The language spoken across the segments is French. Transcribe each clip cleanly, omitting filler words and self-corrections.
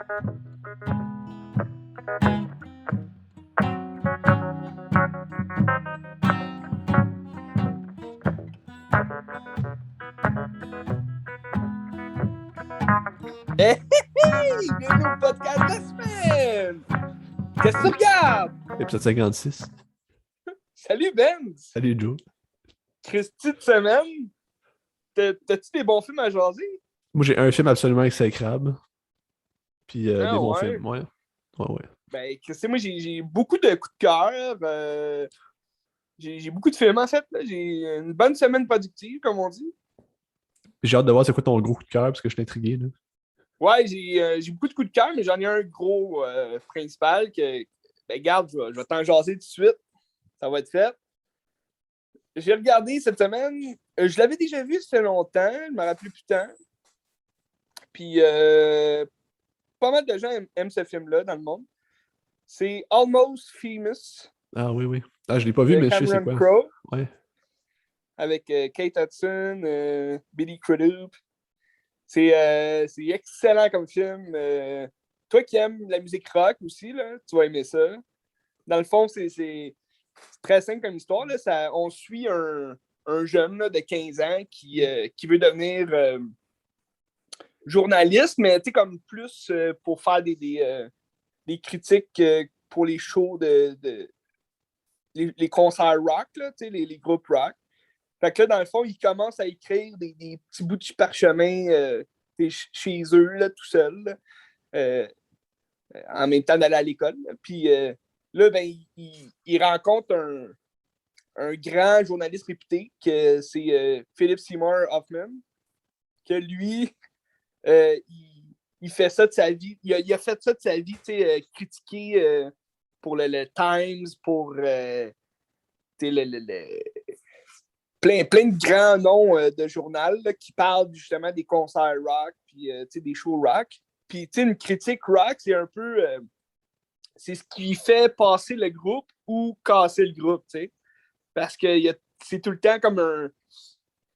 Hey, bienvenue au podcast de la semaine! Qu'est-ce que tu regardes? Épisode 56. Salut Ben! Salut Joe. Christy de semaine, t'as-tu des bons films à jaser? Moi, j'ai un film absolument exécrable. Puis des bons Ouais. films, ouais. Ouais. Ben, Christy, moi j'ai beaucoup de coups de cœur. J'ai beaucoup de films en fait. Là. J'ai une bonne semaine productive, comme on dit. Puis j'ai hâte de voir c'est quoi ton gros coup de cœur, parce que je suis intrigué, là. Ouais, j'ai beaucoup de coups de cœur, mais j'en ai un gros principal que, ben, garde, je vais t'en jaser tout de suite. Ça va être fait. J'ai regardé cette semaine. Je l'avais déjà vu, ça fait longtemps. Je ne me rappelle plus tant. Puis, pas mal de gens aiment ce film-là dans le monde. C'est Almost Famous Ah oui. Ah, je l'ai pas vu, de mais je sais c'est Cameron quoi. Crowe Ouais. avec Kate Hudson, Billy Crudup. C'est excellent comme film. Toi qui aimes la musique rock aussi, là, tu vas aimer ça. Dans le fond, c'est très simple comme histoire. Là. On suit un jeune là, de 15 ans qui veut devenir journaliste, mais comme plus pour faire des critiques pour les shows les concerts rock, là, les groupes rock. Fait que là, dans le fond, ils commencent à écrire des petits bouts de parchemin chez eux, là, tout seul, en même temps d'aller à l'école. Là. Puis là, ben, ils rencontrent un grand journaliste réputé, que c'est Philip Seymour Hoffman, que lui, il fait ça de sa vie. Il a fait ça de sa vie, critiquer pour le Times, pour plein de grands noms de journal là, qui parlent justement des concerts rock, puis des shows rock. Puis une critique rock, c'est un peu... c'est ce qui fait passer le groupe ou casser le groupe, tu sais. Parce que c'est tout le temps comme un...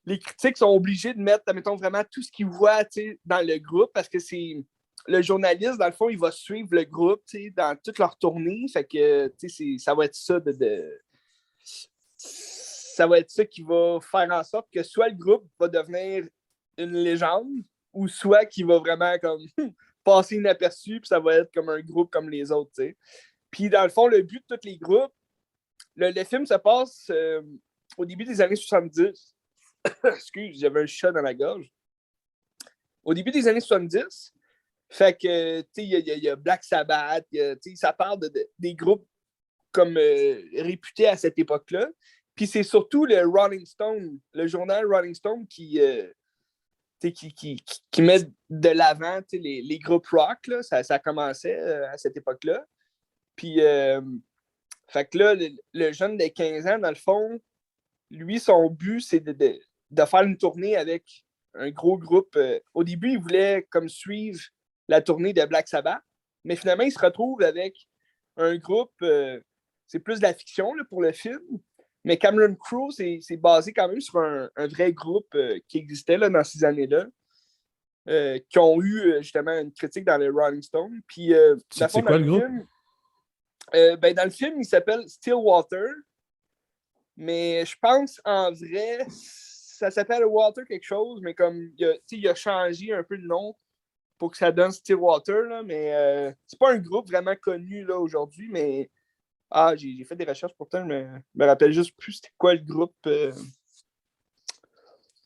Les critiques sont obligés de mettre, mettons, vraiment tout ce qu'ils voient dans le groupe, parce que c'est... Le journaliste, dans le fond, il va suivre le groupe dans toute leur tournée. Fait que ça va être ça ça va être ça qui va faire en sorte que soit le groupe va devenir une légende, ou soit qu'il va vraiment comme passer inaperçu, puis ça va être comme un groupe comme les autres, tu sais. Puis dans le fond, le but de tous les groupes, le film se passe au début des années 70. Excuse, j'avais un chat dans la gorge. Au début des années 70, fait que, tu sais, il y a Black Sabbath, ça parle des groupes comme réputés à cette époque-là. Puis c'est surtout le Rolling Stone, le journal Rolling Stone qui met de l'avant les groupes rock. Là. Ça commençait à cette époque-là. Puis, fait que là, le jeune de 15 ans, dans le fond, lui, son but, c'est de faire une tournée avec un gros groupe. Au début, il voulait comme suivre la tournée de Black Sabbath, mais finalement, il se retrouve avec un groupe, c'est plus de la fiction là, pour le film, mais Cameron Crowe, c'est basé quand même sur un vrai groupe qui existait là, dans ces années-là, qui ont eu justement une critique dans le Rolling Stone. Puis, C'est quoi le groupe? Dans le film, il s'appelle Stillwater, mais je pense en vrai, ça s'appelle Water quelque chose, mais comme il a changé un peu de nom pour que ça donne Stillwater, là, mais c'est pas un groupe vraiment connu là, aujourd'hui, mais j'ai fait des recherches pourtant, je me rappelle juste plus c'était quoi le groupe. Je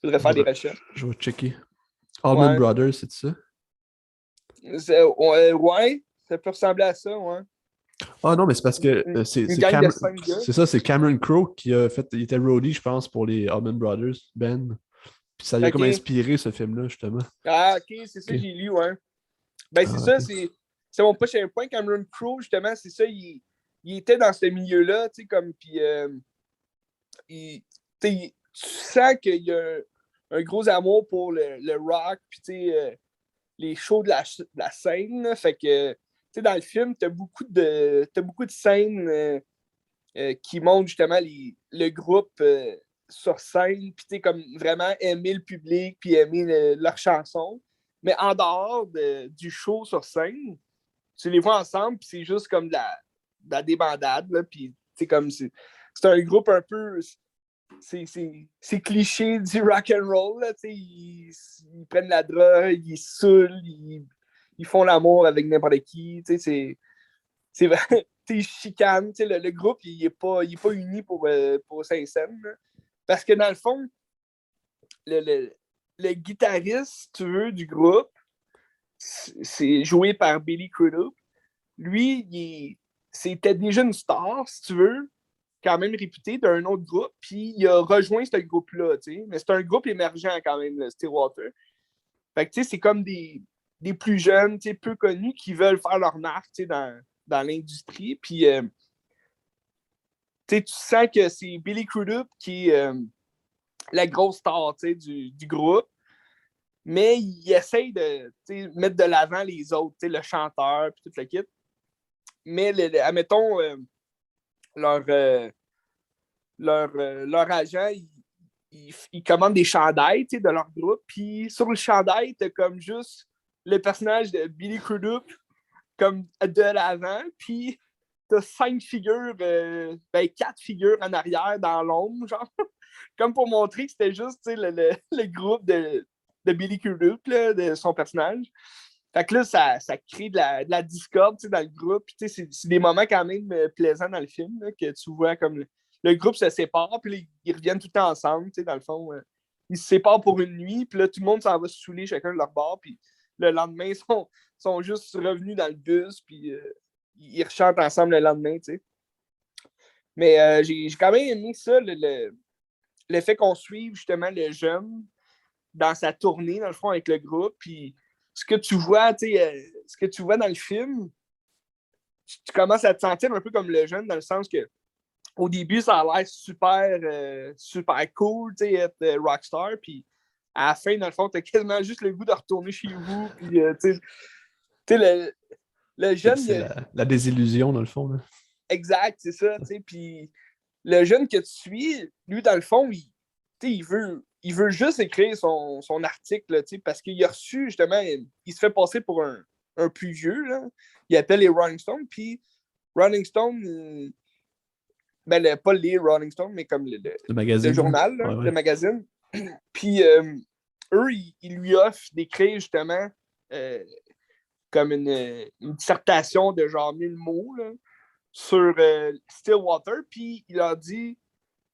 voudrais faire des recherches. Je vais checker. Allman Ouais. Brothers, c'est ça? Ouais, ça peut ressembler à ça, ouais. Ah non, mais c'est parce que Une gang de 5 gars. c'est ça, c'est Cameron Crowe qui a fait. Il était roadie, je pense, pour les Allman Brothers, Ben. Puis ça lui a comme Ok. inspiré ce film-là, justement. Ok, c'est ça que Ok. j'ai lu, ouais. Ben, c'est ça, Ok. c'est mon prochain point. Cameron Crowe, justement, c'est ça, il était dans ce milieu-là, tu sais, comme, puis tu sens qu'il y a un gros amour pour le rock, puis tu sais, les shows de la scène, là. Fait que, tu sais, dans le film, t'as beaucoup de scènes qui montrent justement le groupe sur scène, puis tu sais, comme vraiment aimer le public, puis aimer leurs chansons. Mais en dehors du show sur scène, tu les vois ensemble, puis c'est juste comme de la débandade, là, puis c'est comme c'est un groupe un peu c'est cliché du rock and roll, là, ils prennent la drogue, ils saoulent, ils font l'amour avec n'importe qui, c'est vrai, ils chicanent, le groupe il est pas uni pour Saint-Saëns, parce que dans le fond le guitariste, si tu veux, du groupe, c'est joué par Billy Crudup. Lui, c'était déjà une star, si tu veux, quand même réputé d'un autre groupe, puis il a rejoint ce groupe-là, tu sais. Mais c'est un groupe émergent quand même, le Stillwater. Fait que, tu sais, c'est comme des plus jeunes, tu sais, peu connus, qui veulent faire leur marque, tu sais, dans l'industrie. Puis, tu sais, tu sens que c'est Billy Crudup qui est la grosse star, tu sais, du groupe. Mais il essaye de mettre de l'avant les autres, le chanteur, puis tout le kit. Mais, admettons, leur, leur agent, il commande des chandails de leur groupe. Puis sur le chandail, t'as comme juste le personnage de Billy Crudup comme de l'avant. Puis t'as 5 figures, 4 figures en arrière dans l'ombre, genre. Comme pour montrer que c'était juste le groupe de Billy Crudup, là, de son personnage. Fait que là, ça crée de la discorde dans le groupe. C'est des moments quand même plaisants dans le film, là, que tu vois comme le groupe se sépare, puis ils reviennent tout le temps ensemble, dans le fond. Ils se séparent pour une nuit, puis là, tout le monde s'en va se saouler chacun de leur bord, puis le lendemain, ils sont juste revenus dans le bus, puis ils rechantent ensemble le lendemain, tu sais. Mais j'ai quand même aimé ça, le fait qu'on suive justement le jeune dans sa tournée, dans le fond, avec le groupe, puis ce que tu vois, ce que tu vois dans le film, tu commences à te sentir un peu comme le jeune, dans le sens que au début, ça a l'air super cool, tu sais, être rockstar, puis à la fin, dans le fond, t'as quasiment juste le goût de retourner chez vous, puis tu sais, le jeune, C'est la désillusion, dans le fond. Là. exact, c'est ça, tu sais, puis le jeune que tu suis, lui, dans le fond, il veut juste écrire son article, parce qu'il a reçu, justement, il se fait passer pour un plus vieux, là. Il appelle les Rolling Stones, puis Rolling Stone, pas les Rolling Stones, mais comme Le magazine. le journal, là, Ouais, ouais. le magazine. Puis eux, ils lui offrent d'écrire, justement, comme une dissertation de genre 1000 mots, là, sur Stillwater, puis il leur dit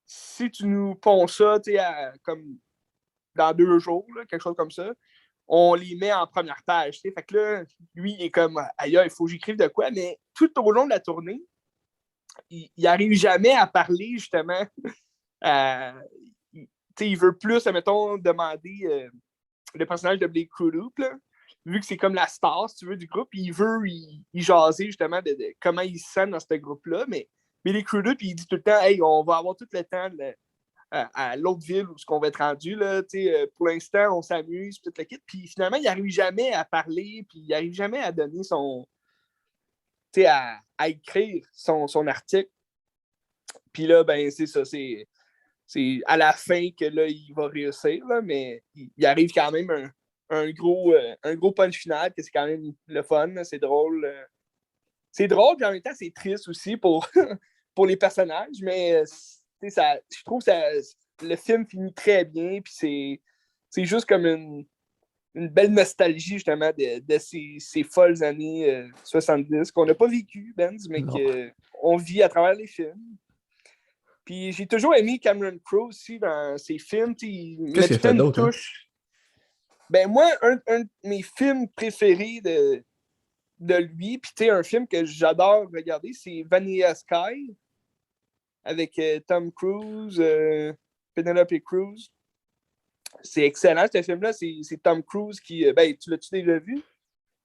si tu nous ponds ça, comme dans 2 jours, là, quelque chose comme ça, on les met en première page. Fait que là, lui, il est comme aïe, il faut que j'écrive de quoi, mais tout au long de la tournée, il n'arrive jamais à parler justement. Il veut plus, admettons, demander le personnage de Blake Crudup, là, vu que c'est comme la star, si tu veux, du groupe, il veut y jaser justement de comment il se sent dans ce groupe-là, mais Billy Crudup, il dit tout le temps, hey, on va avoir tout le temps à l'autre ville où ce qu'on va être rendu, là, pour l'instant, on s'amuse, toute la kit, puis finalement, il n'arrive jamais à parler, puis il n'arrive jamais à donner à écrire son article. Puis là, ben, c'est ça, c'est à la fin que là, il va réussir, là, mais il arrive quand même un gros punch final, que c'est quand même le fun, là, c'est drôle. C'est drôle, puis en même temps, c'est triste aussi pour, pour les personnages, mais je trouve que le film finit très bien, puis c'est juste comme une belle nostalgie, justement, de ces folles années 70 qu'on n'a pas vécu, Benz, mais qu'on vit à travers les films. Puis j'ai toujours aimé Cameron Crowe aussi dans ses films. Il Qu'est-ce met qu'il a tout le temps fait une d'autre, hein? touche. Ben moi, un de mes films préférés de lui, puis un film que j'adore regarder, c'est Vanilla Sky avec Tom Cruise, Penelope Cruz. C'est excellent, ce film-là. C'est Tom Cruise qui. Ben, tu l'as-tu déjà vu?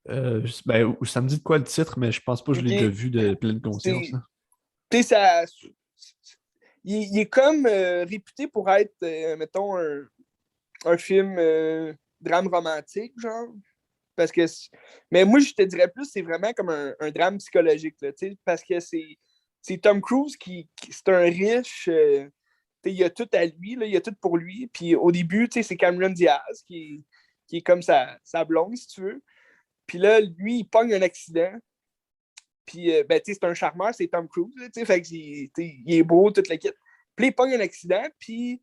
Ça me dit de quoi le titre, mais je pense pas que je l'ai déjà Ok. vu de pleine conscience. C'est. Là. Tu sais, ça. Il est comme réputé pour être, mettons, un film drame romantique, genre. Parce que. Mais moi, je te dirais plus, c'est vraiment comme un drame psychologique, là, parce que c'est Tom Cruise c'est un riche. Il a tout à lui, là, il a tout pour lui. Puis au début, c'est Cameron Diaz qui est comme sa blonde, si tu veux. Puis là, lui, il pogne un accident. Puis, ben, tu sais, c'est un charmeur, c'est Tom Cruise, tu sais, fait qu'il est beau, toute l'équipe. Puis, il pogne un accident, puis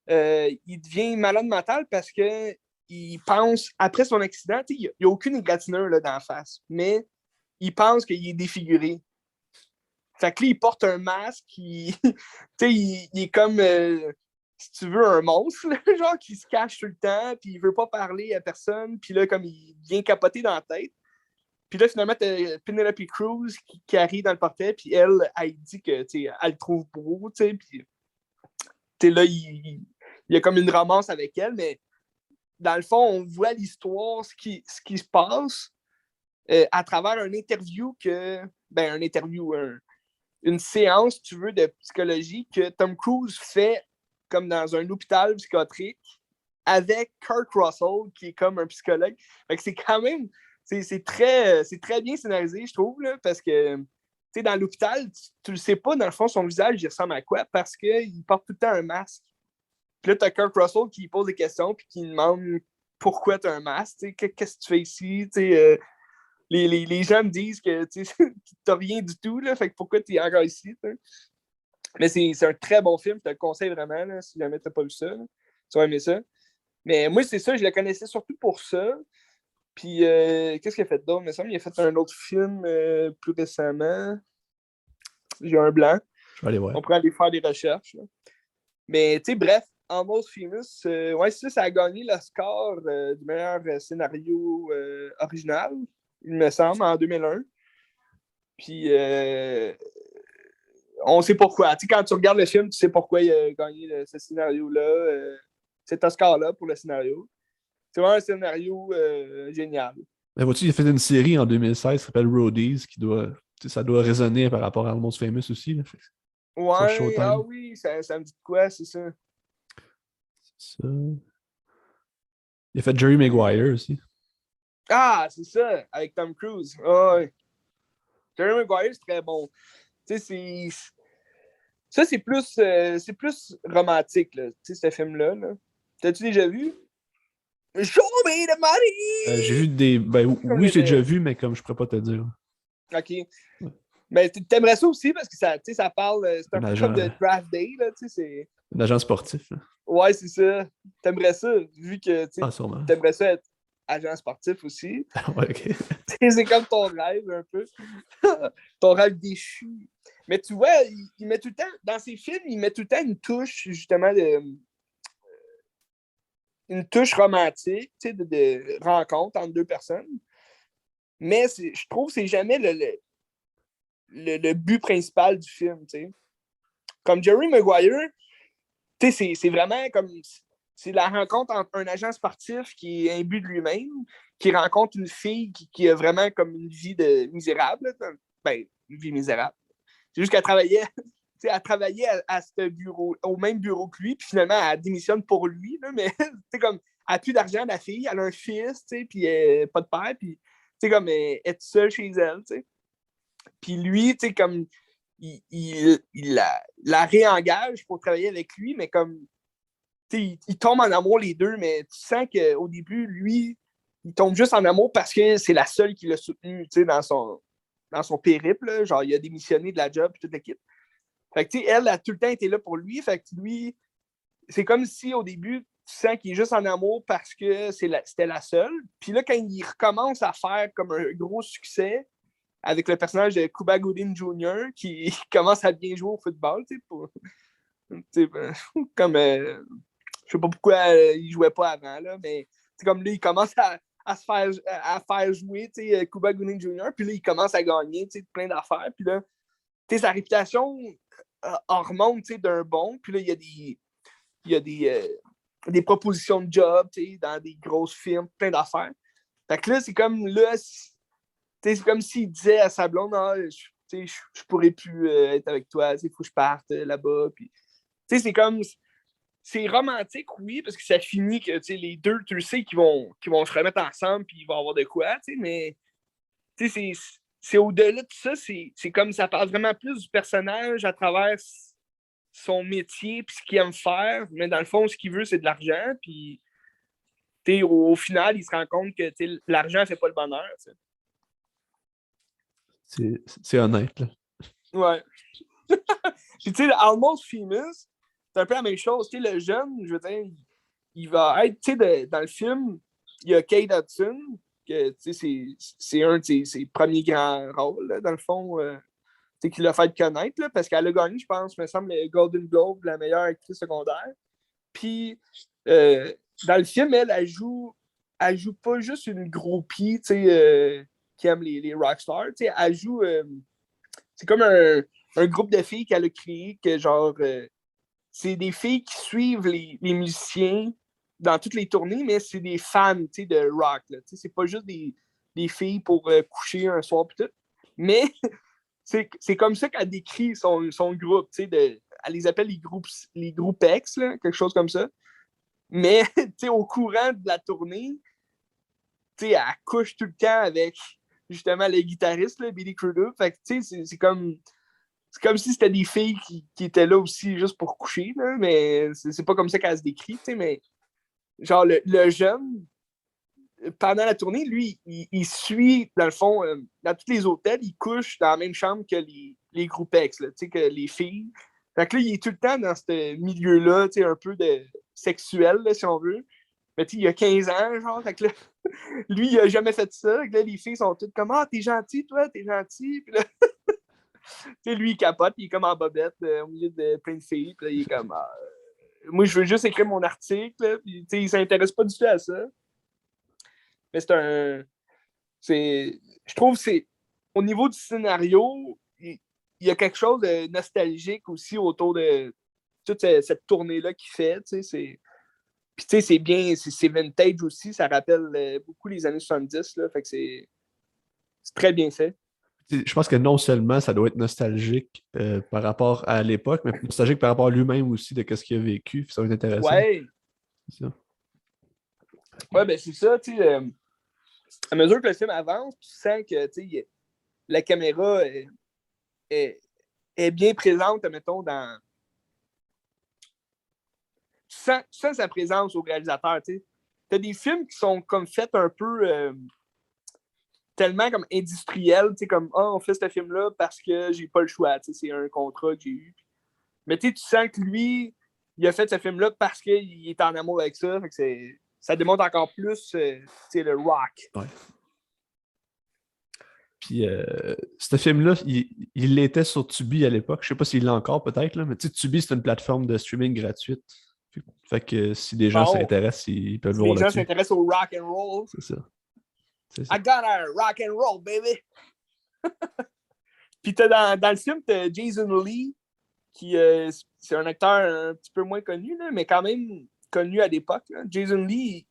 il devient malade mental parce que il pense, après son accident, il n'y a aucune égratignure là, dans la face, mais il pense qu'il est défiguré. Fait que là, il porte un masque, il est comme, si tu veux, un monstre, là, genre, qui se cache tout le temps, puis il veut pas parler à personne, puis là, comme il vient capoter dans la tête. Puis là, finalement, t'as Penelope Cruz qui arrive dans le portrait, puis elle dit que, elle le trouve beau, tu sais, puis là, il y a comme une romance avec elle, mais dans le fond, on voit l'histoire, ce qui se passe à travers un interview une séance, tu veux, de psychologie que Tom Cruise fait comme dans un hôpital psychiatrique avec Kurt Russell, qui est comme un psychologue. Fait que c'est quand même, c'est très bien scénarisé, je trouve, là, parce que, tu sais, dans l'hôpital, tu le sais pas, dans le fond, son visage, il ressemble à quoi, parce qu'il porte tout le temps un masque. Puis là, t'as Kurt Russell qui pose des questions, puis qui demande pourquoi t'as un masque, qu'est-ce que tu fais ici, les gens me disent que tu n'as rien du tout, là, fait que pourquoi tu es encore ici? T'sais? Mais c'est un très bon film, je te le conseille vraiment, là, si jamais tu n'as pas vu ça. Là, tu vas aimer ça. Mais moi, c'est ça, je le connaissais surtout pour ça. Puis, qu'est-ce qu'il a fait d'autre? Il me semble qu'il a fait un autre film plus récemment. J'ai un blanc. Je vais aller voir. On pourrait aller faire des recherches. Là. Mais, tu sais, bref, Almost Famous, ouais, ça a gagné le score du meilleur scénario original, il me semble, en 2001. Puis, on sait pourquoi. Tu sais, quand tu regardes le film, tu sais pourquoi il a gagné ce scénario-là, cet Oscar-là pour le scénario. C'est vraiment un scénario génial. Mais vois-tu, il a fait une série en 2016 qui s'appelle Roadies, ça doit résonner par rapport à Almost Famous aussi. Là, sur Ouais, ah Showtime. oui, ça me dit de quoi, c'est ça. Ça. Il a fait Jerry Maguire aussi. Ah, c'est ça, avec Tom Cruise. Ah, ouais. Jerry Maguire, c'est très bon. Tu sais, ça, c'est plus romantique, là, tu sais, ce film-là. Là. T'as-tu déjà vu? Show me the J'ai money! vu des. Ben Comme oui, j'ai déjà vu, mais comme je pourrais pas te dire. OK. Ouais. Mais t'aimerais ça aussi parce que ça parle. C'est un Un peu comme agent, de draft day, là, tu sais. un agent sportif. Là. Ouais, c'est ça. T'aimerais ça, vu que Ah, sûrement. t'aimerais ça être agent sportif aussi. Ouais, ok. C'est comme ton rêve, un peu. Ton rêve déchu. Mais tu vois, il met tout le temps, dans ses films, il met tout le temps une touche, justement, une touche romantique, de rencontre entre deux personnes. Mais je trouve que c'est jamais le but principal du film, tu sais. Comme Jerry Maguire, tu sais, c'est vraiment comme. C'est la rencontre entre un agent sportif qui est imbu de lui-même, qui rencontre une fille qui a vraiment comme une vie de misérable. Ben, une vie misérable. C'est juste qu'elle travaillait, elle travaillait à ce bureau, au même bureau que lui, puis finalement, elle démissionne pour lui, là, mais comme, elle n'a plus d'argent, la fille, elle a un fils, puis pas de père, puis comme, elle est seule chez elle, t'sais. Puis lui, comme, il la réengage pour travailler avec lui, mais comme, ils tombent en amour les deux, mais tu sens qu'au début, lui, il tombe juste en amour parce que c'est la seule qui l'a soutenu dans son périple. Là. Genre, il a démissionné de la job et toute l'équipe. Fait que, elle a tout le temps été là pour lui. Fait que lui, c'est comme si au début, tu sens qu'il est juste en amour parce que c'était la seule. Puis là, quand il recommence à faire comme un gros succès avec le personnage de Cuba Gooding Jr., qui commence à bien jouer au football, comme. Je sais pas pourquoi il jouait pas avant, là, mais comme là, il commence à faire jouer Cuba Gooding Jr., puis là, il commence à gagner plein d'affaires. Puis là, sa réputation remonte d'un bon. Puis là, il y a des propositions de job dans des grosses firmes, plein d'affaires. Fait que là, c'est comme là, c'est comme s'il disait à sa blonde, ah, je pourrais plus être avec toi, il faut que je parte là-bas. Puis, c'est comme. C'est romantique, oui, parce que ça finit que les deux, tu le sais, qu'ils vont se remettre ensemble puis ils vont avoir de quoi, mais c'est au-delà de ça, c'est comme ça parle vraiment plus du personnage à travers son métier puis ce qu'il aime faire, mais dans le fond, ce qu'il veut, c'est de l'argent, puis au final, il se rend compte que l'argent fait pas le bonheur. C'est honnête, là. Ouais. Puis, tu sais, Almost Famous, c'est un peu la même chose. Tu sais, le jeune, je veux dire, il va être, tu sais, dans le film, il y a Kate Hudson, que, tu sais, c'est un de ses premiers grands rôles, là, dans le fond, tu sais, qui l'a fait connaître, là, parce qu'elle a gagné, je pense, me semble, le Golden Globe, la meilleure actrice secondaire. Puis, dans le film, elle joue pas juste une groupie, tu sais, qui aime les rockstars, tu sais, elle joue, c'est comme un groupe de filles qu'elle a créé, que genre, c'est des filles qui suivent les musiciens dans toutes les tournées, mais c'est des fans, tu sais, de rock, là, tu sais, c'est pas juste des filles pour coucher un soir pis tout, mais c'est comme ça qu'elle décrit son groupe, tu sais, elle les appelle les groupes ex, là, quelque chose comme ça. Mais, tu sais, au courant de la tournée, tu sais, elle couche tout le temps avec, justement, le guitariste, là, Billy Crudup. Fait que, tu sais, c'est comme si c'était des filles qui étaient là aussi juste pour coucher, là, mais c'est pas comme ça qu'elle se décrit, tu sais, mais genre, le jeune, pendant la tournée, lui, il suit, dans le fond, dans tous les hôtels, il couche dans la même chambre que les groupes ex, là, tu sais, que les filles. Fait que là, il est tout le temps dans ce milieu-là, tu sais, un peu de sexuel, là, si on veut. Mais tu sais, il a 15 ans, genre, fait que là, lui, il a jamais fait ça. Fait que là, les filles sont toutes comme « Ah, t'es gentil, toi, t'es gentil. » Puis là, tu sais, lui, il capote, il est comme en bobette au milieu de plein de filles. Puis là, il est comme ah, moi, je veux juste écrire mon article. Là. Puis, tu sais, il s'intéresse pas du tout à ça. Mais c'est un... Je trouve que c'est... Au niveau du scénario, il y a quelque chose de nostalgique aussi autour de toute cette tournée-là qu'il fait. Tu sais, puis tu sais, c'est bien, c'est vintage aussi, ça rappelle beaucoup les années 70, là, fait que c'est très bien fait. Je pense que non seulement ça doit être nostalgique par rapport à l'époque, mais nostalgique par rapport à lui-même aussi de ce qu'il a vécu. Ça va être intéressant. Ouais, C'est ça. ouais, ben c'est ça, tu sais, à mesure que le film avance, tu sens que, tu sais, la caméra est, est bien présente, mettons, dans... Tu sens sa présence au réalisateur, tu sais. T'as des films qui sont comme faits un peu... tellement comme industriel, tu sais, comme oh, on fait ce film-là parce que j'ai pas le choix, tu sais, c'est un contrat que j'ai eu. Mais tu sens que lui, il a fait ce film-là parce qu'il est en amour avec ça, fait que ça démontre encore plus le rock. Ouais. Puis ce film-là, il l'était sur Tubi à l'époque. Je sais pas s'il l'a encore peut-être, là, mais tu sais, Tubi, c'est une plateforme de streaming gratuite. Fait que si des gens Bon, s'intéressent, ils peuvent le si voir les gens là-dessus. s'intéressent au rock and roll, C'est ça. I got a rock and roll, baby! Puis dans le film, t'as Jason Lee, qui c'est un acteur un petit peu moins connu, là, mais quand même connu à l'époque. Là. Jason Lee,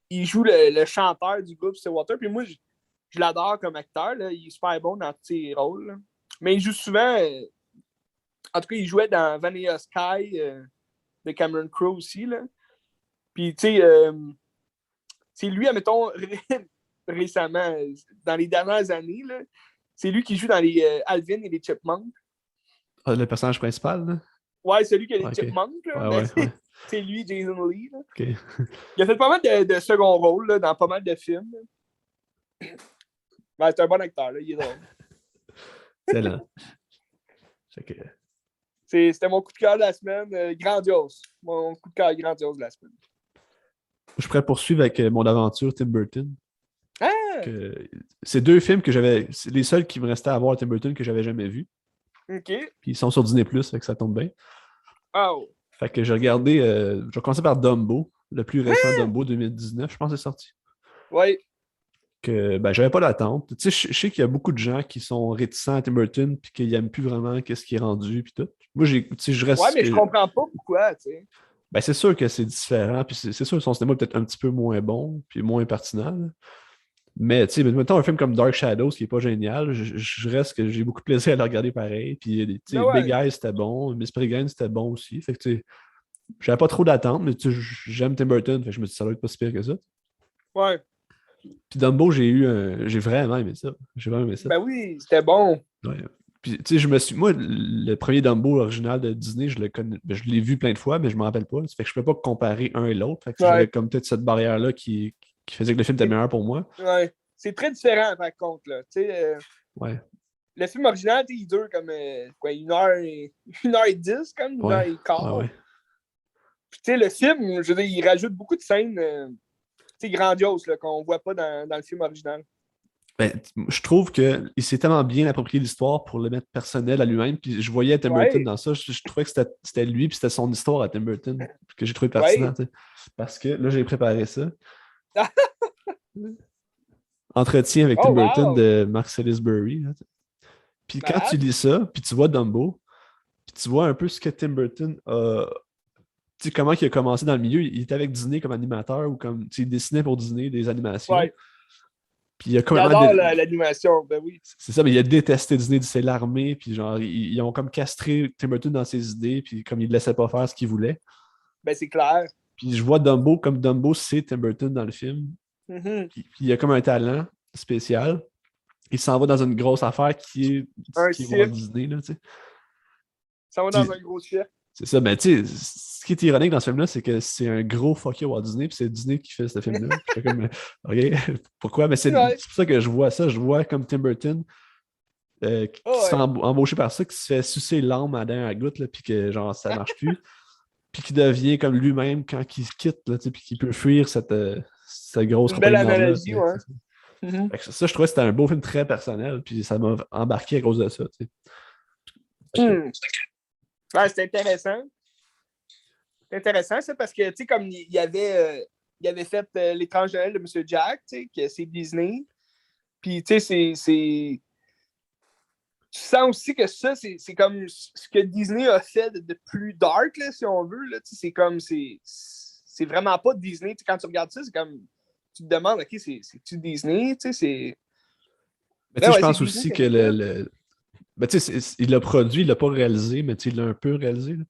il joue le chanteur du groupe Stillwater. Puis moi, je l'adore comme acteur. Là. Il est super bon dans tous ses rôles. Là. Mais il joue souvent. En tout cas, il jouait dans Vanilla Sky de Cameron Crowe aussi. Là. Puis, tu sais, lui, admettons, récemment, dans les dernières années, là, c'est lui qui joue dans les Alvin et les Chipmunks. Ah, le personnage principal, là? Ouais, celui qui a les Okay. Chipmunks, là, ouais, ouais. c'est lui, Jason Lee. Là. Okay. Il a fait pas mal de second rôle là, dans pas mal de films. Ben, c'est un bon acteur, là, il est drôle. Excellent. C'était mon coup de cœur de la semaine, grandiose. Mon coup de cœur grandiose de la semaine. Je pourrais poursuivre avec mon aventure Tim Burton. Ah! C'est deux films que j'avais. C'est les seuls qui me restaient à voir Tim Burton que j'avais jamais vus. OK. Puis ils sont sur Disney+, fait que ça tombe bien. Oh! Fait que j'ai regardé. Je vais commencer par Dumbo, le plus récent Dumbo 2019, je pense que c'est sorti. Oui. Que ben, j'avais pas d'attente. Tu sais, je sais qu'il y a beaucoup de gens qui sont réticents à Tim Burton puis qu'ils n'aiment plus vraiment qu'est-ce qui est rendu puis tout. Moi, je reste. Ouais, mais je comprends pas pourquoi, tu sais. Ben, c'est sûr que c'est différent, puis c'est sûr que son cinéma est peut-être un petit peu moins bon, puis moins pertinent. Là. Mais, tu sais, mettons un film comme Dark Shadows, qui est pas génial, je reste que j'ai beaucoup de plaisir à le regarder pareil. Puis, tu sais, Ouais. Big Eyes, c'était bon, Miss Peregrine, c'était bon aussi. Fait que, tu sais, j'avais pas trop d'attente, mais tu sais, j'aime Tim Burton, fait que je me dis, ça doit être pas si pire que ça. Ouais. Puis Dumbo, j'ai vraiment aimé ça. J'ai vraiment aimé ça. Ben oui, c'était bon. Ouais. Puis, tu sais, moi, le premier Dumbo original de Disney, je le connais, ben, je l'ai vu plein de fois, mais je m'en rappelle pas. Ça fait que je peux pas comparer un et l'autre. Fait que j'avais Ouais. comme peut-être cette barrière-là qui faisait que le film était C'est meilleur pour moi. ouais. C'est très différent, par contre, là. Tu sais, Ouais, le film original, il dure comme quoi, 1h10, comme une heure ouais, et quart. ouais, ouais. Puis, tu sais, le film, je veux dire, il rajoute beaucoup de scènes grandioses là, qu'on voit pas dans le film original. Ben, je trouve qu'il s'est tellement bien approprié l'histoire pour le mettre personnel à lui-même. Puis je voyais Tim Burton Ouais, dans ça. Je trouvais que c'était lui, puis c'était son histoire à Tim Burton, que j'ai trouvé pertinent. ouais. Tu sais. Parce que là, j'ai préparé ça. Entretien avec Tim Oh, Burton wow! de Mark Salisbury. Là, tu sais. Puis quand tu Malade. lis ça, puis tu vois Dumbo, puis tu vois un peu ce que Tim Burton a. Tu sais, comment il a commencé dans le milieu. Il était avec Disney comme animateur ou comme. Tu sais, il dessinait pour Disney des animations. Ouais. Puis il a Il complètement. adore l'animation, ben oui. C'est ça, mais il a détesté Disney, c'est l'armée, puis genre, ils ont comme castré Tim Burton dans ses idées, puis comme il ne laissait pas faire ce qu'il voulait. Ben c'est clair. Puis je vois Dumbo comme Dumbo, c'est Tim Burton dans le film. Mhm. Puis il a comme un talent spécial. Il s'en va dans une grosse affaire Un qui est Walt cirque. Disney, là, tu sais. Ça va dans Puis un gros cirque. c'est ça, mais tu sais, ce qui est ironique dans ce film-là, c'est que c'est un gros fuck you Walt Disney, puis c'est Disney qui fait ce film-là. Puis je fais comme, OK, pourquoi? Mais c'est Ouais. pour ça que je vois ça. Je vois comme Tim Burton qui Oh, se fait ouais. embaucher par ça, qui se fait sucer l'âme à la dernière goutte, là, puis que genre ça marche plus, puis qui devient comme lui-même quand il se quitte, là, puis qui peut fuir cette grosse Une belle compagnie d'âme-là. analogie, ouais. Mhm. Ça, je trouvais que c'était un beau film très personnel, puis ça m'a embarqué à cause de ça. Hmm. Ouais, c'est intéressant. C'est intéressant, ça, parce que, tu sais, comme il avait fait L'étrange Noël de Monsieur Jack, tu sais, que c'est Disney. Puis, tu sais, tu sens aussi que ça, c'est comme ce que Disney a fait de plus dark, là, si on veut. Là, c'est comme, c'est vraiment pas Disney. Quand tu regardes ça, c'est comme, tu te demandes, OK, c'est-tu Disney? C'est... Mais tu Ben sais, je ouais, c'est pense Disney aussi qui a que fait. ben, tu sais, il l'a produit, il l'a pas réalisé, mais tu sais, il l'a un peu réalisé, là.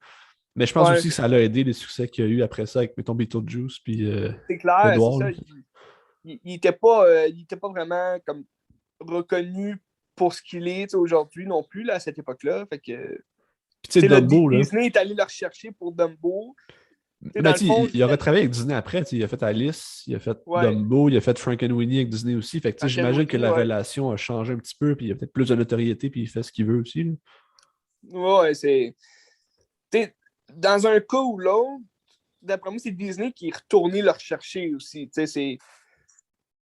Mais je pense Ouais, aussi que ça l'a aidé les succès qu'il y a eu après ça avec, mettons, Beetlejuice, puis c'est clair, c'est Edouard, ça. là. Il était pas vraiment comme reconnu pour ce qu'il est aujourd'hui non plus, là, à cette époque-là. Fait que, Puis tu sais, Dumbo, là. Disney est allé le rechercher pour Dumbo. T'sais, Ben, dans le tu sais, fond, il aurait travaillé avec Disney après. Tu sais, il a fait Alice, il a fait ouais, Dumbo, il a fait Frankenweenie avec Disney aussi. Fait que, tu sais, j'imagine que Frankenweenie, la ouais. relation a changé un petit peu, puis il a peut-être plus de notoriété, puis il fait ce qu'il veut aussi, là. Ouais, c'est. T'sais, dans un cas ou l'autre, d'après moi, c'est Disney qui est retourné le rechercher aussi.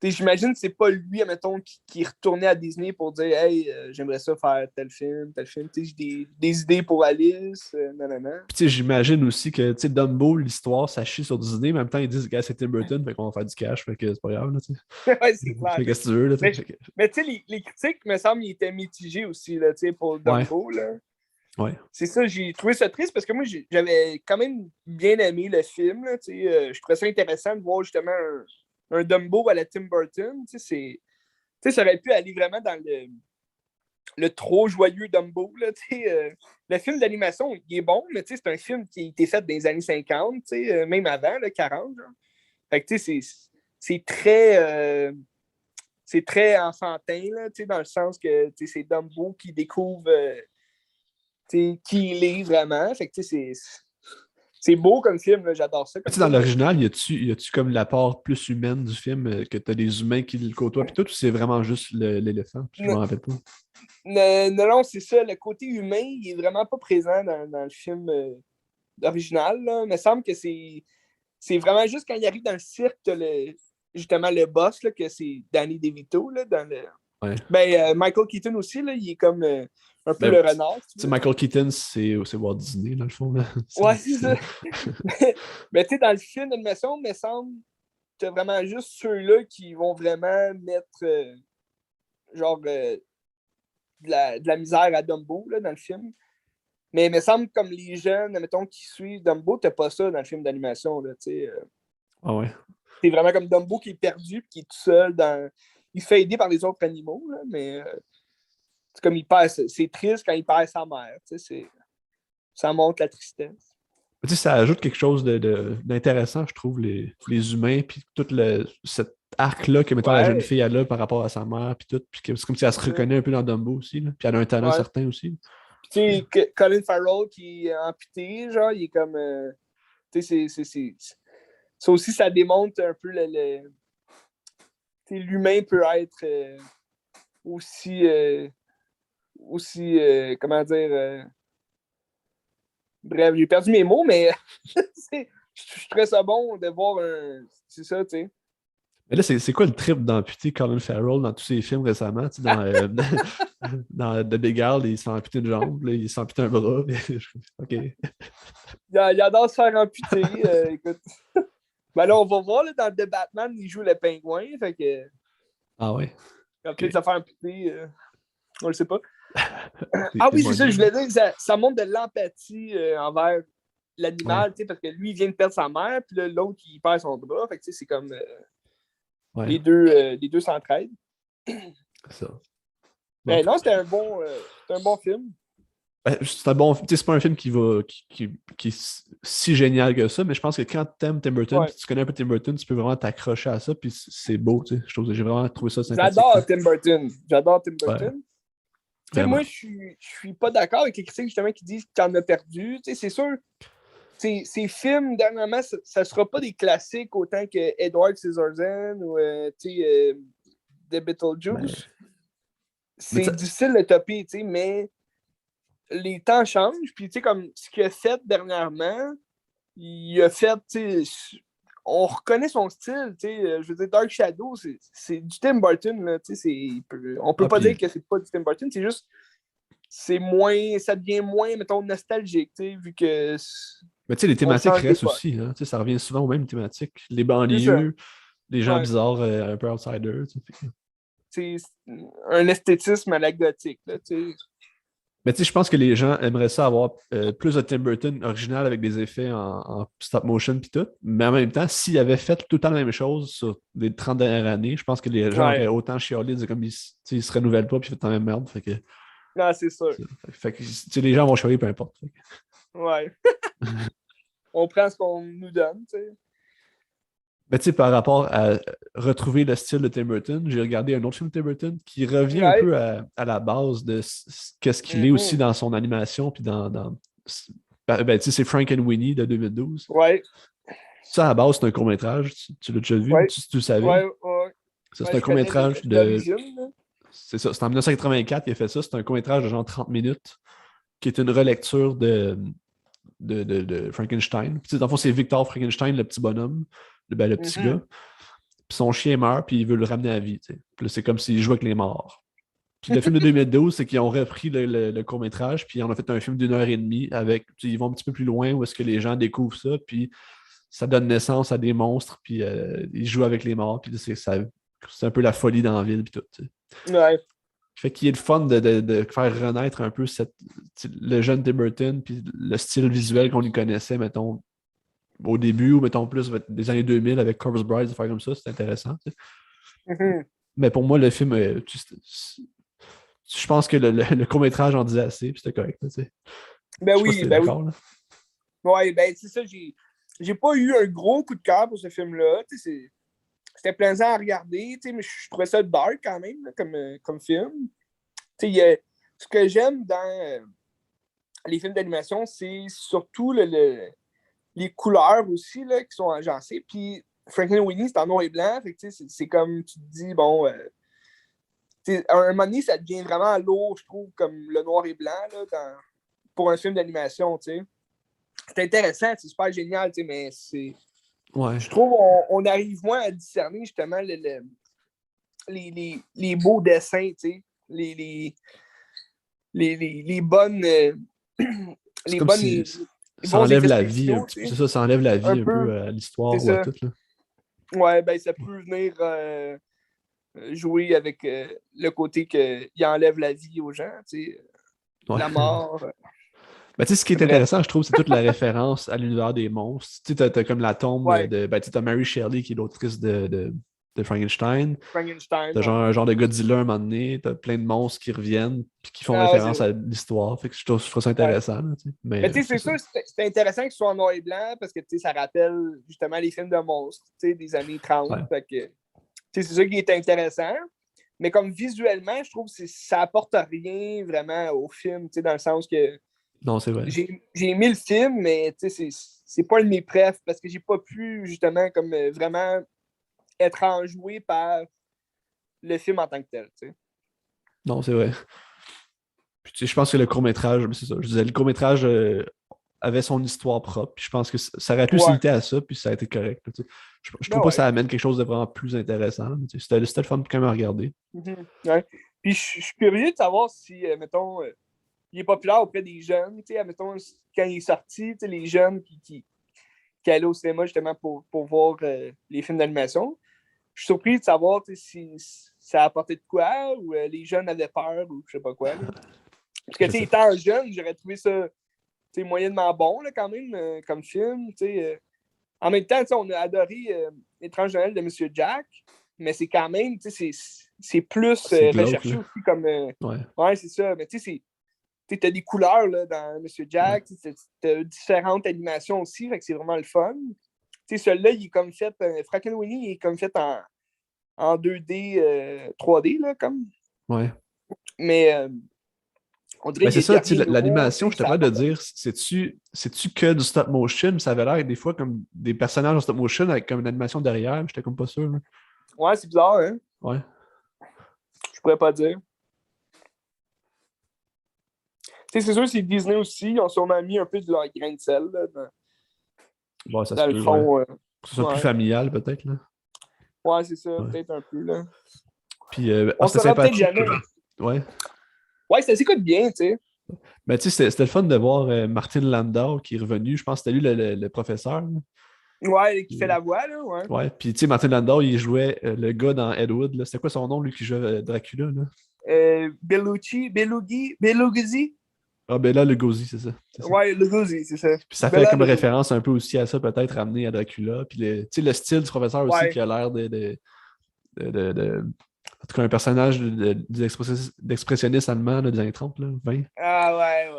J'imagine que c'est pas lui, admettons, qui est retourné à Disney pour dire Hey, j'aimerais ça faire tel film, tel film. J'ai des idées pour Alice, nanana. Puis, tu sais, j'imagine aussi que, tu sais, Dumbo, l'histoire, ça chie sur Disney, mais en même temps, ils disent, gars, c'est Tim Burton, fait qu'on va faire du cash, fait que c'est pas grave, là, tu sais. Ouais, c'est clair. Fais qu'est-ce que tu veux, là, tu sais. Mais, Fait que- mais tu sais, les critiques, me semble, ils étaient mitigés aussi là, pour Ouais, Dumbo. Là. ouais. C'est ça, j'ai trouvé ça triste parce que moi, j'avais quand même bien aimé le film. Là, je trouvais ça intéressant de voir justement un Dumbo à la Tim Burton. Ça aurait pu aller vraiment dans le trop joyeux Dumbo. Là, le film d'animation, il est bon, mais c'est un film qui a été fait dans les années 50, même avant, là, 40. Genre. Fait que c'est très. C'est très enfantin, là, dans le sens que c'est Dumbo qui découvre qui il est vraiment. Fait que c'est beau comme film, là, j'adore ça Tu comme sais, dans film. l'original, y a-tu comme la part plus humaine du film, que t'as des humains qui le côtoient, puis tout, ou c'est vraiment juste l'éléphant? Je m'en Non, rappelle pas. non, c'est ça. Le côté humain, il est vraiment pas présent dans le film original. Là. Il me semble que c'est vraiment juste quand il arrive dans le cirque, justement le boss, là, que c'est Danny DeVito. Là, Ouais. Ben, Michael Keaton aussi, là, il est comme un peu Ben, le tu renard. Si tu sais, veux. Michael Keaton, c'est Walt Disney, dans le fond, là. Ouais, c'est ça. Mais tu sais, dans le film d'animation, il me semble que vraiment juste ceux-là qui vont vraiment mettre genre de la misère à Dumbo là, dans le film. Mais il me semble comme les jeunes, mettons, qui suivent Dumbo, t'as pas ça dans le film d'animation. Ah ouais. C'est vraiment comme Dumbo qui est perdu qui est tout seul dans. Il se fait aider par les autres animaux, là, mais c'est comme il perd. C'est triste quand il perd sa mère. Ça montre la tristesse. Tu sais, ça ajoute quelque chose d'intéressant, je trouve, les humains, puis toute cette arc-là que, mettons, la jeune Ouais, fille, elle a par rapport à sa mère, puis tout. Puis c'est comme si elle se c'est ça. reconnaît un peu dans Dumbo aussi, là. Puis elle a un talent Ouais. certain aussi. Puis, tu sais, Colin Farrell qui est amputé, genre, il est comme. Tu sais, ça aussi, ça démontre un peu tu sais, l'humain peut être aussi. Comment dire. Bref, j'ai perdu mes mots, mais je trouvais ça bon de voir un. C'est ça, tu sais. Mais là, c'est quoi le trip d'amputer Colin Farrell dans tous ses films récemment? Tu sais, dans The Big Al, il s'est amputé une jambe, là, il s'est amputé un bras. OK. Il adore se faire amputer. Écoute. Ben là, on va voir, là, dans The Batman, il joue le pingouin. Fait que. Ah ouais. Il va OK. peut-être se faire amputer. On le sait pas. Ah C'est oui, c'est ça, money. je voulais dire que ça montre de l'empathie envers Ouais. l'animal, parce que lui, il vient de perdre sa mère, puis l'autre, il perd son bras. Fait que c'est comme Ouais. les deux s'entraident. C'est ça. Mais en Mais tout non, cas, c'était un bon film. ben, c'est un bon, tu sais, c'est pas un film qui est si génial que ça, mais je pense que quand t'aimes Tim Burton, Ouais. puis tu connais un peu Tim Burton, tu peux vraiment t'accrocher à ça, puis c'est beau, tu sais. J'ai vraiment trouvé ça sympathique, là. J'adore Tim Burton. J'adore Tim Ouais, Burton. Tu sais, moi, vraiment. je suis pas d'accord avec les critiques justement qui disent qu'il en a perdu. Tu sais, c'est sûr, ces films, dernièrement, ça sera pas des classiques autant que Edward Scissorhands ou tu sais, The Mais, Beetlejuice. mais C'est difficile de topper, tu sais, mais les temps changent. Puis, tu sais, comme ce qu'il a fait dernièrement, il a fait, tu sais, on reconnaît son style, tu sais. Je veux dire, Dark Shadow, c'est du Tim Burton, là, tu sais. On peut ah, pas dire puis, que c'est pas du Tim Burton, c'est juste, c'est moins, ça devient moins, mettons, nostalgique, tu sais, vu que mais tu sais, les on thématiques change restent d'époque. aussi, hein. Tu sais, ça revient souvent aux mêmes thématiques. Les C'est ça, banlieues, les gens ouais. bizarres, un peu outsiders, tu sais. C'est un esthétisme à la gothique, là, tu sais. Mais tu sais, je pense que les gens aimeraient ça avoir plus de Tim Burton original avec des effets en stop motion puis tout. Mais en même temps, s'il avait fait tout le temps la même chose sur les 30 dernières années, je pense que les gens Ouais, auraient autant chialé, de comme ils se renouvellent pas puis ils font la même merde. non, c'est sûr. Tu sais, les gens vont chialer peu importe. Ouais. On prend ce qu'on nous donne, tu sais. Mais tu sais, par rapport à retrouver le style de Tim Burton, j'ai regardé un autre film de Tim Burton qui revient un Ouais. peu à la base de qu'est-ce qu'il est aussi Mhm. dans son animation puis tu sais, c'est Frank and Winnie de 2012. Ouais, Ça, à la base, c'est un court-métrage. Tu l'as déjà vu ou ouais, tu le savais? ouais, ouais. Ça, c'est Ouais, un je connais court-métrage de. l'origine, là. C'est ça, c'est en 1984 qu'il a fait ça. C'est un court-métrage de genre 30 minutes qui est une relecture de Frankenstein. Puis, tu sais, dans le fond, c'est Victor Frankenstein, le petit bonhomme, le petit gars. Mhm. Puis son chien meurt, puis il veut le ramener à vie. Tu sais. Puis là, c'est comme s'il jouait avec les morts. Puis le film de 2012, c'est qu'ils ont repris le court-métrage, puis ils en ont fait un film d'1 heure et demie avec. Ils vont un petit peu plus loin où est-ce que les gens découvrent ça, puis ça donne naissance à des monstres, puis ils jouent avec les morts, puis c'est un peu la folie dans la ville, puis tout. Tu sais. Ouais. Fait qu'il est le fun de faire renaître un peu le jeune Tim Burton, puis le style visuel qu'on lui connaissait, mettons, au début, ou mettons plus des années 2000 avec Corpse Bride, des affaires comme ça, c'est intéressant. Tu sais. Mhm. Mais pour moi, le film, je pense que le court-métrage en disait assez, puis c'était correct. Tu sais. Ben Je sais pas si oui, t'es ben oui. d'accord, là. Ouais, ben c'est ça, j'ai pas eu un gros coup de cœur pour ce film-là. Tu sais, c'était plaisant à regarder, tu sais, mais je trouvais ça dark quand même, là, comme film. Tu sais, ce que j'aime dans les films d'animation, c'est surtout les couleurs aussi là, qui sont agencées. Puis Frankenweenie, c'est en noir et blanc. Fait que, c'est comme tu te dis, bon, à un moment donné, ça devient vraiment lourd, je trouve, comme le noir et blanc là, pour un film d'animation. C'est intéressant, c'est super génial, mais Ouais. je trouve on arrive moins à discerner justement les beaux dessins, les, les, les bonnes. C'est Les comme bonnes. si Les ça bons enlève effets la vie un spéciaux, petit peu. C'est ça, ça enlève la un vie un peu, peu à c'est l'histoire ou à ça. tout, là. Ouais, ben ça peut venir jouer avec le côté qu'il enlève la vie aux gens, Ouais. la mort. Ben, tu sais, ce qui est Bref. intéressant, je trouve, c'est toute la référence à l'univers des monstres. Tu sais, t'as comme la tombe Ouais, ben, tu sais, t'as Mary Shelley qui est l'autrice de Frankenstein. Frankenstein, T'as ouais. un genre de Godzilla un moment donné. T'as plein de monstres qui reviennent puis qui font Ah, ouais, c'est référence vrai. à l'histoire. Fait que je trouve ça Ouais. intéressant, là, tu sais. Mais Mais tu sais, c'est c'est ça. sûr, c'est intéressant que ce soit en noir et blanc parce que ça rappelle justement les films de monstres des années 30. Ouais. Fait que c'est ça qui est intéressant. Mais comme visuellement, je trouve que ça apporte rien vraiment au film, dans le sens que Non, c'est vrai. j'ai aimé le film, mais c'est pas un de mes préfs parce que j'ai pas pu justement comme vraiment être enjoué par le film en tant que tel. T'sais. Non, c'est vrai. Puis, je pense que le court-métrage, c'est ça, je disais, le court-métrage avait son histoire propre. Puis je pense que ça aurait pu se Ouais. limiter à ça, puis ça a été correct. Je Ben trouve pas que ouais. ça amène quelque chose de vraiment plus intéressant. C'était le fun quand même à regarder. Ouais. Puis je suis curieux de savoir si, mettons, il est populaire auprès des jeunes. Mettons, quand il est sorti, les jeunes qui allaient au cinéma justement pour voir les films d'animation. Je suis surpris de savoir si ça a apporté de quoi ou les jeunes avaient peur ou je sais pas quoi. Là. Parce que, étant jeune, j'aurais trouvé ça moyennement bon là, quand même comme film. En même temps, on a adoré L'étrange Noël de Monsieur Jack, mais c'est quand même, c'est plus C'est recherché glauque, aussi comme. Ouais, c'est ça. Mais tu sais, t'as des couleurs là, dans Monsieur Jack, t'as différentes animations aussi, fait que c'est vraiment le fun. Celui-là, il est comme fait, Frankenweenie, il est comme fait en 2D, 3D, là, comme. Ouais. Mais on dirait Ben c'est qu'il n'y ça, a rien de nouveau. l'animation, je te parle de dire, c'est-tu que du stop motion? Ça avait l'air des fois comme des personnages en stop motion avec comme une animation derrière, mais j'étais comme pas sûr. Là. Ouais, c'est bizarre, hein? Ouais. Je pourrais pas dire. C'est sûr, c'est Disney aussi. Ils ont sûrement mis un peu de leur grain de sel là, Bon, ça se dans le peut, ouais. fond. Pour que ce soit plus familial, peut-être, là. Ouais, c'est ça, Ouais. peut-être un peu. Là. Puis, On c'était saura peut-être sympathique. jamais. Ouais. Ouais, ça s'écoute bien, tu sais. Ben, tu sais, c'était le fun de voir Martin Landau qui est revenu. Je pense que c'était lui le professeur. Là. Ouais, qui fait la voix, là, ouais. Ouais. Puis, tu sais, Martin Landau, il jouait le gars dans Ed Wood. Là. C'était quoi son nom, lui, qui jouait Dracula, là? Belugi. Ah, ben là, Lugosi, c'est ça. C'est ça. Ouais, Lugosi, c'est ça. Puis ça fait Bella comme Lugosi. référence un peu aussi à ça, peut-être ramené à Dracula. Puis tu sais, le style du professeur aussi Ouais. qui a l'air en tout cas, un personnage d'expressionniste allemand là, des années 30, là, 20. Ah ouais.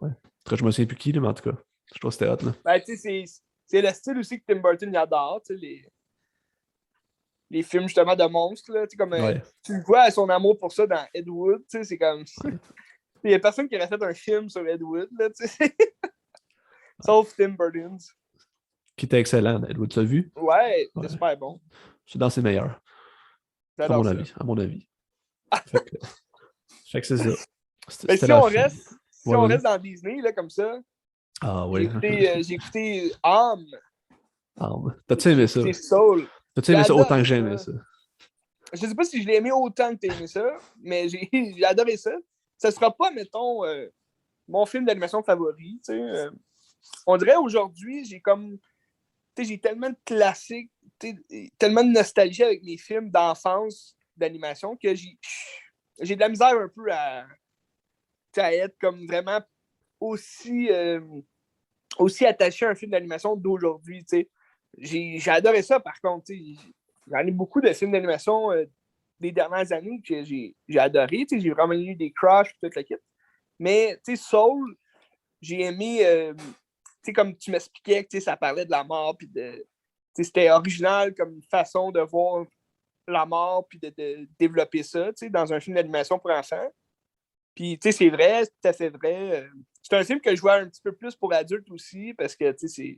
Ouais. En tout cas, je me souviens plus qui, là, mais en tout cas, je trouve que c'était hot. Là. Ben, tu sais, c'est le style aussi que Tim Burton adore, tu sais, les films justement de monstres, là, tu sais, comme Ouais. tu le vois son amour pour ça dans Ed Wood, tu sais, c'est comme. Il y a personne qui aurait fait un film sur Ed Wood, là, tu sais. Sauf Tim Burton. Qui était excellent, Edward, tu l'as vu? Ouais, Ouais. c'est super bon. C'est dans ses meilleurs, à J'adore mon ça. avis. À mon avis. Fait que c'est ça. Mais C'était si on la fin. reste, si Ouais, on vas-y. reste dans Disney, là, comme ça, Ah j'ai oui. écouté Homme, Ah, ouais. T'as-tu aimé j'ai ça? écouté Soul. T'as-tu J'ai aimé ça autant adoré que ça. j'aimais ça? Je sais pas si je l'ai aimé autant que tu as aimé ça, mais j'ai adoré ça. Ça sera pas, mettons, mon film d'animation favori. On dirait aujourd'hui, j'ai tellement de classiques, tellement de nostalgie avec mes films d'enfance d'animation que j'ai de la misère un peu à être comme vraiment aussi, aussi attaché à un film d'animation d'aujourd'hui. J'ai adoré ça, par contre. J'en ai beaucoup de films d'animation des dernières années que j'ai adoré. J'ai vraiment eu des crushs, toute la kit. Mais Soul, j'ai aimé, comme tu m'expliquais, que ça parlait de la mort, puis c'était original comme façon de voir la mort, puis de développer ça dans un film d'animation pour enfants. Puis, c'est vrai, c'est tout à fait vrai. C'est un film que je vois un petit peu plus pour adultes aussi, parce que, c'est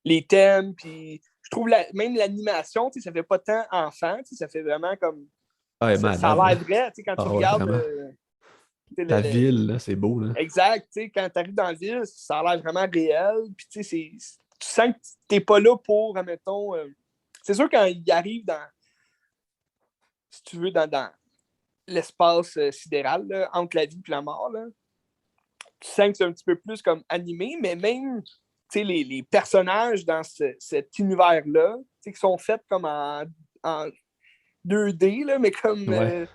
les thèmes, puis je trouve même l'animation, ça fait pas tant enfant, ça fait vraiment comme. Ah, Ça a malade. l'air vrai, quand tu Ah ouais, regardes. vraiment. La ville, là, c'est beau. Là. Exact, quand tu arrives dans la ville, ça a l'air vraiment réel, puis tu sens que tu n'es pas là pour, admettons. C'est sûr, quand il arrive si tu veux, dans l'espace sidéral, là, entre la vie et la mort, là, tu sens que c'est un petit peu plus comme animé, mais même les personnages dans cet univers-là, qui sont faits comme en 2D, là, mais comme Ouais.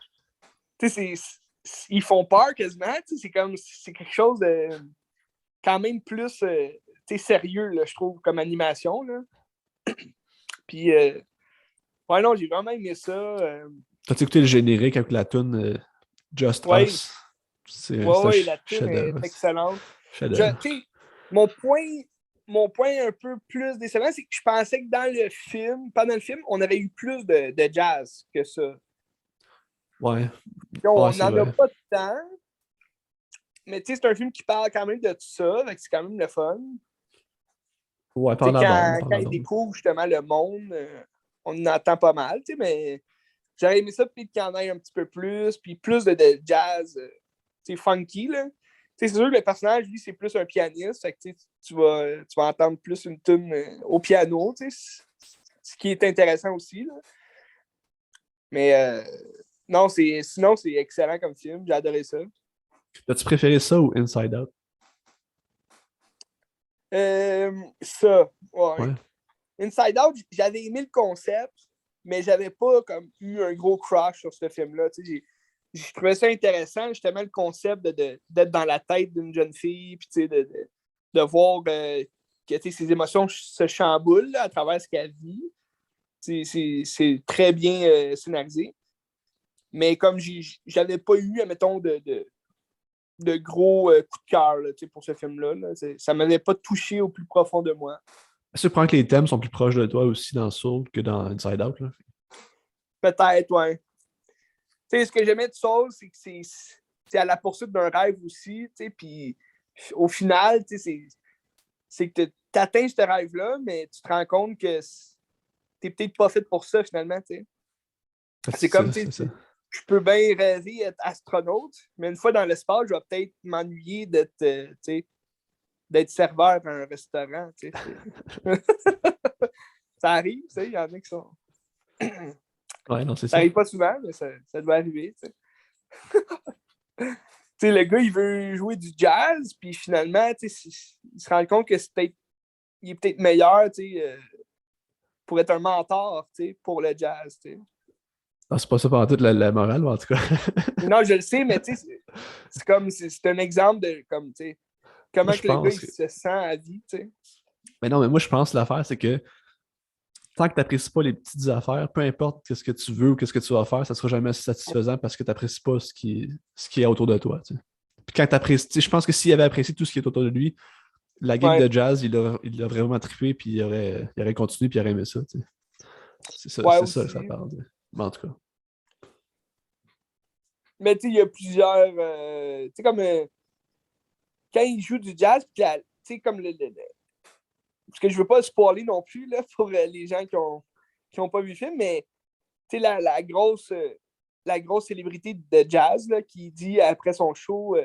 ils font peur quasiment. C'est quelque chose de quand même plus sérieux, là, je trouve, comme animation. Là. Puis, ouais, non, j'ai vraiment aimé ça. T'as-tu écouté le générique avec la tune Just Ouais. Us? C'est Ouais, un la tune est chef-d'œuvre. excellente. Chef-d'œuvre. Mon point mon point un peu plus décevant, c'est que je pensais que pendant le film, on avait eu plus de jazz que ça. Ouais. On Ouais, c'est n'en a vrai. pas tant, mais tu sais, c'est un film qui parle quand même de tout ça, donc c'est quand même le fun. Ouais, Tu sais, pendant la bande, quand pendant la ils bande. découvrent justement le monde, on en entend pas mal, tu sais, mais j'aurais aimé ça peut-être qu'il y en ait un petit peu plus, puis plus de jazz, tu sais, funky, là. Tu sais, c'est sûr que le personnage, lui, c'est plus un pianiste, fait que tu vas entendre plus une tune au piano, tu sais, ce qui est intéressant aussi, là. Mais non, sinon, c'est excellent comme film, j'ai adoré ça. As-tu préféré ça ou Inside Out? Ça, ouais. Ouais. Inside Out, j'avais aimé le concept, mais j'avais pas comme eu un gros crush sur ce film-là. Tu sais, je trouvais ça intéressant, justement, le concept d'être dans la tête d'une jeune fille, puis de voir que ses émotions se chamboulent là, à travers ce qu'elle vit. C'est très bien scénarisé. Mais comme j'avais pas eu, admettons, de gros coups de cœur là, pour ce film-là, là, ça m'avait pas touché au plus profond de moi. Est-ce que tu prends que les thèmes sont plus proches de toi aussi dans Soul que dans Inside Out, là? Peut-être, ouais. Tu sais, ce que j'aimais de Soul, c'est que c'est à la poursuite d'un rêve aussi, tu sais, puis au final, tu sais, c'est que tu atteins ce rêve-là, mais tu te rends compte que t'es peut-être pas fait pour ça, finalement, tu sais. C'est C'est comme, ça, tu c'est ça. sais, je peux bien rêver d'être astronaute, mais une fois dans l'espace, je vais peut-être m'ennuyer tu sais, d'être serveur dans un restaurant, tu sais. Ça arrive, tu sais, il y en a qui sont... Ouais, non, c'est Ça ça. arrive pas souvent, mais ça doit arriver, tu sais. Tu sais, le gars, il veut jouer du jazz, puis finalement, tu sais, il se rend compte que il est peut-être meilleur, tu sais, pour être un mentor, tu sais, pour le jazz, tu sais. Ah, c'est pas ça pendant toute la morale, mais en tout cas. Non, je le sais, mais tu sais, c'est comme, c'est un exemple de, comme, tu sais, Moi, comment je que le gars, pense il que. se sent à vie, tu sais. Mais non, mais moi, je pense que l'affaire, c'est que tant que tu n'apprécies pas les petites affaires, peu importe ce que tu veux ou ce que tu vas faire, ça ne sera jamais assez satisfaisant parce que tu n'apprécies pas ce qui est autour de toi. Tu sais. Puis quand tu apprécies, je pense que s'il avait apprécié tout ce qui est autour de lui, la gig Ouais, de jazz, il a vraiment trippé, puis il aurait continué, puis il aurait aimé ça. Tu sais. ouais C'est ça que ça aussi. parle. Tu sais. Mais en tout cas. Mais tu sais, il y a plusieurs, tu sais, comme, quand il joue du jazz, puis tu sais, comme parce que je veux pas spoiler non plus, là, pour les gens qui ont pas vu le film, mais tu sais, la grosse célébrité de jazz là, qui dit après son show,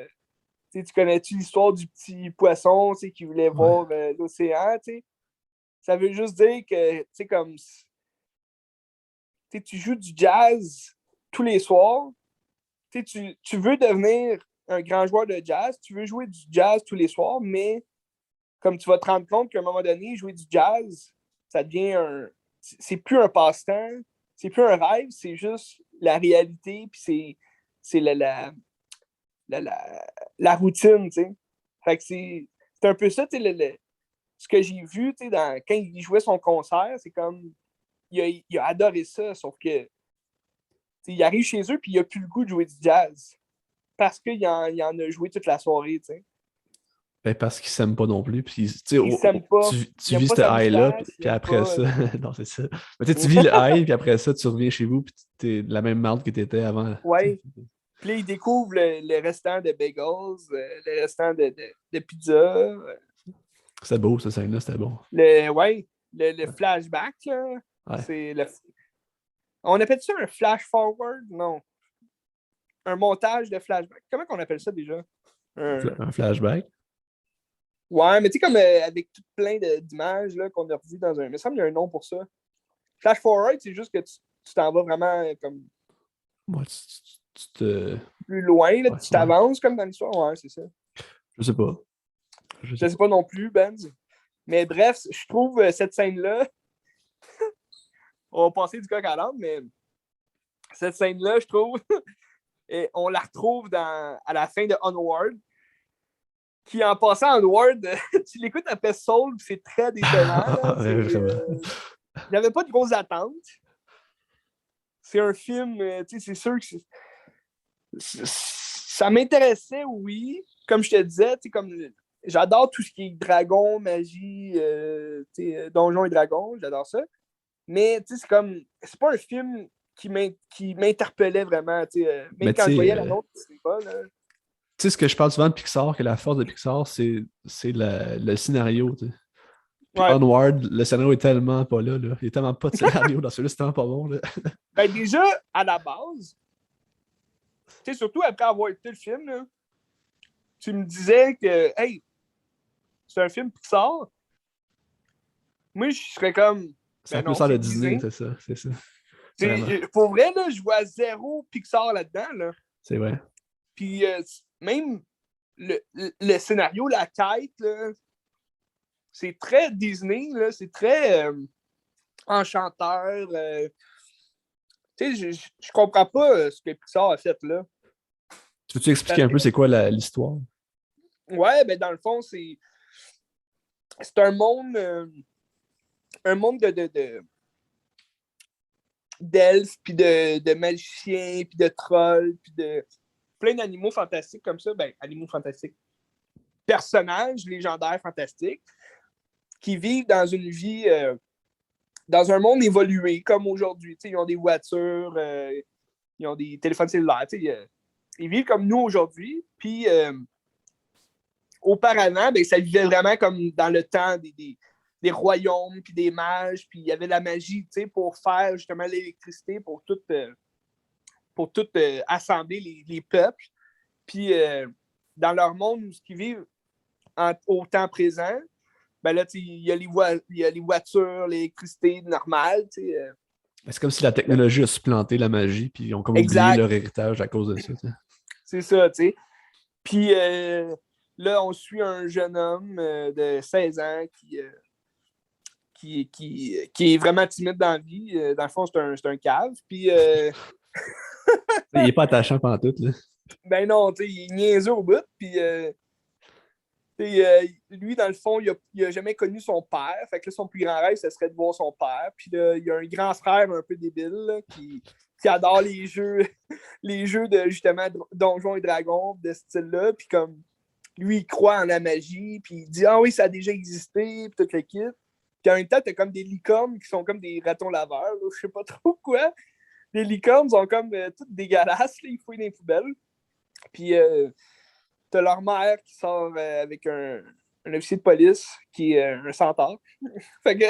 tu connais-tu l'histoire du petit poisson qui voulait Ouais. voir l'océan? Ça veut juste dire que comme tu joues du jazz tous les soirs, tu veux devenir un grand joueur de jazz, tu veux jouer du jazz tous les soirs, mais comme tu vas te rendre compte qu'à un moment donné, jouer du jazz, ça devient c'est plus un passe-temps, c'est plus un rêve, c'est juste la réalité, puis c'est la routine, tu sais. Fait que c'est un peu ça, tu sais, ce que j'ai vu, tu sais, quand il jouait son concert, c'est comme, il a adoré ça, sauf que, il arrive chez eux, puis il a plus le goût de jouer du jazz, parce qu'il en a joué toute la soirée, tu sais. Ben, parce qu'ils s'aiment pas non plus. Puis, tu sais, Il s'aime pas, tu il aime vis pas ce sa high-là, moustache, il puis aime après pas... ça, non, c'est ça. Mais tu sais, tu vis le high, puis après ça, tu reviens chez vous, puis t'es de la même marde que t'étais avant. Tu sais. Ouais. Puis là, il découvre le restant de bagels, le restant de pizza. C'était beau, cette scène-là, c'était bon. Ouais, le flashback, là. Ouais. C'est le... On appelle ça un flash forward? Non. Un montage de flashback. Comment on appelle ça déjà? Un... Un flashback. Ouais, mais tu sais, comme avec tout plein d'images là, qu'on a revues dans un. Il me semble qu'il y a un nom pour ça. Flash forward, c'est juste que tu t'en vas vraiment comme Moi, tu te. plus loin, là, Ouais, tu ouais. t'avances comme dans l'histoire. Ouais, c'est ça. Je sais pas. Je sais Je sais pas. pas non plus, Ben. Mais bref, je trouve cette scène-là, on va passer du coq à l'âne, mais cette scène-là, je trouve, et on la retrouve à la fin de Onward, qui en passant Onward, tu l'écoutes après Soul, c'est très décevant. Là, Ouais, vraiment. j'avais pas de grosses attentes. C'est un film, c'est sûr que ça m'intéressait, oui. Comme je te disais, comme j'adore tout ce qui est dragon, magie, donjons et dragons, j'adore ça. Mais c'est comme, c'est pas un film qui m'interpellait vraiment. Mais Même quand je voyais la nôtre, c'est pas. Là. tu sais, ce que je parle souvent de Pixar, que la force de Pixar, c'est le scénario. Tu sais. Puis Ouais. Onward, le scénario est tellement pas là. Il y a tellement pas de scénario dans celui-là, c'est tellement pas bon. Là. Ben déjà, à la base, surtout après avoir écouté le film, là, tu me disais que, hey, c'est un film Pixar. Moi, je serais comme, Ça a ben plus non, l'air de c'est Disney, Disney. c'est ça. C'est ça. Vraiment. Pour vrai, là, je vois zéro Pixar là-dedans. Là. C'est vrai. Puis même le scénario, la quête, là, c'est très Disney, là, c'est très enchanteur. Je comprends pas ce que Pixar a fait là. Tu peux-tu expliquer Parce un que, peu c'est quoi l'histoire? ouais, ben dans le fond, c'est un monde d'elfes, puis de magiciens, puis de trolls, puis de plein d'animaux fantastiques comme ça. Ben, animaux fantastiques. Personnages légendaires fantastiques qui vivent dans une vie, dans un monde évolué comme aujourd'hui. Ils ont des voitures, ils ont des téléphones cellulaires. Ils vivent comme nous aujourd'hui. Puis auparavant, ben, ça vivait vraiment comme dans le temps des royaumes, puis des mages, puis il y avait la magie pour faire justement l'électricité, pour tout assembler les peuples. Puis dans leur monde, où ils vivent au temps présent, ben là, il y a les voitures, l'électricité normale. C'est comme si la technologie a supplanté la magie, puis ils ont comme oublié Exact. leur héritage à cause de ça. T'sais. C'est ça, tu sais. Puis là, on suit un jeune homme de 16 ans qui est vraiment timide dans la vie. Dans le fond, c'est un cave. Puis, Il est pas attachant pendant tout. Là. ben non, tu sais, il est niaiseux au bout. Puis, lui, dans le fond, il a jamais connu son père. Fait que là, son plus grand rêve, ce serait de voir son père. Puis là, il y a un grand frère un peu débile là, qui adore les jeux, les jeux de justement Donjons et Dragons de ce style-là. Puis comme lui, il croit en la magie. Puis il dit ah oui, ça a déjà existé. Puis toute l'équipe. Puis en même temps, t'as comme des licornes qui sont comme des ratons laveurs. Là, je sais pas trop quoi. Les licornes sont comme toutes dégueulasses. Là, ils fouillent dans les poubelles. Puis t'as leur mère qui sort avec un officier de police qui est un centaure. Fait que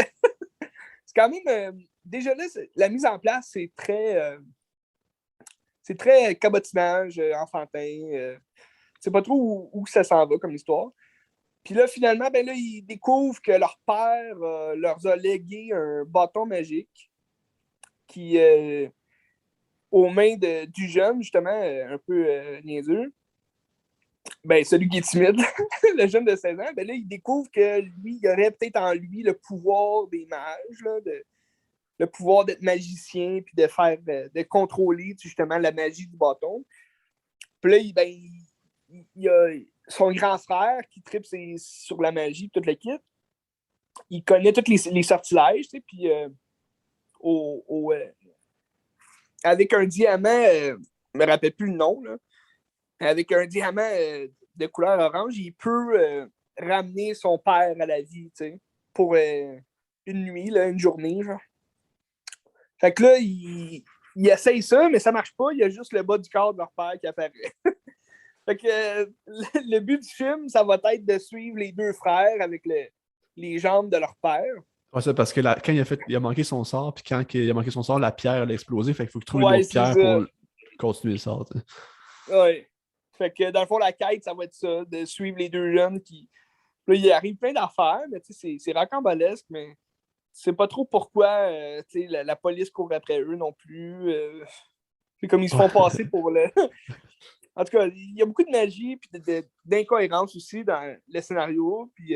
c'est quand même. Déjà là, la mise en place, c'est très cabotinage, enfantin. C'est pas trop où ça s'en va comme histoire. Puis là, finalement, ben là, ils découvrent que leur père leur a légué un bâton magique qui, aux mains du jeune, justement, un peu niaiseux, ben, celui qui est timide, le jeune de 16 ans, ben là, il découvre que lui, il aurait peut-être en lui le pouvoir des mages, là, le pouvoir d'être magicien, puis de contrôler justement la magie du bâton. Puis là, il a son grand frère qui tripe sur la magie, toute l'équipe. Il connaît tous les sortilèges, tu sais, puis avec un diamant, je me rappelle plus le nom, là, avec un diamant de couleur orange, il peut ramener son père à la vie, tu sais, pour une nuit, là, une journée, genre. Fait que là, il essaye ça, mais ça marche pas. Il y a juste le bas du corps de leur père qui apparaît. Fait que le but du film, ça va être de suivre les deux frères avec les jambes de leur père. Ouais, ça, parce que quand il a manqué son sort, puis quand il a manqué son sort, la pierre elle a explosé, fait qu'il faut qu'il trouve une Ouais, autre c'est pierre ça. pour continuer le sort. T'sais. Ouais. Fait que dans le fond, la quête, ça va être ça, de suivre les deux jeunes qui. Là, il arrive plein d'affaires, mais tu sais, c'est rocambolesque, mais c'est pas trop pourquoi la police court après eux non plus. C'est comme ils se font passer pour le. En tout cas, il y a beaucoup de magie et d'incohérence aussi dans le scénario. Puis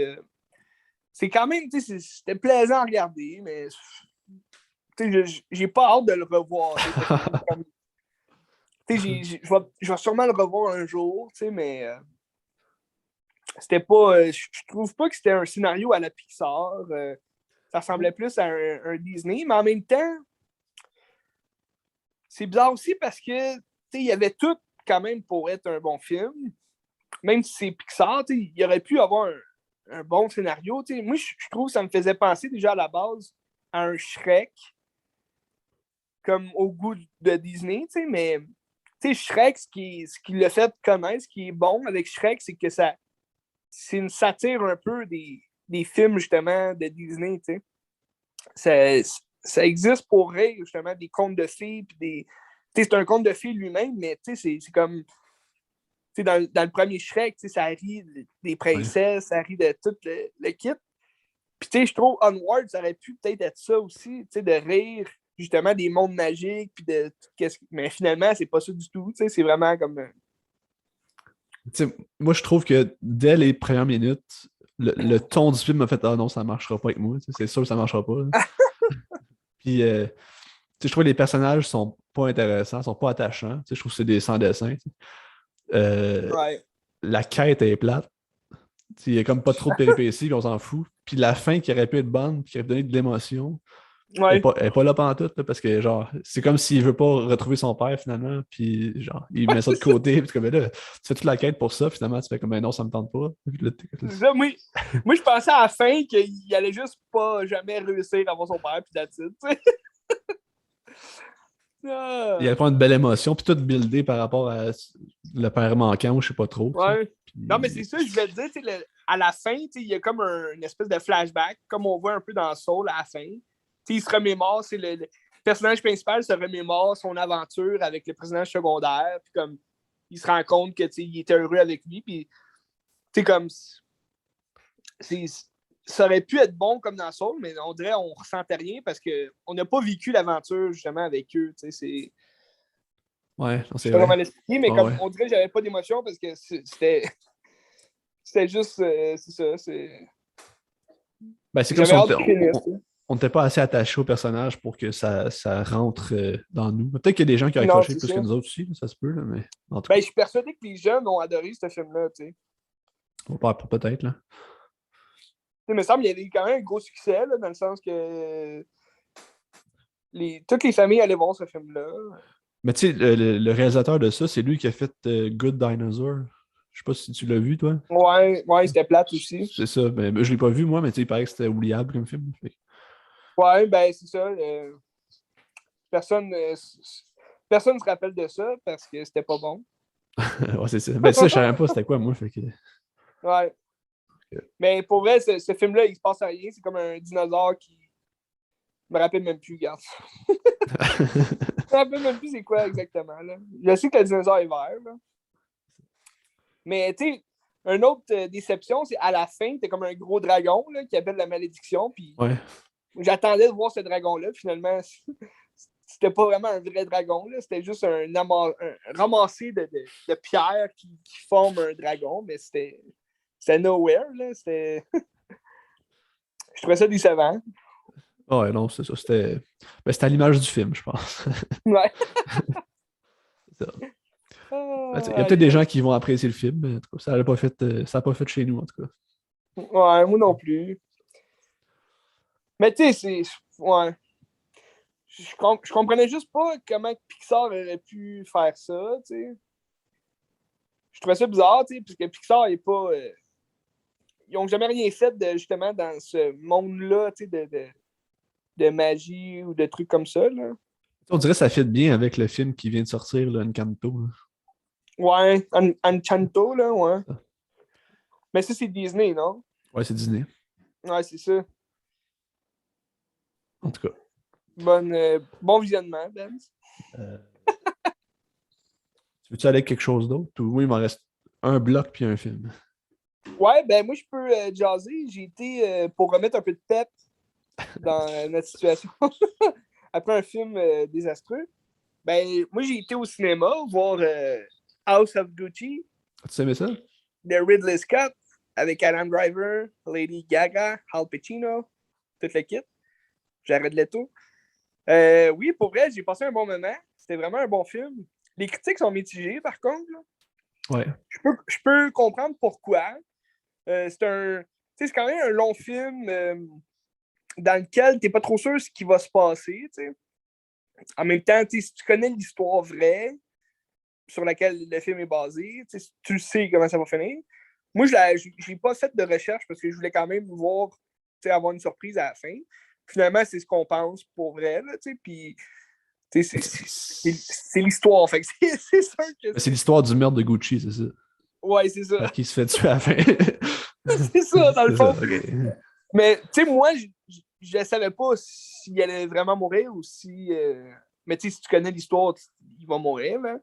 c'est quand même, c'était plaisant à regarder, mais j'ai pas hâte de le revoir. Je vais sûrement le revoir un jour, mais c'était pas. Je trouve pas que c'était un scénario à la Pixar. Ça ressemblait plus à un Disney, mais en même temps, c'est bizarre aussi parce que il y avait tout quand même pour être un bon film. même si c'est Pixar, il aurait pu avoir un bon scénario. Moi, je trouve que ça me faisait penser déjà à la base à un Shrek, comme au goût de Disney, mais Shrek, ce qui l'a fait connaître, ce qui est bon avec Shrek, c'est que c'est une satire un peu des films, justement, de Disney, ça existe pour rire, justement, des contes de fées, puis c'est un conte de fées lui-même, mais c'est comme dans le premier Shrek, ça rit des Ouais. princesses, ça rit de tout le kit. Puis je trouve Onward, ça aurait pu peut-être être ça aussi, de rire justement des mondes magiques, puis de mais finalement, c'est pas ça du tout, c'est vraiment comme. Moi, je trouve que dès les premières minutes, le ton du film m'a fait ah non, ça marchera pas avec moi. C'est sûr que ça marchera pas. Là. Puis, je trouve que les personnages sont pas intéressants, sont pas attachants. Je trouve que c'est des sans-dessin. Euh, Ouais. la quête est plate. Il y a comme pas trop de péripéties, puis on s'en fout. Puis la fin qui aurait pu être bonne, qui aurait donné de l'émotion, Ouais. elle est pas là pantoute, là, parce que genre, c'est comme s'il veut pas retrouver son père finalement, puis genre, il met ça de côté, puis comme là, tu fais toute la quête pour ça, finalement, tu fais comme ben non, ça me tente pas. Là, C'est ça, moi, je pensais à la fin qu'il allait juste pas jamais réussir à avoir son père, puis that's it, il allait Ah. prendre une belle émotion, puis tout buildé par rapport à le père manquant, ou je sais pas trop. Tu sais. Ouais. Non, mais c'est Puis, ça, je vais te dire, à la fin, il y a comme une espèce de flashback, comme on voit un peu dans Soul à la fin. Il se remémore, c'est le personnage principal se remémore son aventure avec le personnage secondaire, puis comme il se rend compte que il était heureux avec lui, puis comme ça aurait pu être bon comme dans Soul, mais on dirait qu'on ressentait rien parce qu'on n'a pas vécu l'aventure justement avec eux. C'est ouais, non, je c'est sais pas vrai. comment l'expliquer, mais Ouais, comme ouais. on dirait que j'avais pas d'émotion parce que c'était juste c'est ça, Ben, c'est comme si j'avais hâte qu'il finisse. on n'était pas assez attaché au personnage pour que ça rentre dans nous. Peut-être qu'il y a des gens qui ont Non, accroché c'est plus ça. que nous autres aussi, ça se peut, là, mais en tout Ben, cas, je suis persuadé que les jeunes ont adoré ce film-là, on va pas peut-être. Là. Il me semble qu'il y avait quand même un gros succès, là, dans le sens que toutes les familles allaient voir ce film-là. Mais tu sais, le réalisateur de ça, c'est lui qui a fait Good Dinosaur. Je sais pas si tu l'as vu, toi. Ouais, ouais, c'était plate aussi. C'est ça. Ben, je l'ai pas vu, moi, mais tu sais, il paraît que c'était oubliable comme film. Ouais, ben, c'est ça. Personne, personne ne se rappelle de ça parce que c'était pas bon. Ouais, c'est ça. Ben, ça, je savais pas c'était quoi, moi. Fait que... Ouais. Mais pour vrai, ce film-là, il se passe à rien. C'est comme un dinosaure qui. Je me rappelle même plus, regarde. Je me rappelle même plus c'est quoi exactement. Là. Je sais que le dinosaure est vert. Là. Mais tu sais, une autre déception, c'est à la fin, t'es comme un gros dragon là, qui appelle la malédiction. Puis Ouais. j'attendais de voir ce dragon-là. Finalement, c'était pas vraiment un vrai dragon. Là. C'était juste un ramassé de pierres qui forment un dragon. Mais c'était nowhere. Là. Je trouvais ça décevant. Ouais, non, c'est ça. C'était à l'image du film, je pense. Ouais. C'est ça. Ben, il y a Ah, peut-être des aïe, gens qui vont apprécier le film, mais en tout cas, ça n'a pas fait chez nous, en tout cas. ouais, moi non plus. Mais tu sais, ouais. Je comprenais juste pas comment Pixar aurait pu faire ça, tu sais. Je trouvais ça bizarre, tu sais, parce que Pixar est pas. Ils ont jamais rien fait justement dans ce monde-là, tu sais, de magie ou de trucs comme ça, là. On dirait que ça fit bien avec le film qui vient de sortir, là, Encanto. Là. Ouais, Enchanto, là, ouais. Mais ça, c'est Disney, non? Ouais, c'est Disney, Ouais, c'est ça. en tout cas. Bon visionnement, Ben. Euh, Tu veux-tu aller avec quelque chose d'autre? Ou oui, il m'en reste un bloc puis un film. Ouais, ben moi, je peux jaser. J'ai été, pour remettre un peu de pep dans notre situation, après un film désastreux, ben moi, j'ai été au cinéma voir House of Gucci As-tu aimé ça? de Ridley Scott avec Adam Driver, Lady Gaga, Al Pacino, toute l'équipe. Jared Leto. Oui, pour vrai, j'ai passé un bon moment. C'était vraiment un bon film. Les critiques sont mitigées, par contre. Là. Ouais. Je peux comprendre pourquoi. C'est quand même un long film dans lequel tu n'es pas trop sûr ce qui va se passer. T'sais. En même temps, si tu connais l'histoire vraie, sur laquelle le film est basé. Tu sais comment ça va finir. Moi, je n'ai pas fait de recherche parce que je voulais quand même voir, avoir une surprise à la fin. Finalement, c'est ce qu'on pense pour vrai. Là, puis c'est l'histoire. Fait que c'est sûr que c'est l'histoire du meurtre de Gucci, c'est ça? Ouais, c'est ça. Parce qu'il se fait tuer à la fin. C'est ça, dans le C'est fond. ça, okay. Mais, tu sais, moi, je ne savais pas s'il allait vraiment mourir ou si. Mais, tu sais, si tu connais l'histoire, il va mourir, là.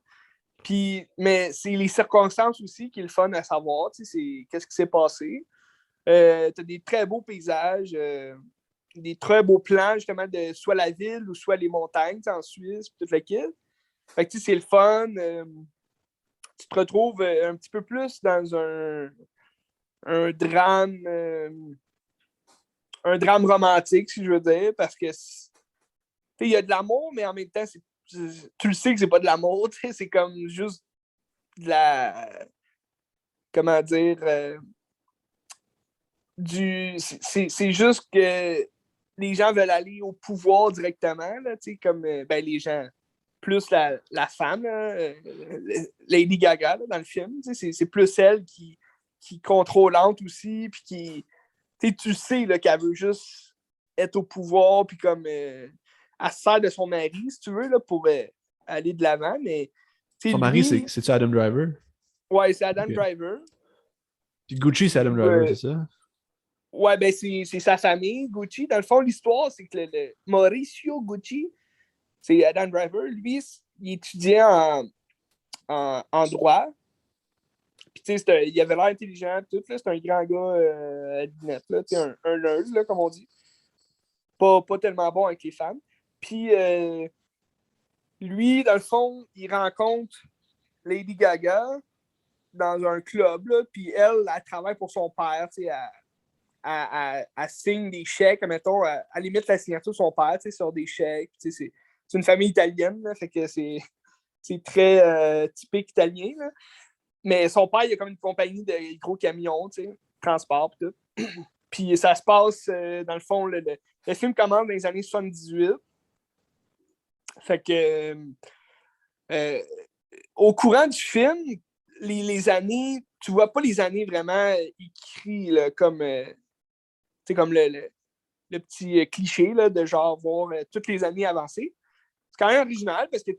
Puis, mais c'est les circonstances aussi qui est le fun à savoir, tu sais, c'est qu'est-ce qui s'est passé. Tu as des très beaux paysages, des très beaux plans, justement, de soit la ville ou soit les montagnes, en Suisse, puis toute la kit. Fait que, tu sais, c'est le fun. Tu te retrouves un petit peu plus dans un drame. Un drame romantique, si je veux dire, parce que il y a de l'amour, mais en même temps, tu le sais que c'est pas de l'amour, c'est comme juste de la. Comment dire? C'est juste que les gens veulent aller au pouvoir directement, là, comme ben, les gens. Plus la femme, là, Lady Gaga, là, dans le film, c'est plus elle qui contrôlante aussi, puis qui. Tu sais là, qu'elle veut juste être au pouvoir, puis comme elle se sert de son mari, si tu veux, là, pour aller de l'avant. Mais son mari, lui, c'est-tu Adam Driver? ouais, c'est Adam Okay. Driver. Puis Gucci, c'est Adam Driver, c'est ça? Ouais, ben c'est sa famille, Gucci. Dans le fond, l'histoire, c'est que le Mauricio Gucci, c'est Adam Driver. Lui, il étudiait en droit. Puis, tu sais, il avait l'air intelligent, tout. C'est un grand gars à lunettes, là, un nerd, là, comme on dit. Pas tellement bon avec les femmes. Puis, lui, dans le fond, il rencontre Lady Gaga dans un club, là, puis elle travaille pour son père, tu sais, elle signe des chèques, mettons, elle limite la signature de son père, tu sais, sur des chèques, tu sais, c'est une famille italienne, là, fait que c'est très typique italien, là. Mais son père, il a comme une compagnie de gros camions, tu sais, transport, tout. Puis ça se passe, dans le fond, le film commence dans les années 78. Fait que, au courant du film, les années, tu vois pas les années vraiment écrites comme, comme le petit cliché là, de genre voir toutes les années avancer. C'est quand même original parce que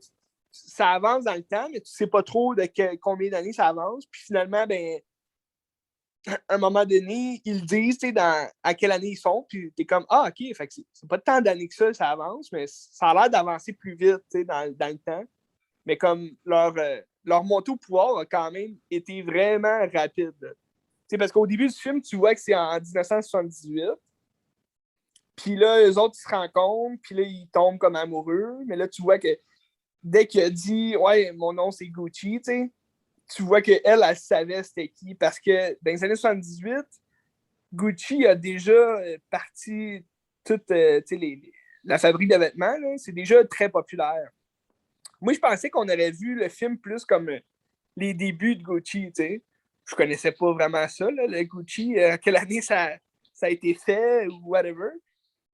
ça avance dans le temps, mais tu sais pas trop de combien d'années ça avance. Puis finalement, ben, à un moment donné, ils disent à quelle année ils sont, puis t'es comme ah, ok, fait que c'est pas tant d'années que ça avance, mais ça a l'air d'avancer plus vite dans le temps. Mais comme leur montée au pouvoir a quand même été vraiment rapide. Parce qu'au début du film, tu vois que c'est en 1978. Puis là, eux autres, ils se rencontrent, puis là, ils tombent comme amoureux. Mais là, tu vois que dès qu'il a dit ouais, mon nom c'est Gucci, tu vois qu'elle, elle savait c'était qui. Parce que dans les années 78, Gucci a déjà parti toute la fabrique de vêtements. Là, c'est déjà très populaire. Moi, je pensais qu'on aurait vu le film plus comme les débuts de Gucci, tu sais. Je connaissais pas vraiment ça, là, le Gucci, quelle année ça a été fait ou whatever.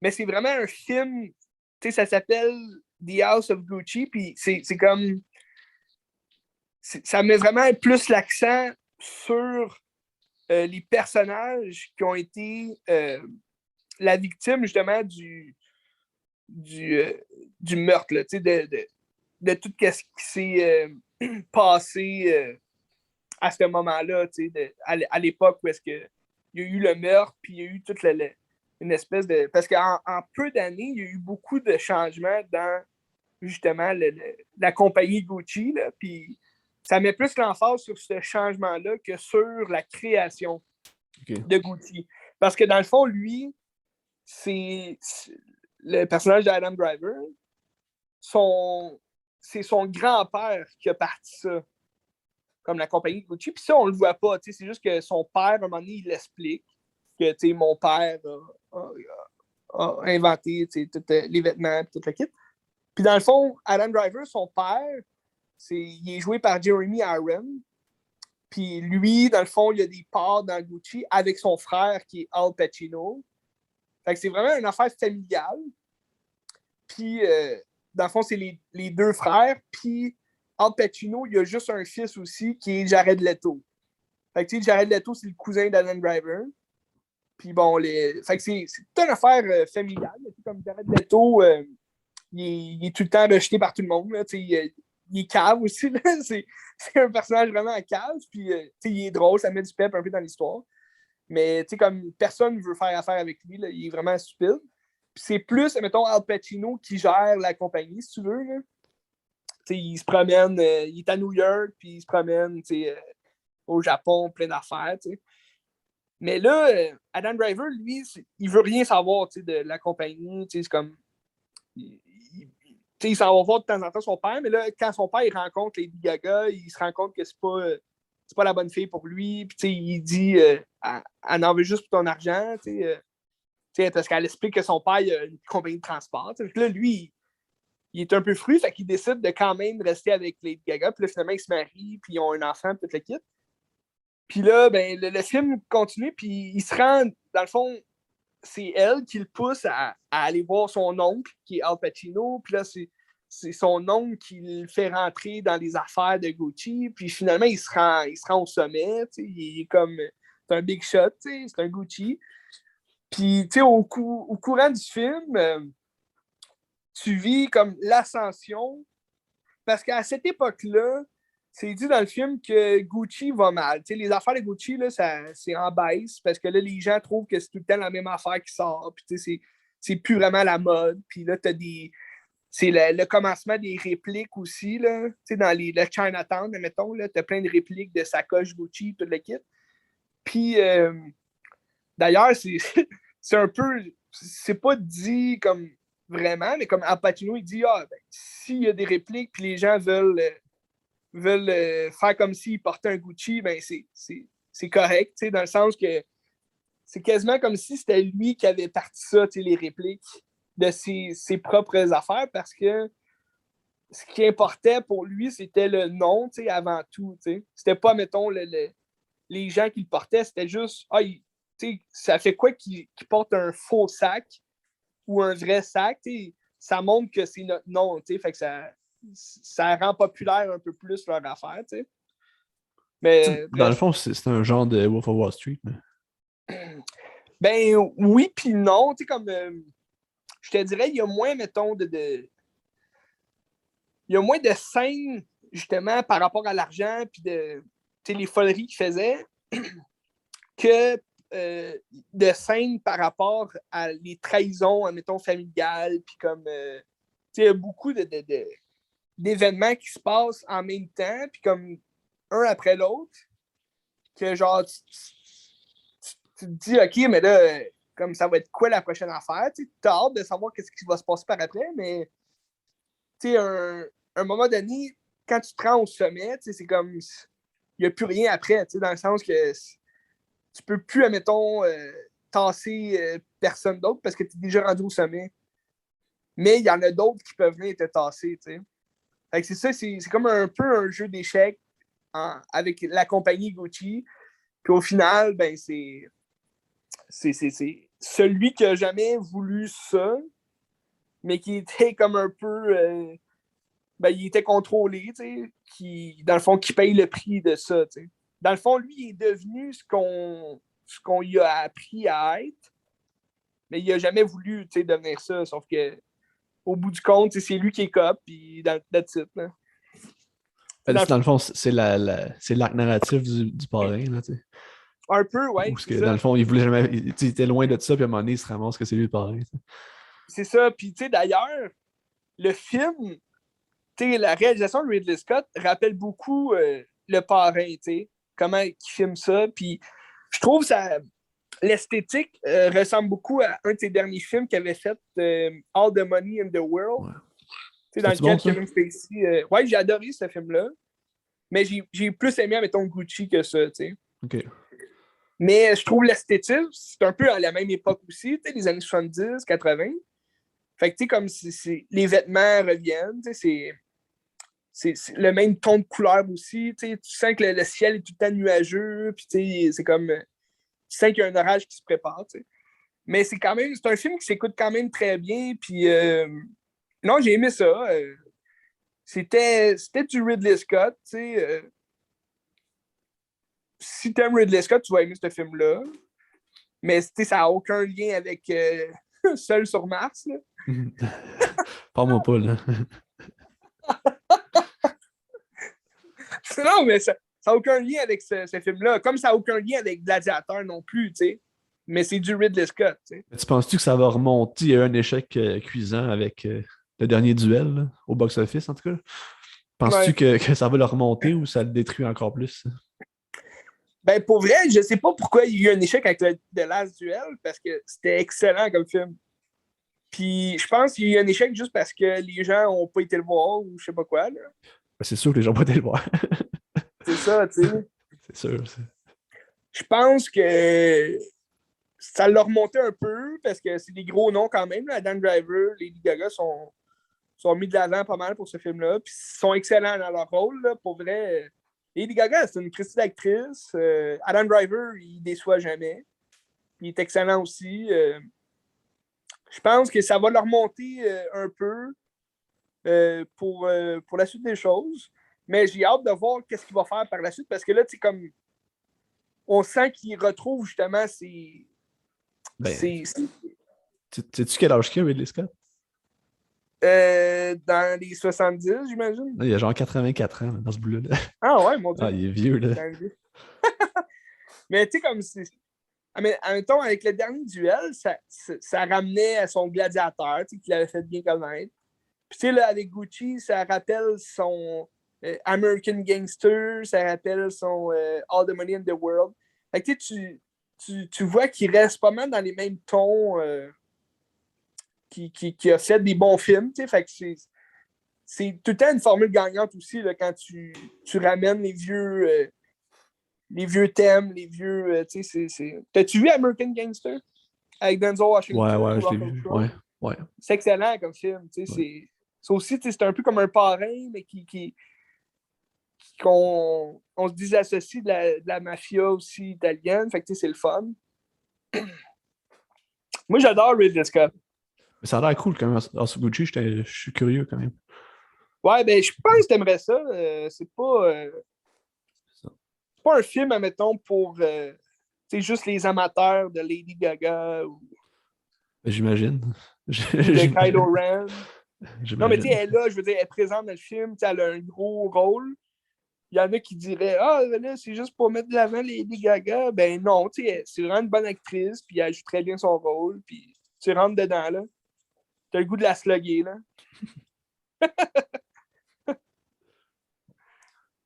Mais c'est vraiment un film, tu sais, ça s'appelle The House of Gucci, puis c'est comme... ça met vraiment plus l'accent sur les personnages qui ont été la victime, justement, du meurtre, là, tu sais, de tout ce qui s'est passé à ce moment-là, à l'époque où est-ce que il y a eu le meurtre, puis il y a eu toute une espèce de... Parce qu'en peu d'années, il y a eu beaucoup de changements dans, justement, la compagnie Gucci, là, puis ça met plus l'emphase sur ce changement-là que sur la création de Gucci. Parce que dans le fond, lui, c'est le personnage d'Adam Driver, c'est son grand-père qui a parti ça, comme la compagnie Gucci. Puis ça, on le voit pas. C'est juste que son père, à un moment donné, il l'explique que mon père a inventé tous les vêtements et tout le kit. Puis dans le fond, Adam Driver, son père, il est joué par Jeremy Irons. Puis lui, dans le fond, il a des parts dans Gucci avec son frère qui est Al Pacino. Fait que c'est vraiment une affaire familiale. Puis, dans le fond, c'est les deux frères. Puis, Al Pacino, il y a juste un fils aussi qui est Jared Leto. Fait que, tu sais, Jared Leto, c'est le cousin d'Adam Driver. Puis bon, fait que c'est toute une affaire familiale. Comme Jared Leto, il est tout le temps rejeté par tout le monde. Là, il est cave aussi. Là. C'est un personnage vraiment cave. Puis il est drôle, ça met du pep un peu dans l'histoire. Mais comme personne ne veut faire affaire avec lui, là, il est vraiment stupide. Puis c'est plus, mettons, Al Pacino qui gère la compagnie, si tu veux. Là. Il se promène, il est à New York, puis il se promène au Japon, plein d'affaires. T'sais. Mais là, Adam Driver, lui, il veut rien savoir de la compagnie. C'est comme. Il s'en va voir de temps en temps son père, mais là, quand son père il rencontre Lady Gaga, il se rend compte que c'est pas la bonne fille pour lui. Puis il dit elle en veut juste pour ton argent. Parce qu'elle explique que son père il a une compagnie de transport. Là, lui, il est un peu fru, fait qu'il décide de quand même rester avec Lady Gaga. Puis là, finalement, ils se marient, puis ils ont un enfant, puis tout le kit. Puis là, ben, le film continue, puis il se rend, dans le fond, c'est elle qui le pousse à aller voir son oncle, qui est Al Pacino. Puis là, c'est son oncle qui le fait rentrer dans les affaires de Gucci. Puis finalement, il se rend au sommet. Il est comme. C'est un big shot, c'est un Gucci. Puis, au courant du film, tu vis comme l'ascension. Parce qu'à cette époque-là, c'est dit dans le film que Gucci va mal. T'sais, les affaires de Gucci, là, c'est en baisse parce que là, les gens trouvent que c'est tout le temps la même affaire qui sort. Puis, c'est plus vraiment la mode. Puis là, t'as des. C'est le commencement des répliques aussi. Là. Dans le Chinatown, mettons, tu as plein de répliques de sacoche Gucci, tout le kit. Puis, d'ailleurs, c'est un peu. C'est pas dit comme vraiment, mais comme Al Pacino, il dit ben, s'il y a des répliques puis les gens veulent faire comme s'ils portaient un Gucci, ben c'est correct, dans le sens que c'est quasiment comme si c'était lui qui avait parti ça, les répliques de ses propres affaires, parce que ce qui importait pour lui, c'était le nom, avant tout. C'était pas, mettons, les gens qui le portaient, c'était juste, ça fait quoi qu'il porte un faux sac ou un vrai sac, ça montre que c'est notre nom, fait que ça rend populaire un peu plus leur affaire, Mais Dans le bref. fond, c'est un genre de Wolf of Wall Street. Mais... Ben oui, puis non, comme je te dirais, il y a moins, mettons, il y a moins de scènes, justement, par rapport à l'argent, puis les foleries qu'il faisait, que de scènes par rapport à les trahisons, mettons, familiales, puis comme, il y a beaucoup d'événements qui se passent en même temps, puis comme un après l'autre, que genre, tu te dis, OK, mais là, comme ça va être quoi la prochaine affaire? Tu as hâte de savoir qu'est-ce qui va se passer par après, mais un moment donné, quand tu te rends au sommet, c'est comme, il n'y a plus rien après, dans le sens que tu peux plus, admettons, tasser personne d'autre parce que tu es déjà rendu au sommet. Mais il y en a d'autres qui peuvent venir te tasser, Fait que c'est ça, c'est comme un peu un jeu d'échecs avec la compagnie Gucci. Puis au final, ben c'est celui qui a jamais voulu ça, mais qui était comme un peu ben, il était contrôlé, qui, dans le fond, qui paye le prix de ça. T'sais. Dans le fond, lui, il est devenu ce qu'on lui a appris à être, mais il n'a jamais voulu devenir ça. Sauf que au bout du compte, c'est lui qui est cop, puis that's it. Là. Dans le fond, c'est l'arc narratif du parrain. Là, Un peu, ouais, parce c'est que dans ça. le fond, il voulait jamais. Il était loin de ça, puis à un moment donné, il se ramasse que c'est lui le parrain. T'sais. C'est ça. Puis, d'ailleurs, le film, la réalisation de Ridley Scott rappelle beaucoup le parrain, comment il filme ça. Puis, je trouve ça. L'esthétique ressemble beaucoup à un de ses derniers films qu'il avait fait, All the Money in the World, Ouais. dans C'était-tu bon, lequel ça? Kevin Spacey. Ouais, j'ai adoré ce film-là, mais j'ai plus aimé, mettons, Gucci que ça. T'sais. OK. Mais je trouve l'esthétique, c'est un peu à la même époque aussi, les années 70, 80. Fait que, tu sais, comme les vêtements reviennent, c'est le même ton de couleur aussi. Tu sens que le ciel est tout le temps nuageux, puis c'est comme. Tu sens qu'il y a un orage qui se prépare. T'sais. Mais c'est un film qui s'écoute quand même très bien. Puis non, j'ai aimé ça. c'était du Ridley Scott, tu sais. Si t'aimes Ridley Scott, tu vas aimer ce film-là. Mais ça n'a aucun lien avec Seul sur Mars. Là. Parle-moi pas, là. Non, mais ça n'a aucun lien avec ce film-là. Comme ça n'a aucun lien avec Gladiateur non plus, tu sais. Mais c'est du Ridley Scott, tu sais. Tu penses-tu que ça va remonter? Il y a eu un échec cuisant avec le dernier duel, là, au box-office, en tout cas. Penses-tu que ça va le remonter ou ça le détruit encore plus? Ben, pour vrai, je sais pas pourquoi il y a eu un échec avec The Last Duel, parce que c'était excellent comme film. Puis je pense qu'il y a eu un échec juste parce que les gens n'ont pas été le voir ou je sais pas quoi, là. Ben, c'est sûr que les gens vont pas été le voir. C'est ça, tu sais. C'est sûr. Je pense que ça l'a remonté un peu parce que c'est des gros noms quand même. Là. Adam Driver, Lady Gaga sont mis de l'avant pas mal pour ce film-là. Puis ils sont excellents dans leur rôle. Là, pour vrai, Lady Gaga, c'est une Christie d'actrice. Adam Driver, il déçoit jamais. Il est excellent aussi. Je pense que ça va leur remonter un peu pour la suite des choses. Mais j'ai hâte de voir qu'est-ce qu'il va faire par la suite parce que là, tu sais, comme on sent qu'il retrouve justement ses. Ben, sais-tu quel âge qu'il a, Ridley Scott? Dans les 70, j'imagine. Il a genre 84 ans dans ce boulot-là. Ah ouais, mon Dieu. Ah, il est vieux, là. Mais tu sais, comme si. Admettons, avec le dernier duel, ça ramenait à son gladiateur, qu'il avait fait bien connaître. Puis tu sais, là, avec Gucci, ça rappelle son American Gangster, ça rappelle son All the Money in the World. Fait que tu vois qu'il reste pas mal dans les mêmes tons qui a fait des bons films. Fait que c'est tout le temps une formule gagnante aussi là, quand tu ramènes les vieux thèmes, les vieux. T'as-tu vu American Gangster avec Denzel Washington? Ouais, je l'ai vu. Ouais. C'est excellent comme film. Ouais. C'est aussi, c'est un peu comme un parrain, mais qu'on se désassocie de la mafia aussi italienne. Fait que c'est le fun. Moi, j'adore Ridley Scott. Mais ça a l'air cool quand même. Gucci, je suis curieux quand même. Ouais, ben je pense que t'aimerais ça. C'est pas un film, admettons, pour juste les amateurs de Lady Gaga ou j'imagine. de Kylo Ren. J'imagine. Non, mais tu sais, elle est là, je veux dire, elle est présente dans le film, elle a un gros rôle. Il y en a qui diraient ah, ben là, c'est juste pour mettre de l'avant Lady Gaga. Ben non, tu sais, c'est vraiment une bonne actrice, puis elle joue très bien son rôle, puis tu rentres dedans, là. T'as le goût de la slugger, là.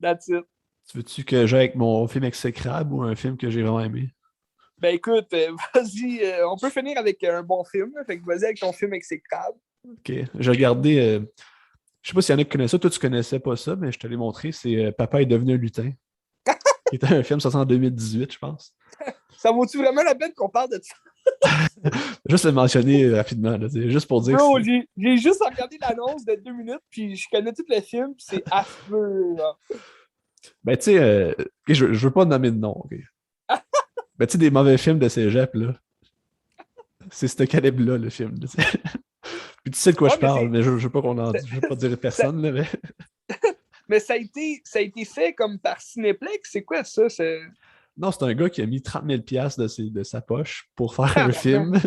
That's it. Tu veux-tu que j'aille avec mon film exécrable ou un film que j'ai vraiment aimé? Ben écoute, vas-y, on peut finir avec un bon film, là, fait que vas-y avec ton film exécrable. Ok, j'ai regardé, je sais pas s'il y en a qui connaissent ça, toi tu connaissais pas ça, mais je te l'ai montré, c'est Papa est devenu un lutin. Qui était un film sorti en 2018, je pense. Ça vaut-tu vraiment la peine qu'on parle de ça? Juste le mentionner rapidement, là, juste pour dire. Bro, j'ai juste regardé l'annonce de 2 minutes, puis je connais tout le film, puis c'est affreux. Là. Ben, tu sais, je veux pas nommer de nom. Okay? Ben, tu sais, des mauvais films de cégep, là. C'est ce calibre-là, le film. Là, puis tu sais de quoi je parle, mais je veux pas qu'on en dise. Je veux pas dire personne, là, mais. Mais ça a été fait comme par Cinéplex. C'est quoi ça? Non, c'est un gars qui a mis 30 000 $ de sa poche pour faire un film.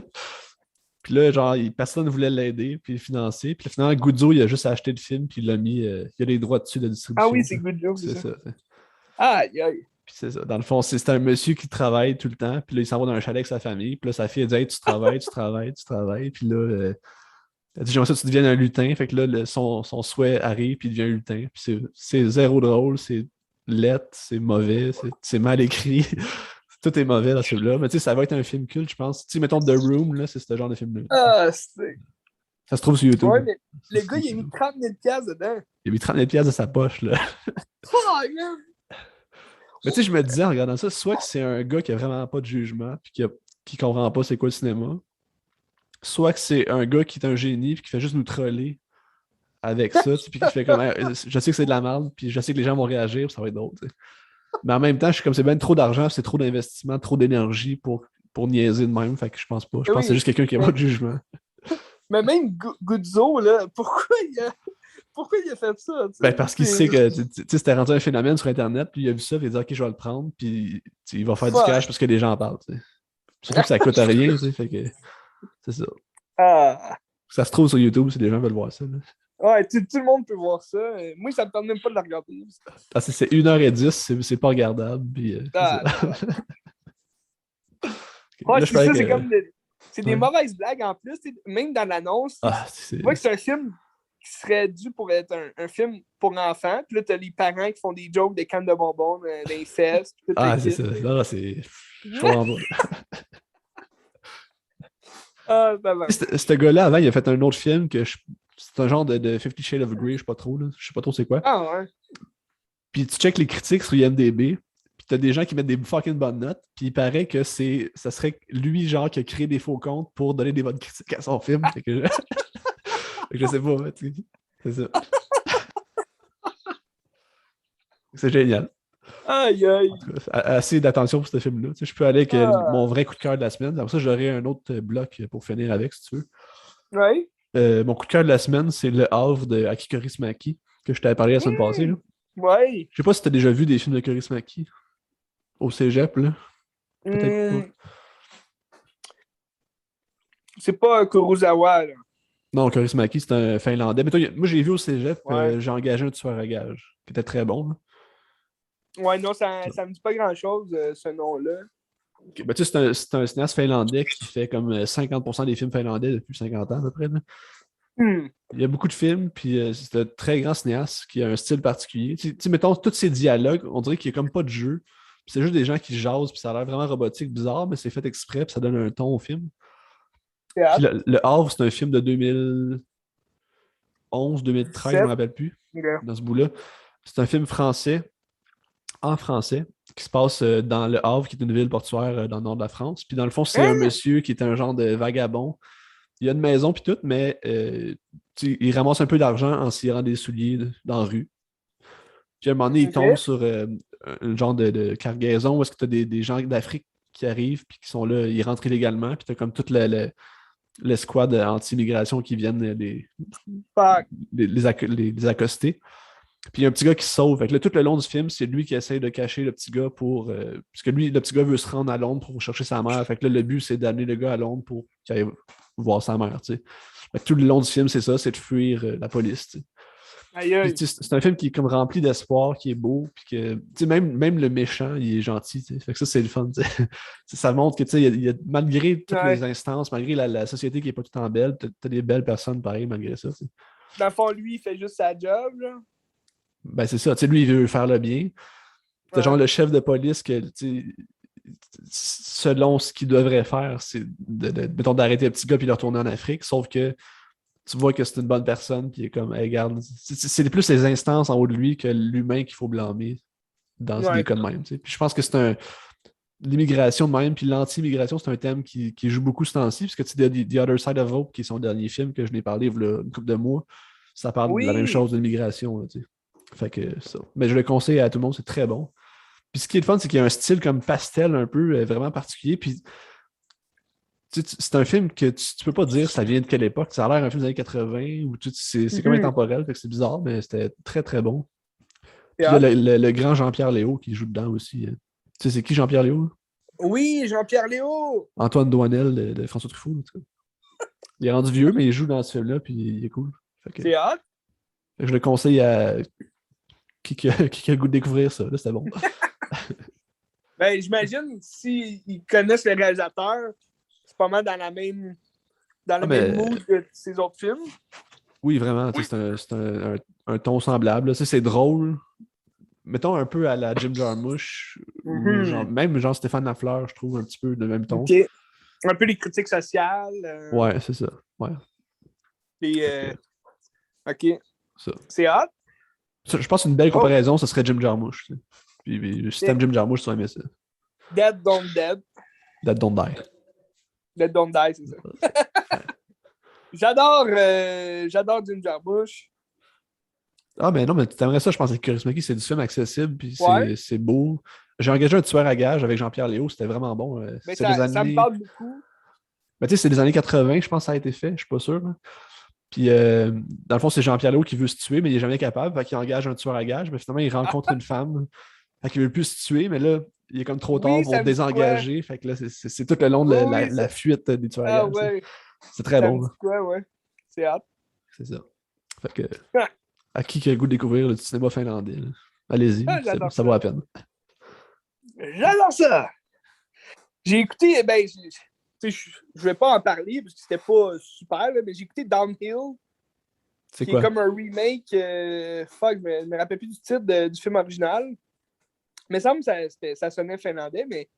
Puis là, genre, personne ne voulait l'aider, puis le financer. Puis finalement, Guzzo, il a juste acheté le film, puis il l'a mis. Il a les droits dessus de distribution. Ah oui, c'est Guzzo, c'est ça. Aïe, aïe. Puis c'est ça. Dans le fond, c'est un monsieur qui travaille tout le temps, puis là, il s'en va dans un chalet avec sa famille. Puis là, sa fille, elle dit hey, tu travailles. Puis là, elle dit j'aimerais ça que tu deviennes un lutin. Fait que là, son souhait arrive, puis il devient un lutin. Puis c'est zéro drôle, c'est lettre, c'est mauvais, c'est mal écrit. Tout est mauvais dans ce film-là. Mais tu sais, ça va être un film culte, je pense. Tu sais, mettons The Room, là, c'est ce genre de film-là. Ah, c'est. Ça se trouve sur YouTube. Ouais, mais le gars, il a mis 30 000 $ dedans. Il a mis 30 000 $ de sa poche, là. Oh, man! Mais tu sais, je me disais en regardant ça, soit que c'est un gars qui a vraiment pas de jugement, puis qui comprend pas c'est quoi le cinéma, soit que c'est un gars qui est un génie, puis qui fait juste nous troller avec ça, puis qui fait comme je sais que c'est de la merde, puis je sais que les gens vont réagir, ça va être drôle, t'sais. Mais en même temps, je suis comme c'est bien trop d'argent, c'est trop d'investissement, trop d'énergie pour niaiser de même, fait que je pense pas. Je pense que c'est juste quelqu'un qui a pas de jugement. Mais même Guzzo, là, pourquoi pourquoi il a fait ça? Ben, parce qu'il sait que c'était rendu un phénomène sur Internet, puis il a vu ça, puis il a dit, OK, je vais le prendre, puis il va faire du cash parce que les gens en parlent. T'sais. Surtout que ça coûte rien, fait que c'est ça. Ah. Ça se trouve sur YouTube si les gens veulent voir ça. Là. Ouais, tout le monde peut voir ça. Moi, ça me tente même pas de le regarder. Ah, c'est 1h10, c'est pas regardable. Puis, Ah, là, c'est ça, c'est que... comme c'est des mauvaises blagues en plus. Même dans l'annonce, tu vois que c'est un film qui serait dû pour être un film pour enfants. Puis là, t'as les parents qui font des jokes de cannes de bonbons, d'inceste. Ah, c'est ça. Là, c'est... Je comprends pas. Ah, ça va. Ce gars-là, avant, il a fait un autre film que c'est un genre de 50 Shades of Grey, je sais pas trop. Là. Je sais pas trop c'est quoi. Ah ouais. Puis tu checkes les critiques sur IMDb, puis t'as des gens qui mettent des fucking bonnes notes, puis il paraît que ça serait lui, genre, qui a créé des faux comptes pour donner des bonnes critiques à son film. Fait que je sais pas, c'est ça. C'est génial. Aïe, aïe. Assez d'attention pour ce film-là. Tu sais, je peux aller avec mon vrai coup de cœur de la semaine. Après ça, j'aurai un autre bloc pour finir avec, si tu veux. Ouais. Mon coup de cœur de la semaine, c'est Le Havre de Aki Kaurismäki, que je t'avais parlé la semaine passée. Là. Ouais. Je sais pas si t'as déjà vu des films de Kaurismäki au cégep, là. Peut-être pas. C'est pas un Kurosawa, là. Non, Kaurismäki, c'est un Finlandais. Mais toi, moi, j'ai vu au cégep, Ouais. j'ai engagé un tueur à gage, qui était très bon. Là. Ouais, non, ça me dit pas grand-chose, ce nom-là. Okay. Ben, tu sais, c'est un cinéaste finlandais qui fait comme 50% des films finlandais depuis 50 ans à peu près. Là. Il y a beaucoup de films, puis c'est un très grand cinéaste qui a un style particulier. Tu sais, mettons, tous ces dialogues, on dirait qu'il n'y a comme pas de jeu. C'est juste des gens qui jasent, puis ça a l'air vraiment robotique, bizarre, mais c'est fait exprès, puis ça donne un ton au film. Puis le Havre, c'est un film de 2011, 2013, je ne me rappelle plus, dans ce bout-là. C'est un film français, en français, qui se passe dans le Havre, qui est une ville portuaire dans le nord de la France. Puis dans le fond, c'est un monsieur qui est un genre de vagabond. Il a une maison puis tout, mais il ramasse un peu d'argent en s'irant des souliers dans la rue. Puis à un moment donné, il tombe sur un genre de cargaison où est-ce que tu as des gens d'Afrique qui arrivent puis qui sont là, ils rentrent illégalement, puis tu as comme toute l'escouade anti-immigration qui viennent les accoster. Puis il y a un petit gars qui se sauve. Fait que là, tout le long du film, c'est lui qui essaie de cacher le petit gars pour. Parce que lui, le petit gars veut se rendre à Londres pour chercher sa mère. Fait que là, le but, c'est d'amener le gars à Londres pour qu'il aille voir sa mère. Fait que tout le long du film, c'est ça, c'est de fuir la police. Aïe, aïe. Puis, c'est un film qui est comme rempli d'espoir, qui est beau, puis que même le méchant, il est gentil. Fait que ça, c'est le fun. Ça montre que malgré toutes les instances, malgré la société qui n'est pas tout en belle, t'as des belles personnes pareil malgré ça. T'sais. Dans le fond, lui, il fait juste sa job, là. Ben, c'est ça. Lui, il veut faire le bien. C'est genre le chef de police que, selon ce qu'il devrait faire, c'est mettons, d'arrêter le petit gars et de le retourner en Afrique. Sauf que tu vois que c'est une bonne personne qui est comme, hey, regarde, c'est plus les instances en haut de lui que l'humain qu'il faut blâmer dans des cas de même. Puis je pense que c'est l'immigration de même, puis l'anti-immigration, c'est un thème qui joue beaucoup ce temps-ci, parce que tu sais, The Other Side of Hope, qui est son dernier film, que je n'ai parlé il y a une couple de mois, ça parle de la même chose de l'immigration. Fait que ça. Mais je le conseille à tout le monde, c'est très bon. Puis ce qui est le fun, c'est qu'il y a un style comme pastel un peu vraiment particulier. Puis c'est un film que tu peux pas dire ça vient de quelle époque. Ça a l'air un film des années 80 ou c'est comme intemporel, fait que c'est bizarre, mais c'était très très bon. Puis là, le grand Jean-Pierre Léaud qui joue dedans aussi. Tu sais, c'est qui Jean-Pierre Léaud? Oui, Jean-Pierre Léaud! Antoine Doinel de François Truffaut. En tout cas. Il est rendu vieux, mais il joue dans ce film-là, puis il est cool. C'est hot! Je le conseille à qui a le goût de découvrir ça. C'était bon. Ben, j'imagine s'ils connaissent le réalisateur, c'est pas mal dans le même mood que ses autres films. Oui, vraiment. Oui. C'est un ton semblable. C'est drôle. Mettons un peu à la Jim Jarmusch. Même genre Stéphane Lafleur, je trouve un petit peu de même ton. Okay. Un peu les critiques sociales. Ouais, c'est ça. Ouais. Et, OK. Ça. C'est hot. Je pense qu'une belle comparaison, ce serait Jim Jarmusch. Puis si t'aimes Jim Jarmusch, tu vas aimer ça. Dead Don't Dead. Dead Don't Die. Dead Don't Die, c'est ça. J'adore Jim Jarmusch. Ah, mais non, mais tu aimerais ça, je pense que Kaurismäki, c'est du film accessible, puis c'est beau. J'ai engagé un tueur à gage avec Jean-Pierre Léaud, c'était vraiment bon. Mais ça me parle beaucoup. Mais tu sais, c'est des années 80, je pense que ça a été fait, je suis pas sûr. Hein. Puis, dans le fond, c'est Jean-Pierre Léaud qui veut se tuer, mais il n'est jamais capable. Fait qu'il engage un tueur à gages. Mais finalement, il rencontre une femme. Fait qu'il veut plus se tuer, mais là, il est comme trop tard Oui, pour ça me dit quoi? désengager. Fait que là, c'est tout le long de Oui, oui, la fuite des tueurs à ah gages. ouais, C'est très ça me bon, dit là. quoi, ouais. C'est hâte. C'est ça. Fait que, à qui a le goût de découvrir le cinéma finlandais, là? Allez-y, Ah, j'adore ça vaut la ça. peine. J'adore ça! J'ai écouté, ben, je vais pas en parler parce que c'était pas super, là, mais j'ai écouté Downhill, C'est qui est quoi? comme un remake, fuck, je me rappelle plus du titre du film original. Mais ça me semble que ça sonnait finlandais, mais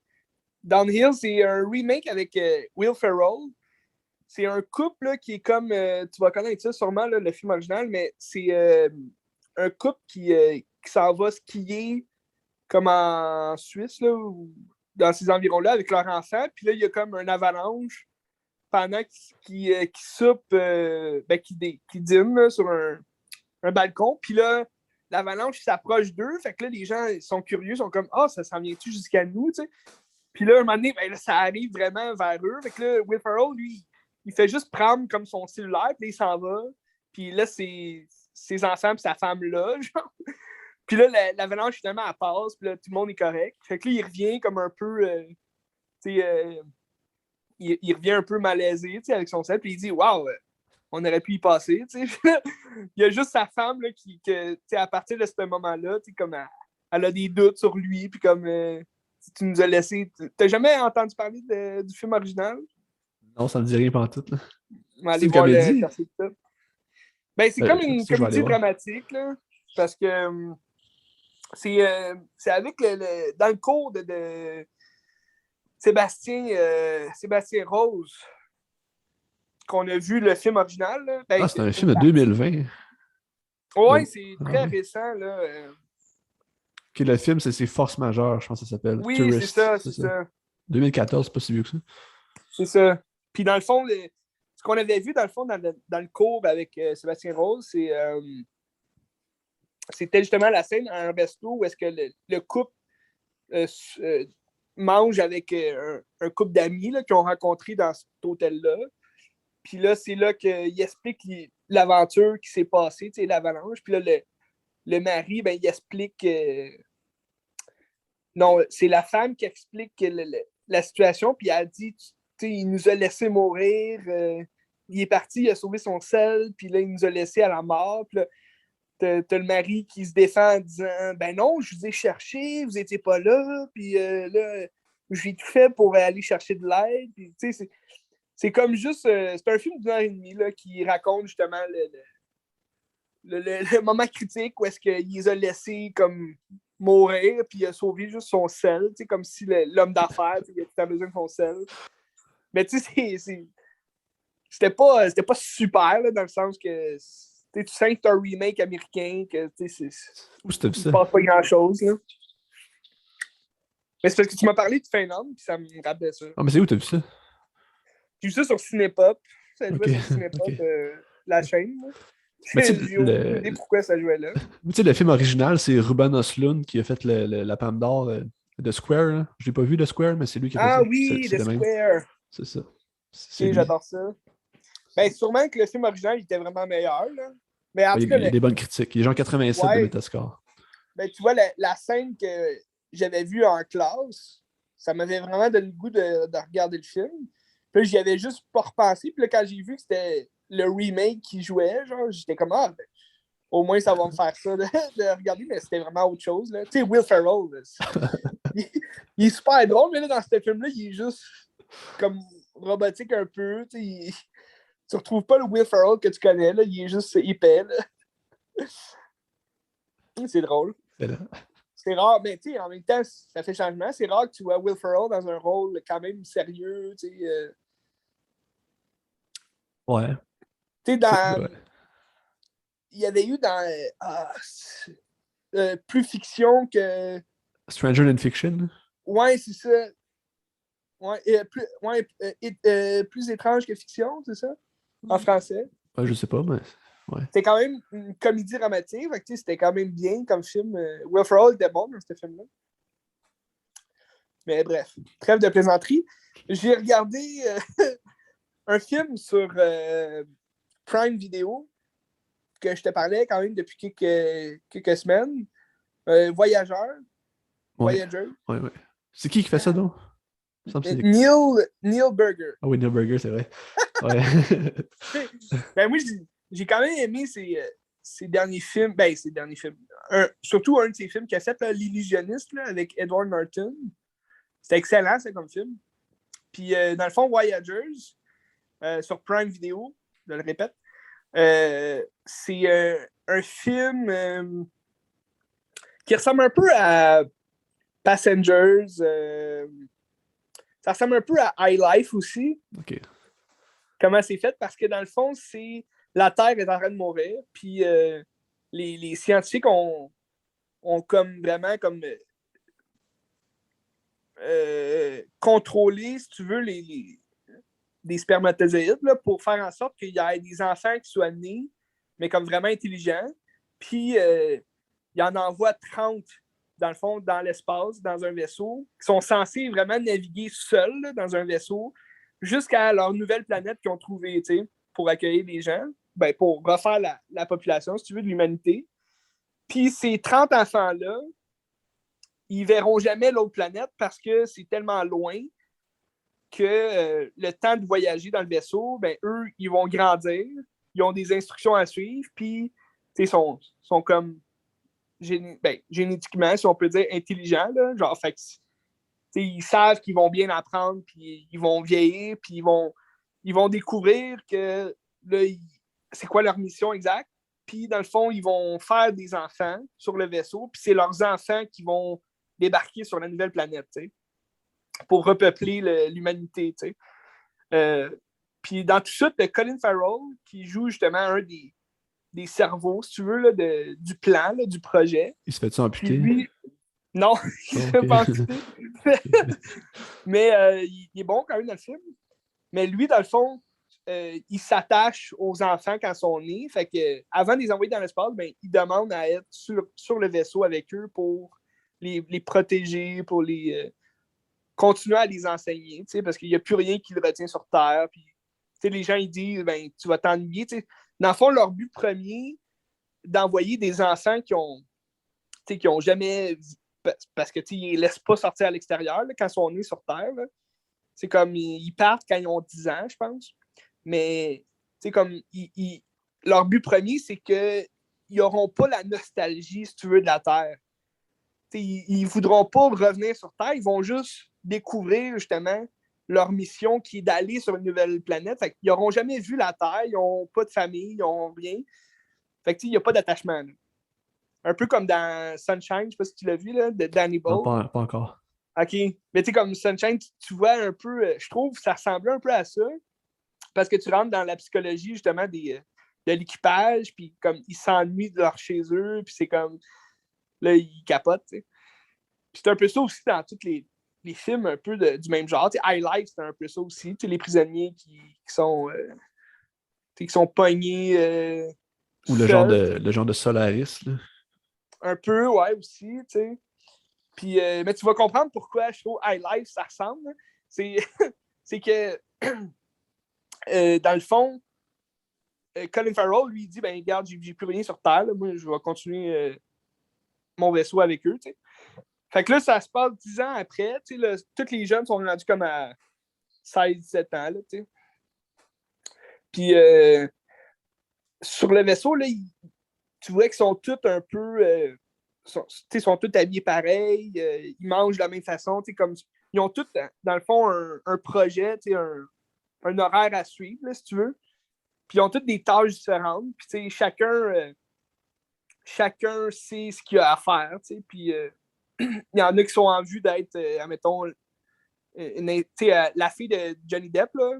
Downhill, c'est un remake avec Will Ferrell. C'est un couple là, qui est comme, tu vas connaître ça sûrement, là, le film original, mais c'est un couple qui s'en va skier comme en Suisse, là, ou dans ces environs-là, avec leur enfant. Puis là, il y a comme un avalanche pendant qu'ils soupent, qu'ils dînent là, sur un balcon. Puis là, l'avalanche s'approche d'eux. Fait que là, les gens sont curieux, sont comme ah, ça s'en vient-tu jusqu'à nous, tu sais? Puis là, un moment donné, ben, là, ça arrive vraiment vers eux. Fait que là, Will Ferrell, lui, il fait juste prendre comme son cellulaire, puis il s'en va. Puis là, c'est ses enfants puis sa femme là, genre. Puis là, l'avalanche, finalement, elle passe, puis là, tout le monde est correct. Fait que là, il revient comme un peu, tu sais, il revient un peu malaisé, tu sais, avec son sel, puis il dit, waouh, on aurait pu y passer, tu sais. Il y a juste sa femme, là, tu sais, à partir de ce moment-là, tu sais, comme elle a des doutes sur lui, puis comme, tu nous as laissé. T'as jamais entendu parler du film original? Non, ça me dit rien pantoute, là. On va C'est aller une voir le comédie? chercher ça. Ben, c'est comme une Ça, je vais aller comédie voir. dramatique, là, parce que c'est avec dans le cours de Sébastien Rose qu'on a vu le film original. Là. Ben, Ah, c'est un une film de partie. 2020. Ouais, c'est Ah très oui. récent. Là. Ok, le film, c'est Force majeure, je pense que ça s'appelle. Oui, c'est Tourist, ça, c'est c'est ça. ça. 2014, c'est pas si vieux que ça. C'est ça. Puis dans le fond, ce qu'on avait vu dans le fond dans le cours avec Sébastien Rose, c'était justement la scène à un resto où est-ce que le couple euh, euh, mange avec un couple d'amis là, qu'ils ont rencontré dans cet hôtel-là. Puis là, c'est là qu'il explique l'aventure qui s'est passée, tu sais, l'avalanche. Puis là, le mari, ben, il explique. Non, c'est la femme qui explique la situation. Puis elle dit, tu sais, il nous a laissé mourir. Il est parti, il a sauvé son sel. Puis là, il nous a laissé à la mort. Puis là, t'as le mari qui se défend en disant, ben non, je vous ai cherché, vous n'étiez pas là. Puis là, j'ai tout fait pour aller chercher de l'aide. Puis tu sais, c'est comme juste. C'est un film d'une heure et demie là, qui raconte justement le moment critique où est-ce qu'il les a laissés comme mourir, puis il a sauvé juste son sel, comme si l'homme d'affaires, il a tout à besoin de son sel. Mais tu sais, c'était pas super, là, dans le sens que tu sens que c'est un remake américain, que Où c'était vu il ne ça? passe pas grand-chose. Là. Mais c'est parce que tu m'as parlé de Finlande, puis ça me rappelait ça. Ah, mais c'est où t'as vu ça? J'ai vu ça sur Cinépop. Ça Ok, jouait sur Cinépop, ok. la chaîne. Mais tu sais, J'ai aucune idée pourquoi ça jouait là. le film original, c'est Ruben Östlund qui a fait la Palme d'Or de Square. Là. Je l'ai pas vu, de Square, mais c'est lui qui a fait Ah ça. oui, C'est The le même. Square. C'est ça. C'est Ok, lui. j'adore ça. Ben, sûrement que le film original il était vraiment meilleur. Là. Mais en Ouais, tout cas, il y a des bonnes critiques. Il est genre 87 de ouais, Metascore. ben, tu vois, la scène que j'avais vue en classe, ça m'avait vraiment donné le goût de regarder le film. Puis j'y avais juste pas repensé. Puis là, quand j'ai vu que c'était le remake qui jouait, genre, j'étais comme, ah, ben, au moins ça va me faire ça de regarder, mais c'était vraiment autre chose. Tu sais, Will Ferrell, là, il est super drôle, mais là, dans ce film-là, il est juste comme robotique un peu. Tu retrouves pas le Will Ferrell que tu connais, là, il est juste épais. Là. C'est drôle. C'est rare, mais tu sais, en même temps, ça fait changement. C'est rare que tu vois Will Ferrell dans un rôle quand même sérieux. Ouais. Tu sais, Ouais. il y avait eu dans plus fiction que. Stranger Than Fiction. Ouais, c'est ça. Ouais, plus étrange que fiction, c'est ça? En français. Ouais, je sais pas, mais ouais. C'était quand même une comédie dramatique. Fait que, c'était quand même bien comme film. Will Ferrell était bon dans ce film-là. Mais bref, trêve de plaisanterie. J'ai regardé un film sur Prime Video, que je te parlais quand même depuis quelques semaines. Voyageur. Ouais. Voyager. Ouais. C'est qui fait ça, donc? Neil Burger. Ah oui, Neil Burger, c'est vrai. Ouais. Ben, moi, j'ai quand même aimé ses derniers films. Ben, ses derniers films. Surtout un de ses films qu'il a fait, L'Illusionniste, là, avec Edward Norton. C'était excellent, ça, comme film. Puis, dans le fond, Voyagers, sur Prime Video, je le répète, c'est un film qui ressemble un peu à Passengers. Ça ressemble un peu à High Life aussi. OK. Comment c'est fait? Parce que dans le fond, c'est la Terre est en train de mourir, puis les scientifiques ont comme vraiment comme contrôlé, si tu veux, les spermatozoïdes là, pour faire en sorte qu'il y ait des enfants qui soient nés, mais comme vraiment intelligents. Puis il en envoie 30 dans le fond, dans l'espace, dans un vaisseau, qui sont censés vraiment naviguer seuls là, dans un vaisseau jusqu'à leur nouvelle planète qu'ils ont trouvée, pour accueillir les gens, ben, pour refaire la population, si tu veux, de l'humanité. Puis ces 30 enfants-là, ils verront jamais l'autre planète parce que c'est tellement loin que le temps de voyager dans le vaisseau, ben, eux, ils vont grandir, ils ont des instructions à suivre, puis ils sont comme génétiquement, si on peut dire, intelligents. Là, genre, fait que, ils savent qu'ils vont bien apprendre, puis ils vont vieillir, puis ils vont découvrir que là, c'est quoi leur mission exacte. Puis, dans le fond, ils vont faire des enfants sur le vaisseau, puis c'est leurs enfants qui vont débarquer sur la nouvelle planète, pour repeupler l'humanité. Puis, dans tout ça, tu as Colin Farrell qui joue justement un des cerveaux, si tu veux, là, du plan, là, du projet. Il se fait-tu amputer? Lui, non, il ne se fait pas amputer. Mais il est bon quand même dans le film. Mais lui, dans le fond, il s'attache aux enfants quand ils sont nés. Fait que avant de les envoyer dans l'espace, ben, il demande à être sur le vaisseau avec eux pour les protéger, pour les continuer à les enseigner, parce qu'il n'y a plus rien qui le retient sur Terre. Puis, les gens, ils disent, ben, tu vas t'ennuyer. Dans le fond, leur but premier, d'envoyer des enfants qui ont jamais... Parce que ils ne laissent pas sortir à l'extérieur là, quand ils sont nés sur Terre. Là. C'est comme, ils partent quand ils ont 10 ans, je pense. Mais, comme, leur but premier, c'est qu'ils n'auront pas la nostalgie, si tu veux, de la Terre. Ils ne voudront pas revenir sur Terre, ils vont juste découvrir, justement, leur mission qui est d'aller sur une nouvelle planète. Fait qu'ils n'auront jamais vu la Terre, ils n'ont pas de famille, ils n'ont rien. Fait que, il n'y a pas d'attachement. Là. Un peu comme dans Sunshine, je ne sais pas si tu l'as vu, là, de Danny Boyle. Non, pas encore. OK. Mais tu sais, comme Sunshine, tu vois un peu, je trouve que ça ressemblait un peu à ça, parce que tu rentres dans la psychologie, justement, de l'équipage, puis comme ils s'ennuient de leur chez eux, puis c'est comme, là, ils capotent, tu sais. Puis c'est un peu ça aussi dans tous les films un peu du même genre. Tu sais, High Life, c'est un peu ça aussi. Tu sais, les prisonniers qui sont pognés. Ou le genre de Solaris, là. Un peu, ouais, aussi, tu sais. Puis, mais tu vas comprendre pourquoi je trouve High Life, ça ressemble. C'est que, dans le fond, Colin Farrell, lui, il dit, ben, regarde, j'ai plus rien sur Terre. Là. Moi, je vais continuer mon vaisseau avec eux, tu sais. Fait que là, ça se passe 10 ans après. Là, tous les jeunes sont rendus comme à 16-17 ans. Là, puis sur le vaisseau, là, tu vois qu'ils sont tous un peu... sont tous habillés pareil. Ils mangent de la même façon. Comme, ils ont tous, dans le fond, un projet, un horaire à suivre, là, si tu veux. Puis ils ont toutes des tâches différentes. Puis chacun sait ce qu'il a à faire. Puis il y en a qui sont en vue d'être, admettons, la fille de Johnny Depp, là,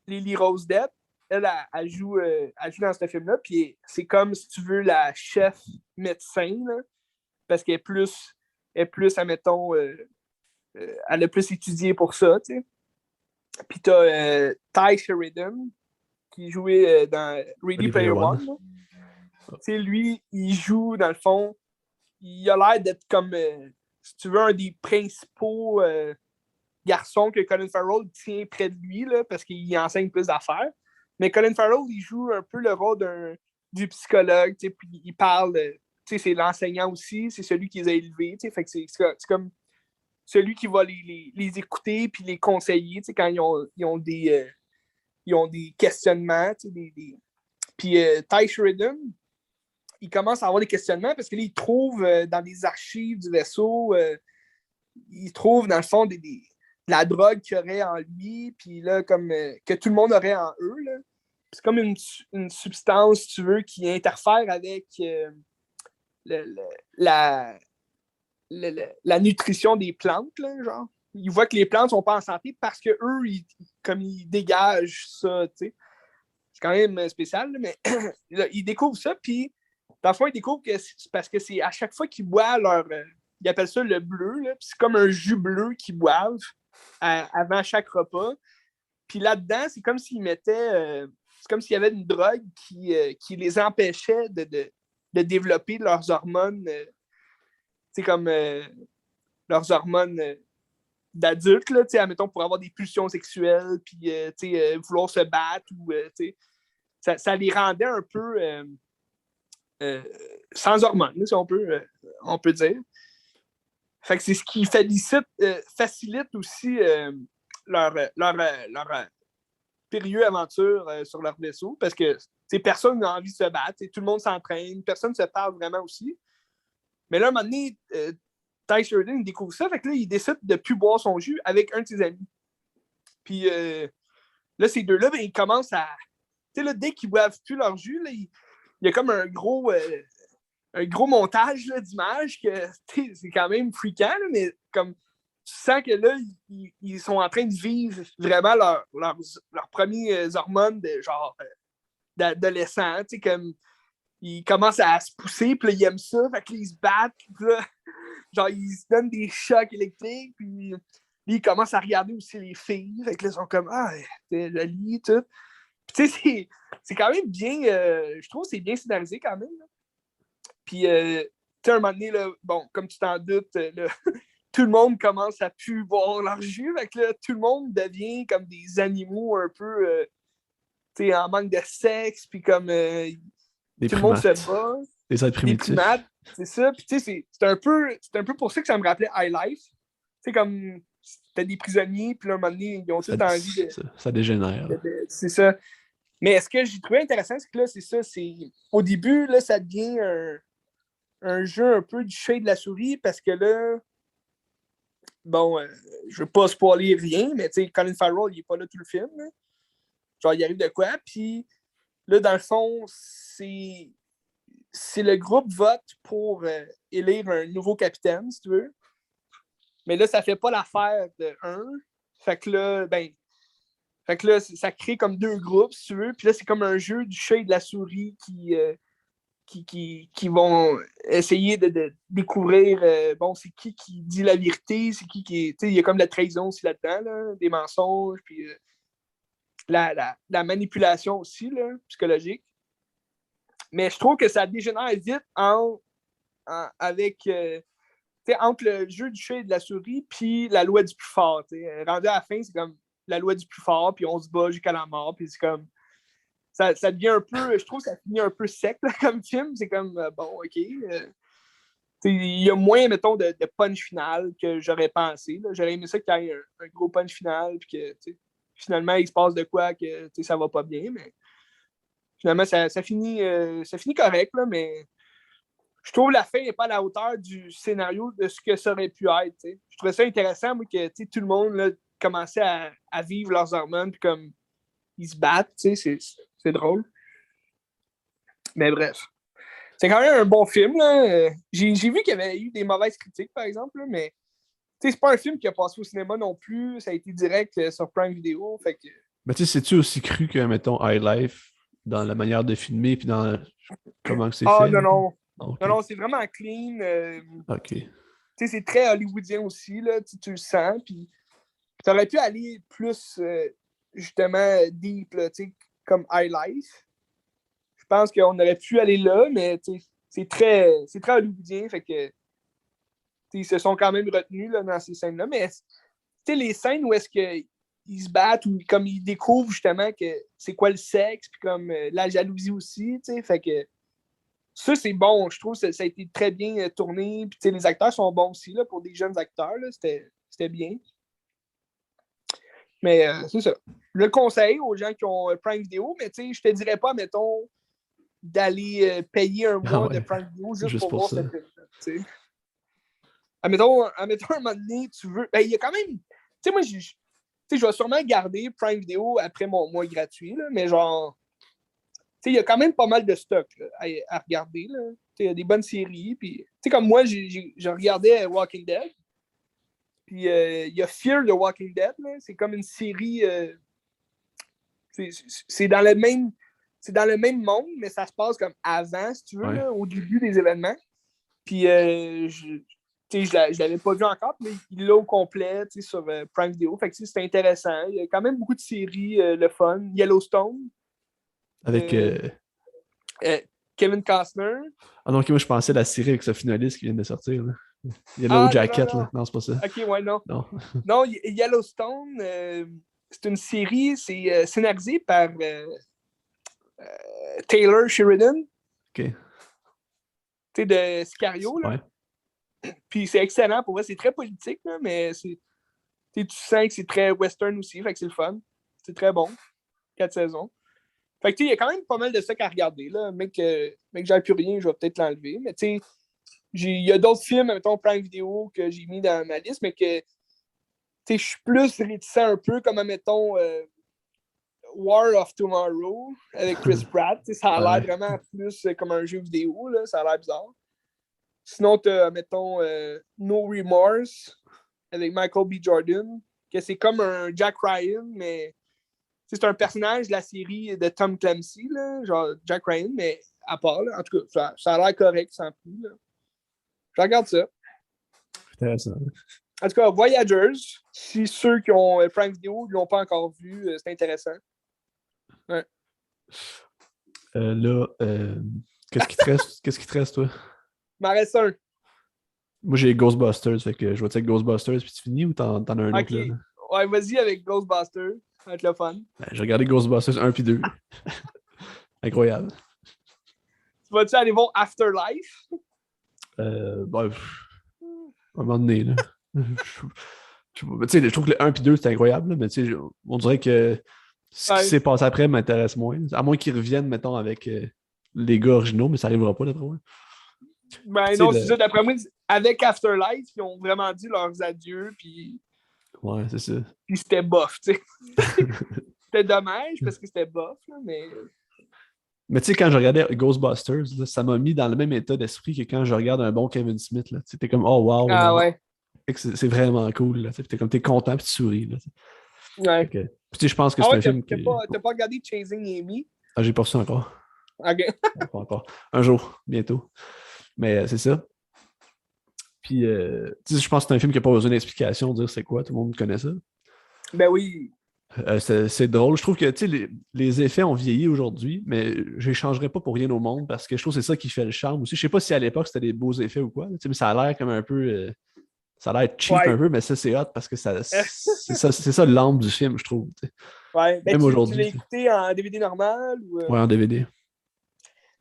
Lily Rose Depp, elle joue dans ce film-là, puis c'est comme, si tu veux, la chef médecin, là, parce qu'elle est plus admettons, elle a plus étudié pour ça, tu sais. Puis t'as Ty Sheridan, qui jouait dans Ready Player One. Lui, il joue, dans le fond, il a l'air d'être comme, si tu veux, un des principaux garçons que Colin Farrell tient près de lui, là, parce qu'il enseigne plus d'affaires. Mais Colin Farrell, il joue un peu le rôle du psychologue, puis il parle, c'est l'enseignant aussi, c'est celui qui les a élevés, fait que c'est comme celui qui va les écouter puis les conseiller quand ils ont des questionnements. Puis Ty Sheridan, il commence à avoir des questionnements parce que là, il trouve dans des archives du vaisseau, il trouve dans le fond de la drogue qu'il y aurait en lui, puis là, comme que tout le monde aurait en eux. Là. C'est comme une substance, si tu veux, qui interfère avec le, le, la, la nutrition des plantes, là, genre. Ils voient que les plantes sont pas en santé parce que eux, ils dégagent ça, tu sais. C'est quand même spécial, mais ils découvrent ça, puis dans le fond, ils découvrent que c'est parce que c'est à chaque fois qu'ils boivent ils appellent ça le bleu, là, puis c'est comme un jus bleu qu'ils boivent avant chaque repas. Puis là-dedans, c'est comme s'ils mettaient... c'est comme s'il y avait une drogue qui les empêchait de développer leurs hormones, c'est comme leurs hormones d'adultes, là, admettons, pour avoir des pulsions sexuelles, puis vouloir se battre, ou ça les rendait un peu sans hormones, si on peut dire. Fait que c'est ce qui facilite aussi leur périlleuse aventure sur leur vaisseau, parce que personne n'a envie de se battre, tout le monde s'entraîne, personne ne se parle vraiment aussi. Mais là, à un moment donné, Ty Sheridan, il découvre ça, fait que là, il décide de ne plus boire son jus avec un de ses amis. Puis là, ces deux-là, ben, ils commencent à... Tu sais, là, dès qu'ils ne boivent plus leur jus, là, il y a comme un gros montage là, d'images que c'est quand même fréquent, là, mais comme tu sens que là, ils sont en train de vivre vraiment leurs premières hormones de genre d'adolescents, tu sais, comme ils commencent à se pousser, puis là, ils aiment ça, fait que là, ils se battent, puis là, genre, ils se donnent des chocs électriques, puis ils commencent à regarder aussi les filles, fait que là, ils sont comme, ah, le lit, tout. Puis tu sais, c'est quand même bien, je trouve que c'est bien scénarisé quand même, là. Puis, tu sais, un moment donné, là, bon, comme tu t'en doutes, là, tout le monde commence à plus boire leur jus, fait que là, tout le monde devient comme des animaux un peu, tu sais, en manque de sexe, puis comme Des tout le monde se primates. bat. Des êtres Des primitifs. primates, c'est ça. Puis tu sais, c'est un peu pour ça que ça me rappelait High Life. Tu sais, comme c'était des prisonniers, puis là, un moment donné, ils ont tout envie de. Ça dégénère. C'est ça. Mais ce que j'ai trouvé intéressant, c'est que là, c'est ça, au début, là, ça devient un jeu un peu du chat et de la souris, parce que là, bon, je veux pas spoiler rien, mais tu sais, Colin Farrell, il est pas là tout le film, là. Genre, il arrive de quoi, puis là, dans le fond, c'est le groupe vote pour élire un nouveau capitaine, si tu veux. Mais là, ça fait pas l'affaire de un. Fait que là, ça crée comme deux groupes, si tu veux. Puis là, c'est comme un jeu du chat et de la souris qui vont essayer de découvrir, bon, c'est qui dit la vérité, c'est qui est... Tu sais, il y a comme la trahison aussi là-dedans, là, des mensonges, puis la manipulation aussi, là, psychologique. Mais je trouve que ça dégénère vite avec entre le jeu du chat et de la souris puis la loi du plus fort. Rendu à la fin, c'est comme la loi du plus fort, puis on se bat jusqu'à la mort, puis c'est comme ça devient un peu, je trouve que ça finit un peu sec là, comme film. C'est comme bon, ok. Il y a moins, mettons, de punch final que j'aurais pensé. Là. J'aurais aimé ça qu'il y ait un gros punch final, puis que finalement, il se passe de quoi que ça va pas bien, mais finalement, ça finit correct, là, mais je trouve que la fin n'est pas à la hauteur du scénario de ce que ça aurait pu être. T'sais. Je trouvais ça intéressant, moi, que tout le monde là, commençait à vivre leurs hormones, puis comme ils se battent, c'est drôle. Mais bref. C'est quand même un bon film. Là. J'ai vu qu'il y avait eu des mauvaises critiques, par exemple, là, mais c'est pas un film qui a passé au cinéma non plus. Ça a été direct sur Prime Video. Fait que... Mais tu sais, c'est-tu aussi cru que, mettons, High Life, dans la manière de filmer, puis dans comment c'est fait? Non, non. Okay. Non, c'est vraiment clean. OK. C'est très hollywoodien aussi, là, tu le sens. Puis tu aurais pu aller plus, justement, deep, là, comme High Life. Je pense qu'on aurait pu aller là, mais c'est très hollywoodien. Fait que ils se sont quand même retenus là, dans ces scènes-là. Mais les scènes où est-ce que ils se battent ou comme ils découvrent justement que c'est quoi le sexe, puis comme la jalousie aussi, tu sais, fait que ça, c'est bon, je trouve que ça a été très bien tourné, puis tu sais, les acteurs sont bons aussi, là, pour des jeunes acteurs, là, c'était bien. Mais c'est ça. Je le conseille aux gens qui ont Prime Video, mais tu sais, je te dirais pas, mettons, d'aller payer un mois de Prime Video juste pour voir ça. cette film. Admettons, un moment donné, tu veux. Ben, il y a quand même. Tu sais, moi, je vais sûrement garder Prime Video après mon mois gratuit, là, mais genre. Tu sais, il y a quand même pas mal de stock là, à regarder. Il y a des bonnes séries. Puis, tu sais, comme moi, je regardais Walking Dead. Puis, il y a Fear the Walking Dead. C'est comme une série. C'est dans le même. C'est dans le même monde, mais ça se passe comme avant, si tu veux, là, au début des événements. Puis, je l'avais pas vu encore, mais il l'a au complet sur Prime Video. Fait que c'est intéressant. Il y a quand même beaucoup de séries, le fun. Yellowstone. Avec Kevin Costner. Ah non, ok, moi je pensais à la série avec ce finaliste qui vient de sortir. Là. Yellow Jacket, non. là. Non, c'est pas ça. Ok, ouais, non. Non, Yellowstone, c'est une série, c'est scénarisé par Taylor Sheridan. Ok. Tu sais, de Sicario, là. Ouais. Puis c'est excellent pour moi, c'est très politique, là, mais tu sens que c'est très western aussi, fait que c'est le fun. C'est très bon. 4 saisons. Fait que il y a quand même pas mal de ça à regarder, là. Mec, que j'avais plus rien, je vais peut-être l'enlever. Mais tu sais, il y a d'autres films, mettons Prime Video, que j'ai mis dans ma liste, mais que je suis plus réticent un peu, comme mettons War of Tomorrow avec Chris Pratt. Ça a l'air vraiment plus comme un jeu vidéo, là, ça a l'air bizarre. Sinon, tu as, mettons, No Remorse avec Michael B. Jordan, que c'est comme un Jack Ryan, mais c'est un personnage de la série de Tom Clancy, là, genre Jack Ryan, mais à part. Là. En tout cas, ça a l'air correct sans plus. Là. Je regarde ça. Intéressant. En tout cas, Voyagers, si ceux qui ont Prime Video ne l'ont pas encore vu, c'est intéressant. Ouais. Là, qu'est-ce qui te reste? Qu'est-ce qui te reste, toi? Il m'en reste un. Moi, j'ai Ghostbusters, fait que je vais-te dire Ghostbusters, puis tu finis ou t'en as un autre là? Ouais, vas-y avec Ghostbusters. Ça va être le fun. J'ai regardé Ghostbusters 1 puis 2. Incroyable. Tu vas-tu aller voir Afterlife? À un moment donné, là. Je trouve que le 1 puis 2, c'était incroyable, là, mais on dirait que ce qui s'est passé après m'intéresse moins. À moins qu'ils reviennent, mettons, avec les gars originaux, mais ça n'arrivera pas, d'après moi. Ben non, c'est ça. D'après moi, avec Afterlife, ils ont vraiment dit leurs adieux, puis... Ouais, c'est ça. Puis c'était bof, tu sais. C'était dommage, parce que c'était bof, là, mais... Mais tu sais, quand je regardais Ghostbusters, là, ça m'a mis dans le même état d'esprit que quand je regarde un bon Kevin Smith. T'es comme, oh wow, ah ouais. C'est vraiment cool. Là, t'es comme, t'es content puis tu souris. Là, ouais. Puis je pense que c'est un film qui... T'as pas regardé Chasing Amy? Ah, j'ai pas reçu encore. OK. Pas encore. Un jour, bientôt. Mais c'est ça. Puis, je pense que c'est un film qui n'a pas besoin d'explication, dire c'est quoi, tout le monde connaît ça. Ben oui. C'est drôle. Je trouve que les effets ont vieilli aujourd'hui, mais je les changerais pas pour rien au monde parce que je trouve que c'est ça qui fait le charme aussi. Je sais pas si à l'époque c'était des beaux effets ou quoi, mais ça a l'air comme un peu. Ça a l'air cheap un peu, mais ça c'est hot parce que c'est ça l'âme du film, je trouve. T'sais. Ouais. Ben, même aujourd'hui. Tu l'as écouté en DVD normal ou. Ouais, en DVD.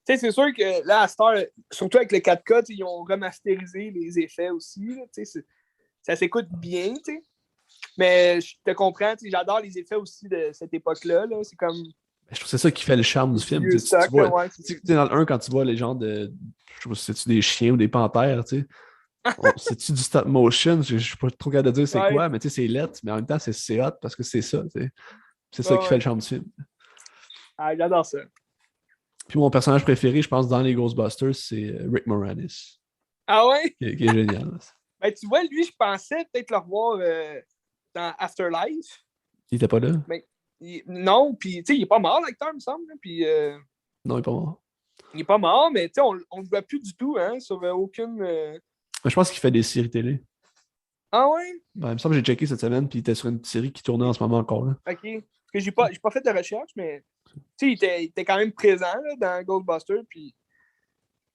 Tu sais, c'est sûr que là, à Star, surtout avec le 4K, ils ont remasterisé les effets aussi. Là, ça s'écoute bien, tu sais. Mais je te comprends, j'adore les effets aussi de cette époque-là. Là. C'est comme. Je trouve que c'est ça qui fait le charme du film. Stock, tu vois, ouais, dans le 1, quand tu vois les gens de. Je sais pas si c'est-tu des chiens ou des panthères, tu sais. C'est-tu du stop motion? Je suis pas trop capable de dire c'est quoi, mais tu sais, c'est lettre, mais en même temps, c'est hot parce que c'est ça. C'est ça qui fait le charme du film. Ah, j'adore ça. Puis mon personnage préféré, je pense, dans les Ghostbusters, c'est Rick Moranis. Ah ouais? Qui est génial. Ben, tu vois, lui, je pensais peut-être le revoir dans Afterlife. Il était pas là? Mais, non, puis tu sais, il est pas mort, l'acteur, il me semble. Puis, non, il est pas mort. Il est pas mort, mais tu sais, on le voit plus du tout, hein, sur aucune... Je pense qu'il fait des séries télé. Ah ouais? Ben, il me semble que j'ai checké cette semaine, puis il était sur une série qui tournait en ce moment encore. Là. OK. Parce que j'ai pas fait de recherche, mais tu sais, il était quand même présent là, dans Ghostbusters, puis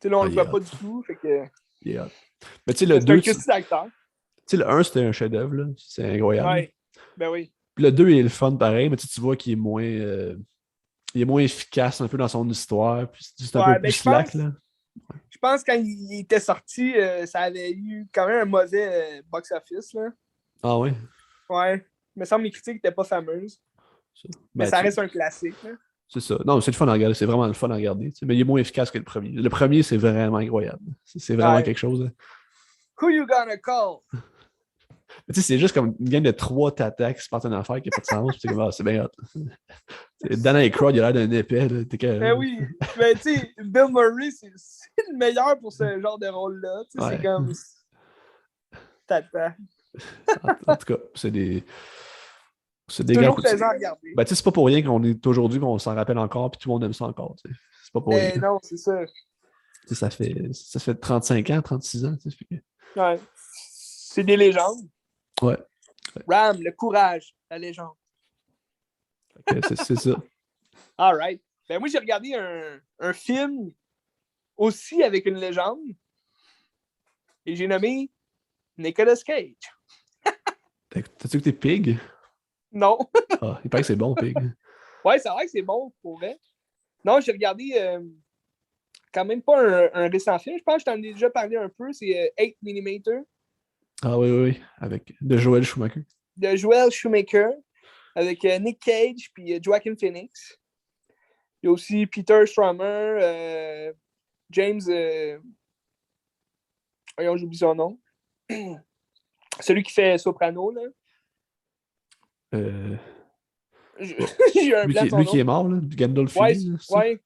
là, on le voit pas du tout, fait que... Yeah. Mais tu sais, le 2... Tu sais, le 1, c'était un chef-d'œuvre, là. C'est incroyable. Ouais, ben oui. Puis le 2 il est le fun pareil, mais tu vois qu'il est moins, il est moins efficace un peu dans son histoire. Puis c'est juste un peu Ouais, plus ben slack, là. je pense que quand il était sorti, ça avait eu quand même un mauvais box-office, là. Ah ouais? Ouais. Il me semble que les critiques n'étaient pas fameuses. Ça. Mais Ben, ça reste un classique, là. c'est ça. Non, c'est le fun à regarder. C'est vraiment le fun à regarder. Mais il est moins efficace que le premier. Le premier, c'est vraiment incroyable. C'est vraiment Ouais. quelque chose, là. Who you gonna call? C'est juste comme une game de 3 tatas qui se partent une affaire qui n'a pas de sens. Puis c'est comme, ah, c'est bien hot. Dan Aykroyd, il a l'air d'un épais. Là. T'es Ben que, oui. Ben, tu sais, Bill Murray, c'est le meilleur pour ce genre de rôle-là. Tu sais, c'est ouais. comme. Tata. En tout cas, c'est C'est des grands toujours coups de... plaisant à regarder. Ben, tu sais, c'est pas pour rien qu'on est aujourd'hui, qu'on s'en rappelle encore, puis tout le monde aime ça encore. T'sais. C'est pas pour rien. Ben non, c'est ça. T'sais, ça fait 35 ans, 36 ans. Ouais. C'est des légendes. Ouais. Ram, le courage, la légende. C'est ça. All right. Ben moi, j'ai regardé un film aussi avec une légende et j'ai nommé Nicolas Cage. T'as-tu que t'es Pig? Non. Ah, il paraît que c'est bon, Pig. Ouais, c'est vrai que c'est bon pour vrai. Non, j'ai regardé quand même pas un récent film. Je pense que je t'en ai déjà parlé un peu. C'est 8 mm Ah oui, oui, oui. Avec de Joel Schumacher. de Joel Schumacher avec Nick Cage puis Joaquin Phoenix. Il y a aussi Peter Stormer, James. Voyons, j'oublie son nom. Celui qui fait Soprano, là. Euh, J'ai eu un lui, blanc de son lui qui nom. est mort, là, Ouais, Gandolfini, c'est ça? ouais.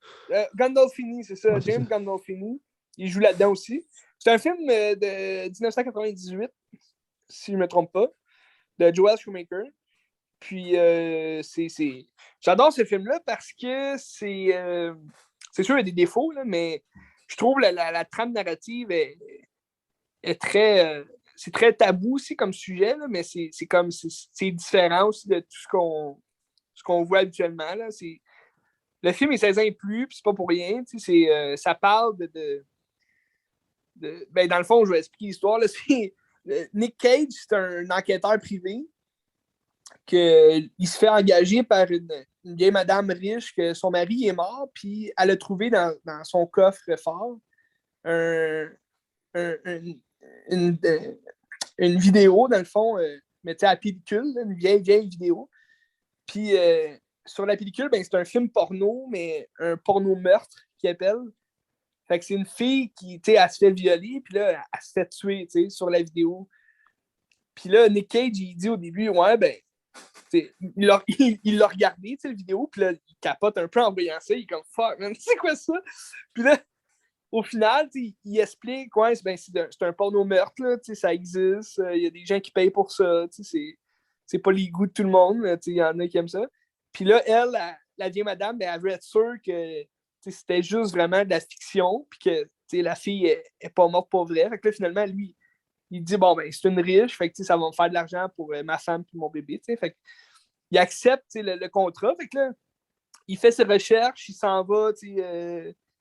Gandolfini, c'est ça. Ouais, c'est ça. James Gandolfini. Il joue là-dedans aussi. C'est un film de 1998, si je ne me trompe pas, de Joel Schumacher. Puis, j'adore ce film-là parce que c'est sûr, il y a des défauts, là, mais je trouve la trame narrative est très. C'est très tabou aussi comme sujet, là, mais c'est différent aussi de tout ce qu'on voit habituellement. Là. Le film est 16 ans et plus, puis c'est pas pour rien. Ça parle ben, dans le fond, je vais expliquer l'histoire. Là, Nick Cage, c'est un enquêteur privé il se fait engager par une vieille madame riche que son mari est mort, puis elle a trouvé dans son coffre-fort un, un, une, une vidéo, dans le fond, mais à pellicule, là, une vieille, vieille vidéo. Puis sur la pellicule, ben, c'est un film porno, mais un porno meurtre qui appelle. Fait que c'est une fille qui, elle se fait violer, puis là, elle se fait tuer, sur la vidéo. Puis là, Nick Cage, il dit au début, ouais, ben, il l'a regardé, la vidéo, puis là, il capote un peu en voyant ça. Il est comme, fuck, man, c'est quoi ça? Puis là, au final, il explique, ouais, c'est un porno meurtre, là, ça existe, il y a des gens qui payent pour ça, c'est pas les goûts de tout le monde, il y en a qui aiment ça. Puis là, elle, la vieille madame, ben, elle veut être sûre que c'était juste vraiment de la fiction, puis que la fille est pas morte pour vrai. Fait que là, finalement, lui, il dit, bon, ben, c'est une riche, fait que ça va me faire de l'argent pour ma femme et mon bébé, fait il accepte le contrat, fait que là, il fait ses recherches, il s'en va,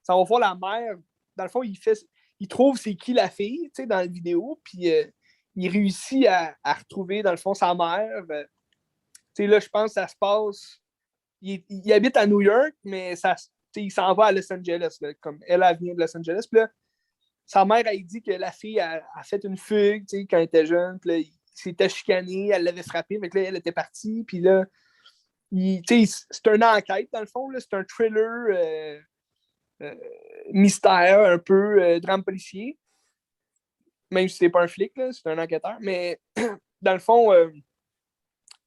s'en va voir la mère. Dans le fond, il trouve c'est qui la fille, dans la vidéo, puis il réussit à retrouver, dans le fond, sa mère. Là, je pense que ça se passe. Il habite à New York, mais il s'en va à Los Angeles, là, comme elle vient de Los Angeles. Puis là, sa mère a dit que la fille a fait une fugue quand elle était jeune. Puis là, il s'était chicané, elle l'avait frappé. Fait que là, elle était partie. Puis là, c'est une enquête, dans le fond. Là, c'est un thriller mystère, un peu drame policier. Même si c'est pas un flic, là, c'est un enquêteur. Mais dans le fond,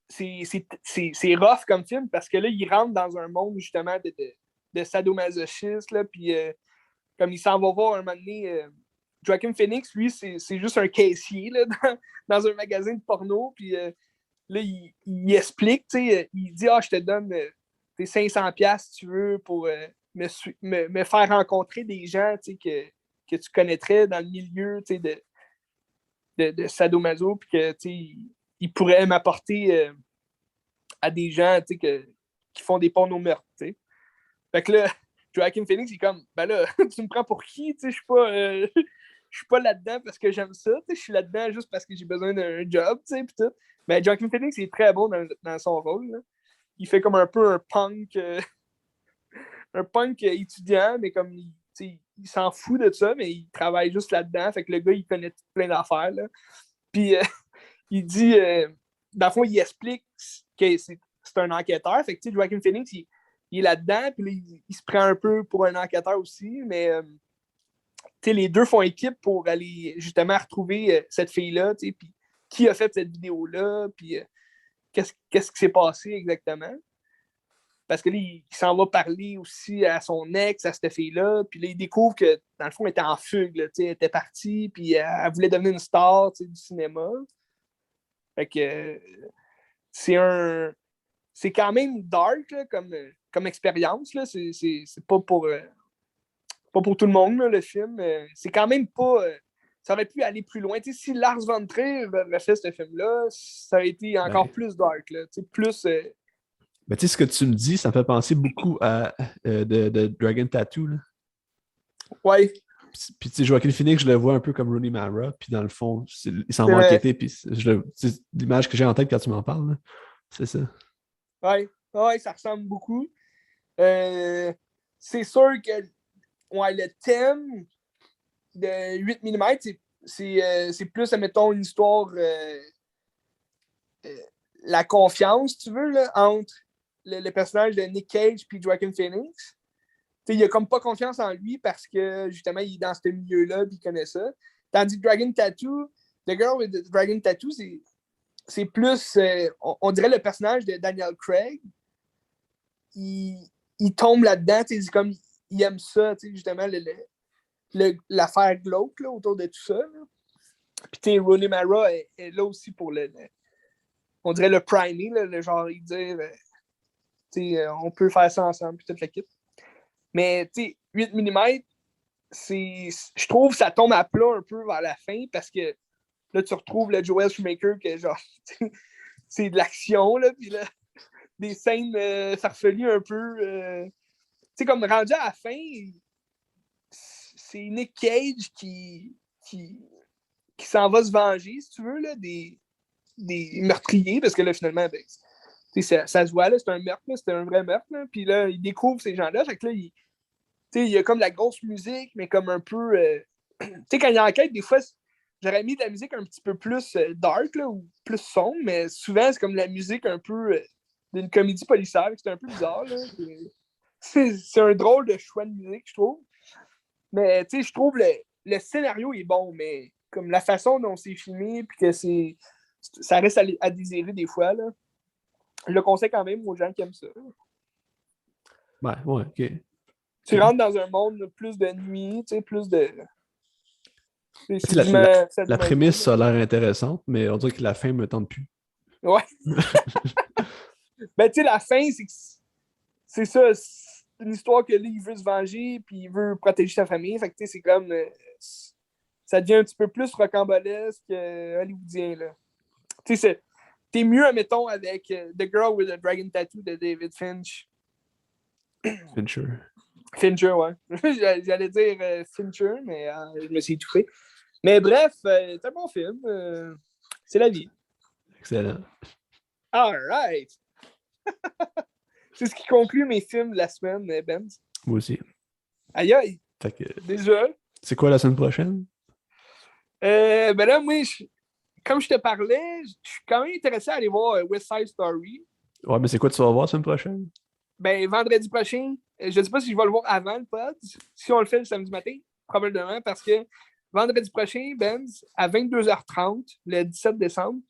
c'est rough comme film parce que là, il rentre dans un monde justement de sadomasochisme. Là, puis comme il s'en va voir un moment donné, Joaquin Phoenix, lui, c'est juste un caissier là, dans un magasin de porno. Puis là, il explique, il dit, je te donne 500$ si tu veux pour me faire rencontrer des gens que tu connaîtrais dans le milieu de sadomaso, puis que il pourrait m'apporter à des gens qui font des pornos meurtres. Fait que là, Joaquin Phoenix, il est comme, ben là, tu me prends pour qui? Je suis je suis pas là-dedans parce que j'aime ça. Je suis là-dedans juste parce que j'ai besoin d'un job, pis tout. Mais Joaquin Phoenix est très bon dans son rôle. Là. Il fait comme un peu un punk étudiant, mais comme il s'en fout de ça, mais il travaille juste là-dedans. Fait que le gars, il connaît plein d'affaires. Là. Puis il dit, dans le fond, il explique que c'est un enquêteur. Fait que Joaquin Phoenix, il est là-dedans, puis là, il se prend un peu pour un enquêteur aussi, mais les deux font équipe pour aller justement retrouver cette fille-là, puis qui a fait cette vidéo-là, puis qu'est-ce qui s'est passé exactement. Parce que là, il s'en va parler aussi à son ex, à cette fille-là, puis là, il découvre que, dans le fond, elle était en fugue, là, elle était partie, puis elle voulait devenir une star du cinéma. Fait que c'est quand même dark là, comme expérience. Là. C'est pas pour tout le monde, là, le film. C'est quand même pas. Ça aurait pu aller plus loin. T'sais, si Lars von Trier avait fait ce film-là, ça aurait été encore plus dark. Là, plus. Ben, tu sais, ce que tu me dis, ça me fait penser beaucoup à de Dragon Tattoo. Là. Ouais. Puis, tu sais, Joaquin Phoenix, je le vois un peu comme Rooney Mara. Puis, dans le fond, il s'en va enquêter. Puis, l'image que j'ai en tête quand tu m'en parles, là, c'est ça. Ouais, ça ressemble beaucoup. C'est sûr que le thème de 8 mm, c'est plus, admettons, une histoire, la confiance, tu veux, là, entre le personnage de Nick Cage et Joaquin Phoenix. Il a comme pas confiance en lui parce que, justement, il est dans ce milieu-là et il connaît ça. Tandis que Dragon Tattoo, The Girl with the Dragon Tattoo, c'est plus, on dirait le personnage de Daniel Craig. Il tombe là-dedans, comme il aime ça, justement, l'affaire glauque là, autour de tout ça. Puis, Rooney Mara est là aussi pour on dirait le priming, le genre, il dit, on peut faire ça ensemble, puis toute l'équipe. Mais, 8 mm, je trouve que ça tombe à plat un peu vers la fin parce que là, tu retrouves le Joel Schumacher que, genre, c'est de l'action, là, puis là, des scènes farfelues un peu. Comme rendu à la fin, c'est Nick Cage qui s'en va se venger, si tu veux, là, des meurtriers, parce que là, finalement, ben, ça se voit, là, c'est un meurtre, c'était un vrai meurtre, là, puis là, il découvre ces gens-là, fait que là, il y a comme la grosse musique, mais comme un peu... tu sais, quand il enquête, des fois, j'aurais mis de la musique un petit peu plus dark, là, ou plus sombre, mais souvent, c'est comme la musique un peu d'une comédie policière, c'est un peu bizarre, là. C'est un drôle de choix de musique, je trouve. Mais, tu sais, je trouve le scénario est bon, mais comme la façon dont c'est filmé, puis que ça reste à désirer des fois, là. Je le conseille quand même aux gens qui aiment ça. Ouais, ok. Tu rentres dans un monde plus de nuit, tu sais, plus de... La prémisse, ça a l'air intéressante, mais on dirait que la fin me tente plus. Ouais. Ben, tu sais, la fin, c'est ça. C'est une histoire que là, il veut se venger, puis il veut protéger sa famille. Fait que, tu sais, c'est comme... ça devient un petit peu plus rocambolesque hollywoodien, là. Tu sais, t'es mieux, admettons, avec The Girl with the Dragon Tattoo de David Finch. Fincher, ouais. J'allais dire Fincher, mais je me suis étouffé. Mais bref, c'est un bon film. C'est la vie. Excellent. All right. C'est ce qui conclut mes films de la semaine, Ben. Moi aussi. Aïe aïe. Déjà. C'est quoi la semaine prochaine? Ben là, moi, comme je te parlais, je suis quand même intéressé à aller voir West Side Story. Ouais, mais c'est quoi tu vas voir la semaine prochaine? Ben, vendredi prochain. Je ne sais pas si je vais le voir avant le pod. Si on le fait le samedi matin, probablement, parce que vendredi prochain, Benz, à 22h30, le 17 décembre,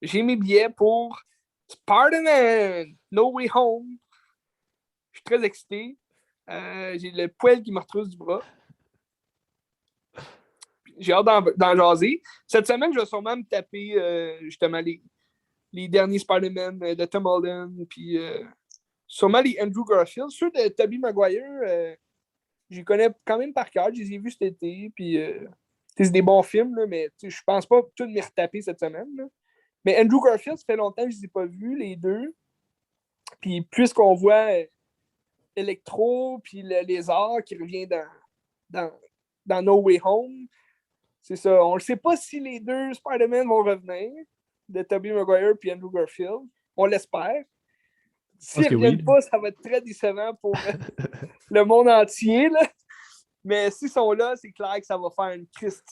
j'ai mes billets pour Spider-Man No Way Home. Je suis très excité. J'ai le poil qui me retrousse du bras. J'ai hâte d'en jaser. Cette semaine, je vais sûrement me taper justement les derniers Spider-Man de Tom Holland, puis sûrement les Andrew Garfield. Ceux de Tobey Maguire, je les connais quand même par cœur. Je les ai vus cet été, puis c'est des bons films, là, mais je pense pas tout me retaper cette semaine. Là. Mais Andrew Garfield, ça fait longtemps que je les ai pas vus, les deux. Puis puisqu'on voit Electro, puis le lézard qui revient dans No Way Home, c'est ça. On ne sait pas si les deux Spider-Man vont revenir, de Tobey Maguire et Andrew Garfield. On l'espère. S'ils ne reviennent pas, ça va être très décevant pour le monde entier. Là. Mais s'ils sont là, c'est clair que ça va faire une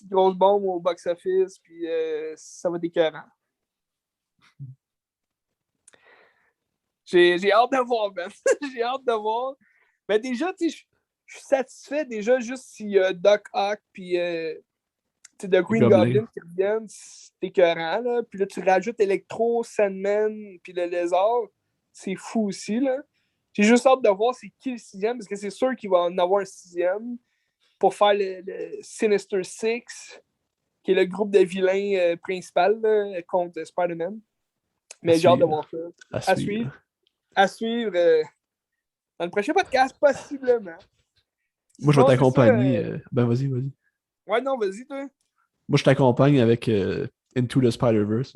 grosse bombe au box-office, puis ça va être écœurant. J'ai hâte de voir, Ben. J'ai hâte de voir. Mais déjà, tu sais, je suis satisfait déjà juste s'il y a Doc Ock puis The Green Goblin qui reviennent, c'est écœurant. Là. Puis là, tu rajoutes Electro, Sandman puis le Lézard. C'est fou aussi. Là. J'ai juste hâte de voir c'est qui le 6e, parce que c'est sûr qu'il va en avoir un 6e pour faire le Sinister Six, qui est le groupe de vilains principal là, contre Spider-Man. Mais j'ai hâte de voir ça. À suivre dans le prochain podcast, possiblement. Moi, je vais t'accompagner. Ben, vas-y. Ouais, non, vas-y, toi. Moi, je t'accompagne avec Into the Spider-Verse.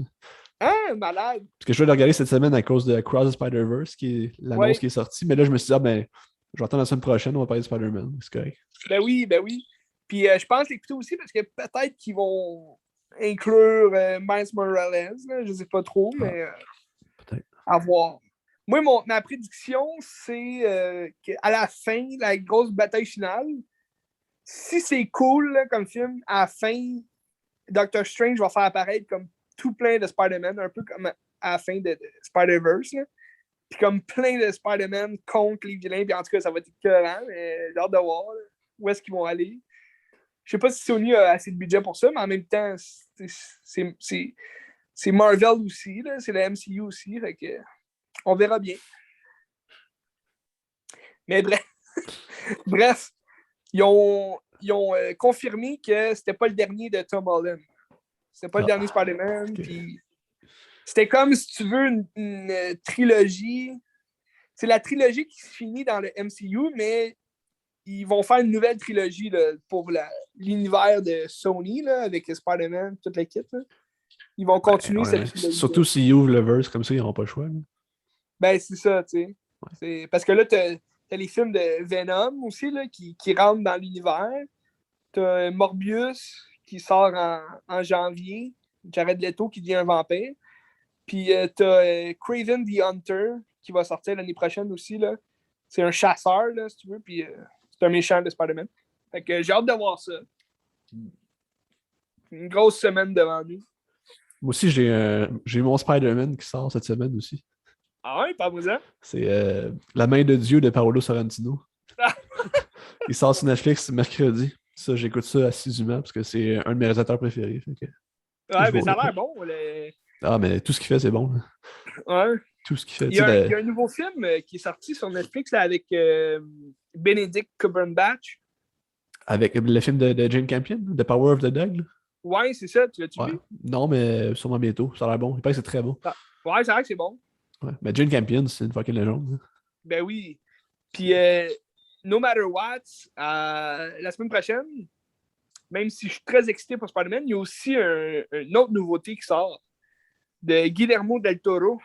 Ah, malade! Parce que je vais le regarder cette semaine à cause de Across the Spider-Verse, qui est l'annonce qui est sortie. Mais là, je me suis dit, ben, je vais attendre la semaine prochaine, on va parler de Spider-Man. C'est correct. Ben oui. Puis je pense l'écouter aussi parce que peut-être qu'ils vont inclure Miles Morales. Là, je ne sais pas trop, mais peut-être. À voir. Moi, ma prédiction, c'est qu'à la fin, la grosse bataille finale, si c'est cool là, comme film, à la fin, Doctor Strange va faire apparaître comme tout plein de Spider-Man, un peu comme à la fin de Spider-Verse. Là. Puis comme plein de Spider-Man contre les vilains. Puis en tout cas, ça va être écœurant. Mais j'ai hâte de voir là, où est-ce qu'ils vont aller. Je sais pas si Sony a assez de budget pour ça, mais en même temps, c'est Marvel aussi. Là, c'est la MCU aussi. Fait que, on verra bien. Mais bref, ils ont confirmé que c'était pas le dernier de Tom Holland. C'était pas le dernier Spider-Man. Okay. Puis c'était comme, si tu veux, une trilogie. C'est la trilogie qui se finit dans le MCU, mais ils vont faire une nouvelle trilogie là, pour l'univers de Sony là, avec Spider-Man, toute l'équipe. Là. Ils vont continuer cette trilogie. Surtout s'ils ouvrent le verse comme ça, ils n'auront pas le choix. Là. Ben, c'est ça, tu sais. Ouais. Parce que là, t'as les films de Venom aussi là, qui rentrent dans l'univers. T'as Morbius qui sort en janvier. Jared Leto qui devient un vampire. Puis t'as Kraven the Hunter qui va sortir l'année prochaine aussi. Là. C'est un chasseur, là, si tu veux. Puis c'est un méchant de Spider-Man. Fait que j'ai hâte de voir ça. Une grosse semaine devant nous. Moi aussi, j'ai mon Spider-Man qui sort cette semaine aussi. Ah ouais, parle-moi-en. C'est La main de Dieu de Paolo Sorrentino. Il sort sur Netflix mercredi. Ça, j'écoute ça assidûment parce que c'est un de mes réalisateurs préférés. Fait que, ouais, mais ça a l'air bon. Ah, mais tout ce qu'il fait, c'est bon. Ouais. Tout ce qu'il fait. Il y a un nouveau film qui est sorti sur Netflix là, avec Benedict Cumberbatch. Avec le film de Jane Campion, The Power of the Dog. Là. Ouais, c'est ça. Tu l'as-tu vu? Non, mais sûrement bientôt. Ça a l'air bon. Il paraît que c'est très bon. Ouais, c'est vrai que c'est bon. Ouais. Mais Jane Campion, c'est une fucking légende. Ben oui. Puis, no matter what, la semaine prochaine, même si je suis très excité pour Spider-Man, il y a aussi une autre nouveauté qui sort de Guillermo del Toro.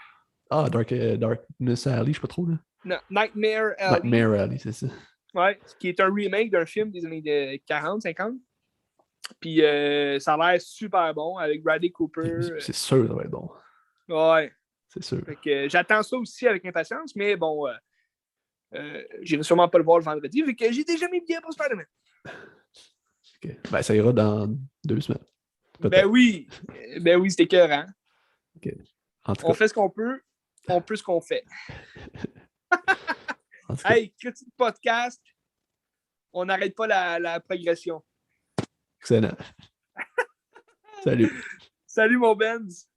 Ah, Darkness Alley, je sais pas trop. Là. Non, Nightmare Alley. Nightmare Alley, c'est ça. Ouais, qui est un remake d'un film des années 40, 50. Puis ça a l'air super bon avec Bradley Cooper. C'est sûr, ça va être bon. Ouais. C'est sûr. Fait que, j'attends ça aussi avec impatience, mais bon, j'irai sûrement pas le voir le vendredi, vu que j'ai déjà mis bien pour Spider-Man. Okay. Ben, ça ira dans 2 semaines. Ben oui, c'était écœurant. Okay. On fait ce qu'on peut, on peut ce qu'on fait. Hey, critique podcast, on n'arrête pas la progression. Excellent. Salut. Salut mon Benz.